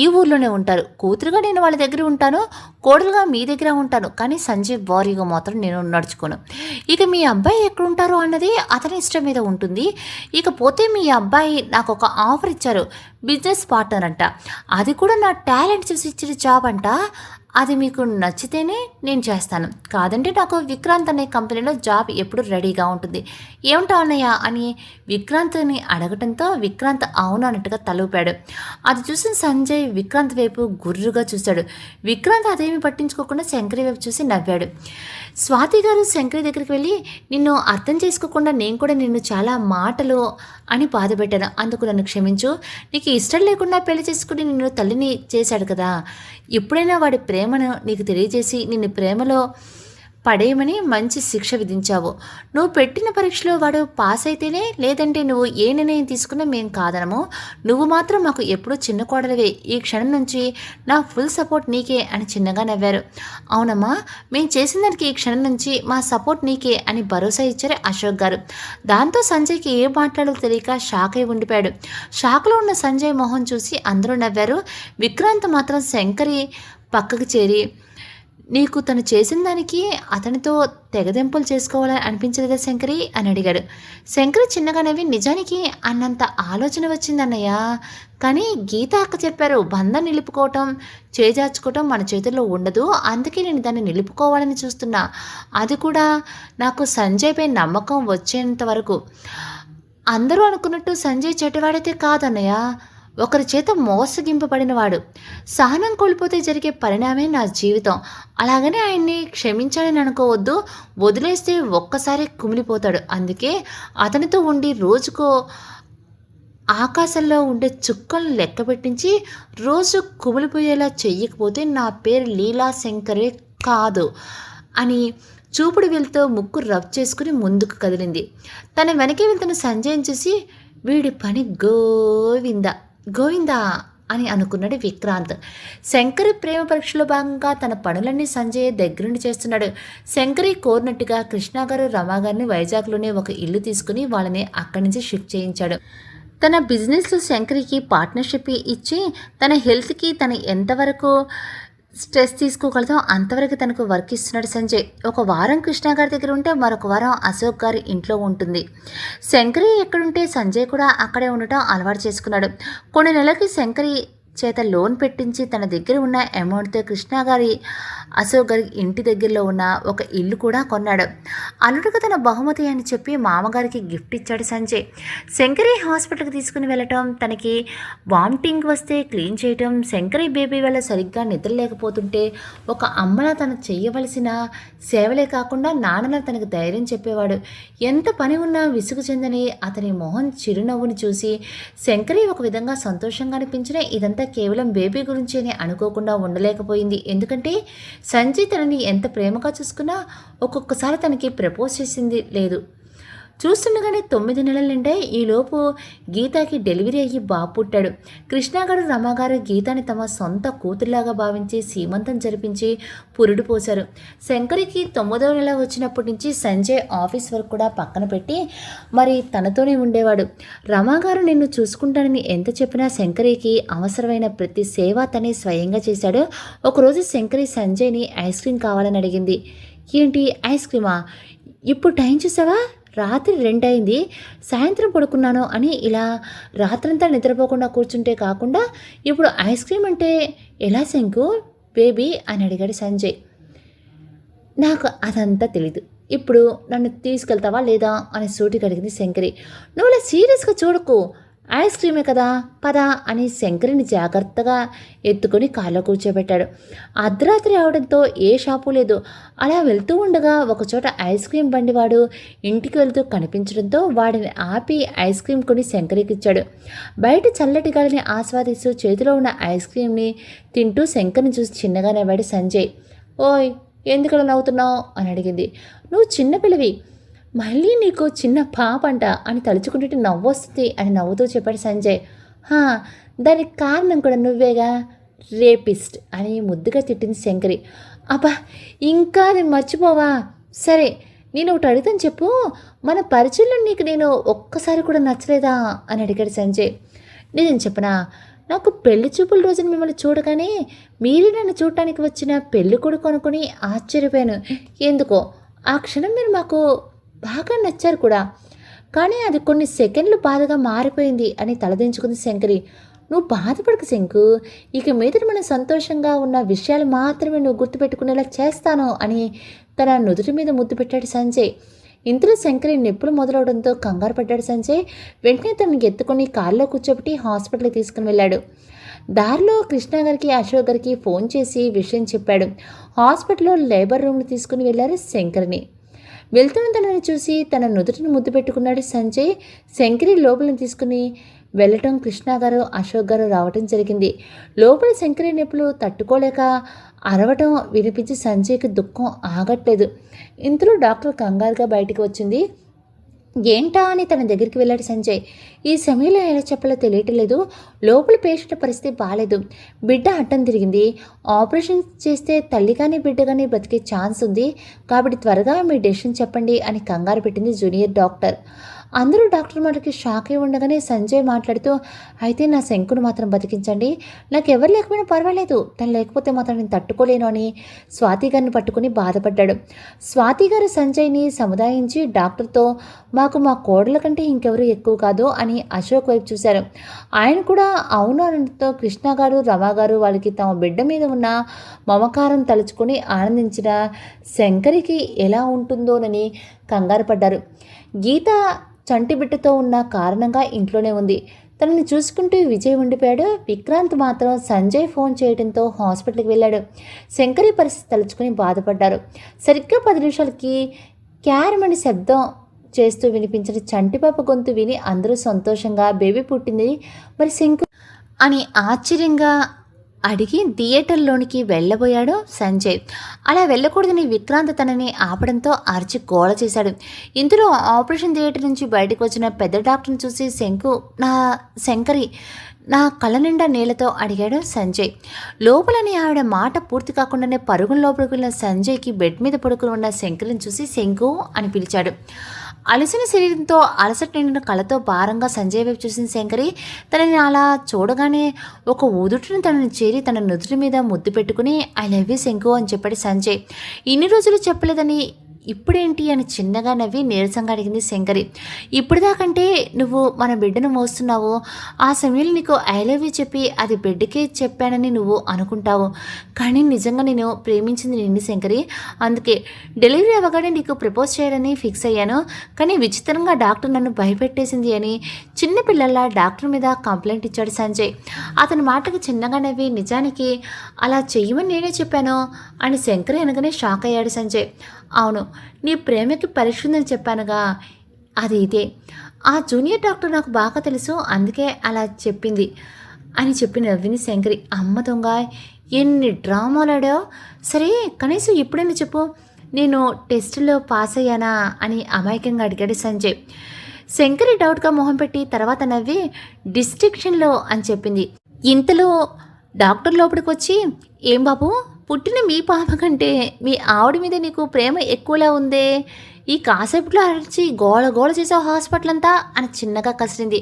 Speaker 1: ఈ ఊర్లోనే ఉంటారు. కూతురుగా నేను వాళ్ళ దగ్గర ఉంటాను, కోడలుగా మీ దగ్గర ఉంటాను, కానీ సంజయ్ భారీగా మాత్రం నేను నడుచుకోను. ఇక మీ అబ్బాయి ఎక్కడుంటారో అన్నది అతని ఇష్టం మీద ఉంటుంది. ఇకపోతే మీ అబ్బాయి నాకు ఒక ఆఫర్ ఇచ్చారు, బిజినెస్ పార్ట్నర్ అంట, అది కూడా నా టాలెంట్ చూసి ఇచ్చిన జాబ్ అంట. అది మీకు నచ్చితేనే నేను చేస్తాను, కాదంటే నాకు విక్రాంత్ అనే కంపెనీలో జాబ్ ఎప్పుడు రెడీగా ఉంటుంది. ఏమిటా అన్నయ్య అని విక్రాంత్ని అడగటంతో విక్రాంత్ అవును అన్నట్టుగా తలూపాడు. అది చూసిన సంజయ్ విక్రాంత్ వైపు గుర్రుగా చూశాడు. విక్రాంత్ అదేమీ పట్టించుకోకుండా శంకరి వైపు చూసి నవ్వాడు. స్వాతి గారు శంకరి దగ్గరికి వెళ్ళి, నిన్ను అర్థం చేసుకోకుండా నేను కూడా నిన్ను చాలా మాటలు అని బాధపెట్టాను, అందుకు నన్ను క్షమించు. నీకు ఇష్టం లేకుండా పెళ్లి చేసుకుని నిన్ను తల్లిని చేశాడు కదా, ఎప్పుడైనా వాడి ప్రేమను నీకు తెలియజేసి నిన్ను ప్రేమలో పడేయమని మంచి శిక్ష విధించావు. నువ్వు పెట్టిన పరీక్షలో వాడు పాస్ అయితేనే, లేదంటే నువ్వు ఏ నిర్ణయం తీసుకున్నా మేము కాదనము. నువ్వు మాత్రం మాకు ఎప్పుడూ చిన్న కోడలివే. ఈ క్షణం నుంచి నా ఫుల్ సపోర్ట్ నీకే అని చిన్నగా నవ్వారు. అవునమ్మా, మేము చేసిన దానికి ఈ క్షణం నుంచి మా సపోర్ట్ నీకే అని భరోసా ఇచ్చారు అశోక్ గారు. దాంతో సంజయ్కి ఏం మాట్లాడాలో తెలియక షాక్ అయి ఉండిపోయాడు. షాక్లో ఉన్న సంజయ్ మొహం చూసి అందరూ నవ్వారు. విక్రాంత్ మాత్రం శంకరి పక్కకు చేరి, నీకు తను చేసిన దానికి అతనితో తెగదెంపులు చేసుకోవాలని అనిపించలేదా శంకరి అని అడిగాడు. శంకరి చిన్నగా నవ్వి, నిజానికి అన్నంత ఆలోచన వచ్చిందన్నయ్య. కానీ గీత అక్క చెప్పారు, బంధం నిలుపుకోవటం చేజార్చుకోవటం మన చేతుల్లో ఉండదు, అందుకే నేను దాన్ని నిలుపుకోవాలని చూస్తున్నా. అది కూడా నాకు సంజయ్పై నమ్మకం వచ్చేంత వరకు. అందరూ అనుకున్నట్టు సంజయ్ చెడ్డవాడైతే కాదన్నయ్య, ఒకరి చేత మోసగింపబడినవాడు. సహనం కోల్పోతే జరిగే పరిణామే నా జీవితం. అలాగని ఆయన్ని క్షమించాలని అనుకోవద్దు, వదిలేస్తే ఒక్కసారి కుమిలిపోతాడు. అందుకే అతనితో ఉండి రోజుకో ఆకాశంలో ఉండే చుక్కలను లెక్క పెట్టించి రోజు కుమిలిపోయేలా చెయ్యకపోతే నా పేరు లీలా శంకరే కాదు అని చూపుడు వేలుతో ముక్కు రబ్ చేసుకుని ముందుకు కదిలింది. తన వెనకే వెళ్తున్న సంజయ్ని చూసి, వీడి పని గోవిందా గోవిందా అని అనుకున్నాడు విక్రాంత్. శంకరి ప్రేమ పరీక్షలో భాగంగా తన పనులన్నీ సంజయ్ దగ్గరుండి చేస్తున్నాడు. శంకరి కోరినట్టుగా కృష్ణగారు రమాగారిని వైజాగ్లోనే ఒక ఇల్లు తీసుకుని వాళ్ళని అక్కడి నుంచి షిఫ్ట్ చేయించాడు. తన బిజినెస్లో శంకరికి పార్ట్నర్షిప్ ఇచ్చి తన హెల్త్కి తను ఎంతవరకు స్ట్రెస్ తీసుకోగలదో అంతవరకు తనకు వర్క్ ఇస్తున్నాడు సంజయ్. ఒక వారం కృష్ణ గారి దగ్గర ఉంటే మరొక వారం అశోక్ గారి ఇంట్లో ఉంటుంది. శంకరి ఎక్కడుంటే సంజయ్ కూడా అక్కడే ఉండటం అలవాటు చేసుకున్నాడు. కొన్ని నెలలకి శంకరి చేత లోన్ పెట్టించి తన దగ్గర ఉన్న అమౌంట్తో కృష్ణ గారి అశోక్ గారి ఇంటి దగ్గరలో ఉన్న ఒక ఇల్లు కూడా కొన్నాడు. అల్లుడికి తన బహుమతి అని చెప్పి మామగారికి గిఫ్ట్ ఇచ్చాడు సంజయ్. శంకరి హాస్పిటల్కి తీసుకుని వెళ్ళటం, తనకి వామిటింగ్ వస్తే క్లీన్ చేయటం, శంకరి బేబీ వల్ల సరిగ్గా నిద్ర లేకపోతుంటే ఒక అమ్మలా తను చేయవలసిన సేవలే కాకుండా నాన్నలా తనకు ధైర్యం చెప్పేవాడు. ఎంత పని ఉన్నా విసుగు చెందని అతని మొహం చిరునవ్వుని చూసి శంకరి ఒక విధంగా సంతోషంగా అనిపించిన ఇదంతా కేవలం బేబీ గురించి అని అనుకోకుండా ఉండలేకపోయింది. ఎందుకంటే సంజయ్ తనని ఎంత ప్రేమగా చూసుకున్నా ఒక్కొక్కసారి తనకి ప్రపోజ్ చేసింది లేదు. చూస్తుండగానే 9 నెలలు నిండాయి. ఈలోపు గీతాకి డెలివరీ అయ్యి బాబు పుట్టాడు. కృష్ణగారు రమాగారు గీతాని తమ సొంత కూతురులాగా భావించి సీమంతం జరిపించి పురుడు పోశారు. శంకరికి 9వ నెల వచ్చినప్పటి నుంచి సంజయ్ ఆఫీస్ వర్క్ కూడా పక్కన పెట్టి మరి తనతోనే ఉండేవాడు. రమాగారు నిన్ను చూసుకుంటానని ఎంత చెప్పినా శంకరికి అవసరమైన ప్రతి సేవ తనే స్వయంగా చేశాడు. ఒకరోజు శంకరి సంజయ్ని ఐస్ క్రీమ్ కావాలని అడిగింది. ఏంటి ఐస్ క్రీమా? ఇప్పుడు టైం చూసావా? రాత్రి 2 అయింది, సాయంత్రం పడుకున్నాను అని ఇలా రాత్రంతా నిద్రపోకుండా కూర్చుంటే కాకుండా ఇప్పుడు ఐస్ క్రీమ్ అంటే ఎలా శంకు బేబీ అని అడిగాడు సంజయ్. నాకు అదంతా తెలీదు, ఇప్పుడు నన్ను తీసుకెళ్తావా లేదా అని సూటికి అడిగింది శంకరి. నువ్వు ఇలా సీరియస్గా చూడకు, ఐస్ క్రీమే కదా పదా అని శంకరిని జాగ్రత్తగా ఎత్తుకొని కాళ్ళలో కూర్చోబెట్టాడు. అర్ధరాత్రి అవడంతో ఏ షాపు లేదు. అలా వెళ్తూ ఉండగా ఒకచోట ఐస్ క్రీమ్ బండివాడు ఇంటికి వెళ్తూ కనిపించడంతో వాడిని ఆపి ఐస్ క్రీమ్ కొని శంకరికి ఇచ్చాడు. బయట చల్లటి గాలిని ఆస్వాదిస్తూ చేతిలో ఉన్న ఐస్ క్రీమ్ని తింటూ శంకర్ని చూసి చిన్నగా నవ్వాడు సంజయ్. ఓయ్, ఎందుకలా నవ్వుతున్నావు అని అడిగింది. నువ్వు చిన్నపిల్లవి, మళ్ళీ నీకు చిన్న పాపంట అని తలుచుకుంటుంటే నవ్వొస్తుంది అని నవ్వుతూ చెప్పాడు సంజయ్. దానికి కారణం కూడా నువ్వేగా, రేపిస్ట్ అని ముద్దుగా తిట్టింది శంకరి. అబ్బా, ఇంకా నేను మర్చిపోవా? సరే, నేను ఒకటి అడుగుతాను చెప్పు, మన పరిచయంలో నీకు నేను ఒక్కసారి కూడా నచ్చలేదా అని అడిగాడు సంజయ్. నేను చెప్పనా, నాకు పెళ్లి చూపుల రోజున మిమ్మల్ని చూడగానే మీరే నన్ను చూడటానికి వచ్చిన పెళ్లి కొడుకు అనుకుని ఆశ్చర్యపోయాను. ఎందుకో ఆ క్షణం మీరు మాకు బాగా నచ్చారు కూడా, కానీ అది కొన్ని సెకండ్లు బాధగా మారిపోయింది అని తలదించుకుంది శంకరి. నువ్వు బాధపడకు శంకు, ఇక మీదట మనం సంతోషంగా ఉన్న విషయాలు మాత్రమే నువ్వు గుర్తుపెట్టుకునేలా చేస్తాను అని తన నుదుటి మీద ముద్దు పెట్టాడు సంజయ్. ఇంతలో శంకరి నొప్పులు మొదలవడంతో కంగారు పడ్డాడు సంజయ్. వెంటనే తనని ఎత్తుకొని కారులో కూర్చోబెట్టి హాస్పిటల్కి తీసుకుని వెళ్ళాడు. దారిలో కృష్ణ గారికి అశోక్ గారికి ఫోన్ చేసి విషయం చెప్పాడు. హాస్పిటల్లో లేబర్ రూమ్ని తీసుకుని వెళ్ళారు శంకరిని. వెళ్తున్న తనని చూసి తన నుదుటిని ముద్దు పెట్టుకున్నాడు సంజయ్. శంకరి లోపలిని తీసుకుని వెళ్ళటం కృష్ణ గారు అశోక్ గారు రావటం జరిగింది. లోపల శంకరి నొప్పులు తట్టుకోలేక అరవటం వినిపించి సంజయ్కి దుఃఖం ఆగట్లేదు. ఇంతలో డాక్టర్ కంగారుగా బయటికి వచ్చింది. ఏంటా అని తన దగ్గరికి వెళ్ళాడు సంజయ్. ఈ సమయంలో ఎలా చెప్పాలో తెలియట్లేదు, లోపల పేషెంట్ పరిస్థితి బాగాలేదు, బిడ్డ అడ్డం తిరిగింది, ఆపరేషన్ చేస్తే తల్లి కానీ బిడ్డ కానీ బ్రతికే ఛాన్స్ ఉంది, కాబట్టి త్వరగా మీ డెసిషన్ చెప్పండి అని కంగారు పెట్టింది జూనియర్ డాక్టర్. అందరూ డాక్టర్ మాటకి షాక్ అయి ఉండగానే సంజయ్ మాట్లాడుతూ, అయితే నా శంకును మాత్రం బతికించండి, నాకు ఎవరు లేకపోయినా పర్వాలేదు, తను లేకపోతే మాత్రం నేను తట్టుకోలేను అని స్వాతి గారిని పట్టుకుని బాధపడ్డాడు. స్వాతి గారు సంజయ్ని సముదాయించి డాక్టర్తో, మాకు మా కోడల కంటే ఇంకెవరూ ఎక్కువ కాదు అని అశోక్ వైపు చూశారు. ఆయన కూడా అవును అనడంతో కృష్ణ గారు, రమా గారు వాళ్ళకి తమ బిడ్డ మీద ఉన్న మమకారం తలుచుకొని ఆనందించిన శంకరికి ఎలా ఉంటుందోనని కంగారు పడ్డారు. గీత చంటి బిడ్డతో ఉన్న కారణంగా ఇంట్లోనే ఉంది. తనని చూసుకుంటూ విజయ్ ఉండిపోయాడు. విక్రాంత్ మాత్రం సంజయ్ ఫోన్ చేయడంతో హాస్పిటల్కి వెళ్ళాడు. శంకరి పరిస్థితి తలుచుకొని బాధపడ్డారు. సరిగ్గా 10 నిమిషాలకి క్యారమని శబ్దం చేస్తూ వినిపించిన చంటిపాప గొంతు విని అందరూ సంతోషంగా బేబీ పుట్టింది మరి శంకు అని ఆశ్చర్యంగా అడిగి థియేటర్లోనికి వెళ్ళబోయాడు సంజయ్. అలా వెళ్ళకూడదని విక్రాంత్ తనని ఆపడంతో అరిచి గోల చేశాడు. ఇందులో ఆపరేషన్ థియేటర్ నుంచి బయటకు వచ్చిన పెద్ద డాక్టర్ని చూసి శంకరి నా కళ్ళ నిండా నీళ్లతో అడిగాడు సంజయ్. లోపలని ఆవిడ మాట పూర్తి కాకుండానే పరుగుల లోపలికి వెళ్ళిన సంజయ్కి బెడ్ మీద పడుకుని ఉన్న శంకరిని చూసి శంకు అని పిలిచాడు. అలసిన శరీరంతో అలసట నిండిన కళ్ళతో భారంగా సంజయ్ వైపు చూసిన శంకరి తనని అలా చూడగానే ఒక ఉదుటిని తనని చేరి తన నుదుటి మీద ముద్దు పెట్టుకుని ఐ లవ్ యూ శంకు అని చెప్పాడు సంజయ్. ఇన్ని రోజులు చెప్పలేదని ఇప్పుడేంటి అని చిన్నగా నవ్వి నీరసంగా అడిగింది శంకరి. ఇప్పుడుదాకంటే నువ్వు మన బిడ్డను మోస్తున్నావు, ఆ సమయంలో నీకు ఐ లవ్ యూ చెప్పి అది బిడ్డకే చెప్పానని నువ్వు అనుకుంటావు, కానీ నిజంగా నేను ప్రేమించింది నిన్ను శంకరి. అందుకే డెలివరీ అవ్వగానే నీకు ప్రపోజ్ చేయాలని ఫిక్స్ అయ్యాను. కానీ విచిత్రంగా డాక్టర్ నన్ను భయపెట్టేసింది అని చిన్నపిల్లల డాక్టర్ మీద కంప్లైంట్ ఇచ్చాడు సంజయ్. అతని మాటకు చిన్నగా నవ్వి నిజానికి అలా చెయ్యమని నేనే చెప్పాను అని శంకరి అనగానే షాక్ అయ్యాడు సంజయ్. అవును, నీ ప్రేమకి పరీక్ష ఉందని చెప్పానుగా, అది ఇదే. ఆ జూనియర్ డాక్టర్ నాకు బాగా తెలుసు, అందుకే అలా చెప్పింది అని చెప్పి నవ్విని శంకరి. అమ్మ దొంగ, ఎన్ని డ్రామాలాడావు. సరే కనీసం ఇప్పుడైనా చెప్పు, నేను టెస్టులో పాస్ అయ్యానా అని అమాయకంగా అడిగాడు సంజయ్. శంకరి డౌట్గా మొహం పెట్టి తర్వాత నవ్వి డిస్ట్రిక్షన్లో అని చెప్పింది. ఇంతలో డాక్టర్ లోపలికి వచ్చి, ఏం బాబు, పుట్టిన మీ పాప కంటే మీ ఆవిడ మీద నీకు ప్రేమ ఎక్కువలా ఉందే, ఈ కాసేపులో అరిచి గోళ గోళ చేసావు హాస్పిటల్ అంతా అని చిన్నగా కసిరింది.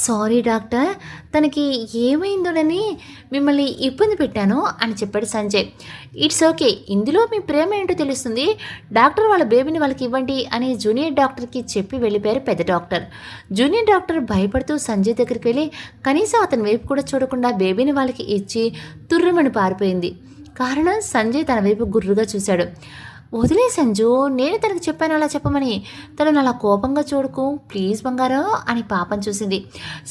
Speaker 1: సారీ డాక్టర్, తనకి ఏమైందోనని మిమ్మల్ని ఇబ్బంది పెట్టాను అని చెప్పాడు సంజయ్. ఇట్స్ ఓకే, ఇందులో మీ ప్రేమ ఏంటో తెలుస్తుంది, డాక్టర్ వాళ్ళ బేబీని వాళ్ళకి ఇవ్వండి అని జూనియర్ డాక్టర్కి చెప్పి వెళ్ళిపోయారు పెద్ద డాక్టర్. జూనియర్ డాక్టర్ భయపడుతూ సంజయ్ దగ్గరికి వెళ్ళి కనీసం అతని వైపు కూడా చూడకుండా బేబీని వాళ్ళకి ఇచ్చి తుర్రమని పారిపోయింది. కారణం సంజయ్ తన వైపు గుర్రుగా చూశాడు. వదిలే సంజు, నేను తనకు చెప్పాను అలా చెప్పమని, తనను అలా కోపంగా చూడకు ప్లీజ్ బంగారం అని పాపను చూసింది.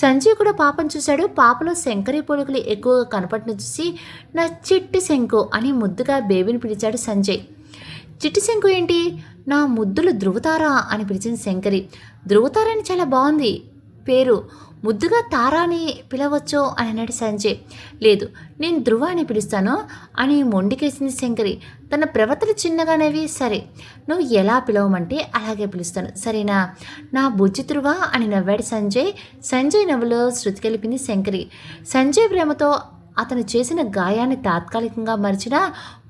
Speaker 1: సంజయ్ కూడా పాపను చూశాడు. పాపలో శంకరి పోలికలు ఎక్కువగా కనపడిన చూసి నా చిట్టి శంకు అని ముద్దుగా బేబీని పిలిచాడు సంజయ్. చిట్టి శంకు ఏంటి, నా ముద్దులు ధృవతారా అని పిలిచింది శంకరి. ధృవతార అని చాలా బాగుంది పేరు, ముద్దుగా తారా అని పిలవచ్చు అని అన్నాడు సంజయ్. లేదు, నేను ధృవ అని పిలుస్తాను అని మొండికేసింది శంకరి. తన ప్రవర్తన చిన్నగానేవి, సరే నువ్వు ఎలా పిలవమంటే అలాగే పిలుస్తాను సరేనా, నా బుజ్జి ధృవ అని నవ్వాడు సంజయ్. సంజయ్ నవ్వులో శృతి కలిపింది శంకరి. సంజయ్ ప్రేమతో అతను చేసిన గాయాన్ని తాత్కాలికంగా మరిచినా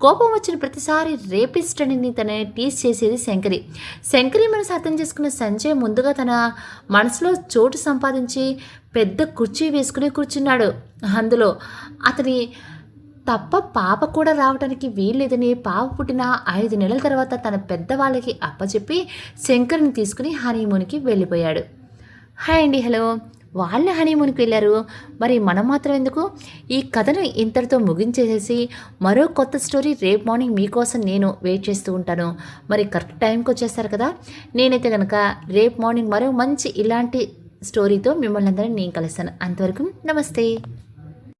Speaker 1: కోపం వచ్చిన ప్రతిసారి రేపిస్ట్ అని తనని టీస్ చేసేది శంకరి. శంకరి మనసు అర్థం చేసుకున్న సంజయ్ ముందుగా తన మనసులో చోటు సంపాదించి పెద్ద కుర్చీ వేసుకుని కూర్చున్నాడు. అందులో అతని తప్ప పాప కూడా రావడానికి వీల్లేదని పాప పుట్టిన 5 నెలల తర్వాత తన పెద్దవాళ్ళకి అప్పచెప్పి శంకర్ని తీసుకుని హనీమూన్కి వెళ్ళిపోయాడు. హాయ్ అండి, హలో. వాళ్ళ హనీమూన్కి వెళ్ళారు, మరి మనం మాత్రం ఎందుకు? ఈ కథను ఇంతటితో ముగించేసేసి మరో కొత్త స్టోరీ రేపు మార్నింగ్ మీకోసం నేను వెయిట్ చేస్తూ ఉంటాను. మరి కరెక్ట్ టైంకి వచ్చేస్తారు కదా. నేనైతే కనుక రేపు మార్నింగ్ మరో మంచి ఇలాంటి స్టోరీతో మిమ్మల్ని అందరినీ నేను కలుస్తాను. అంతవరకు నమస్తే.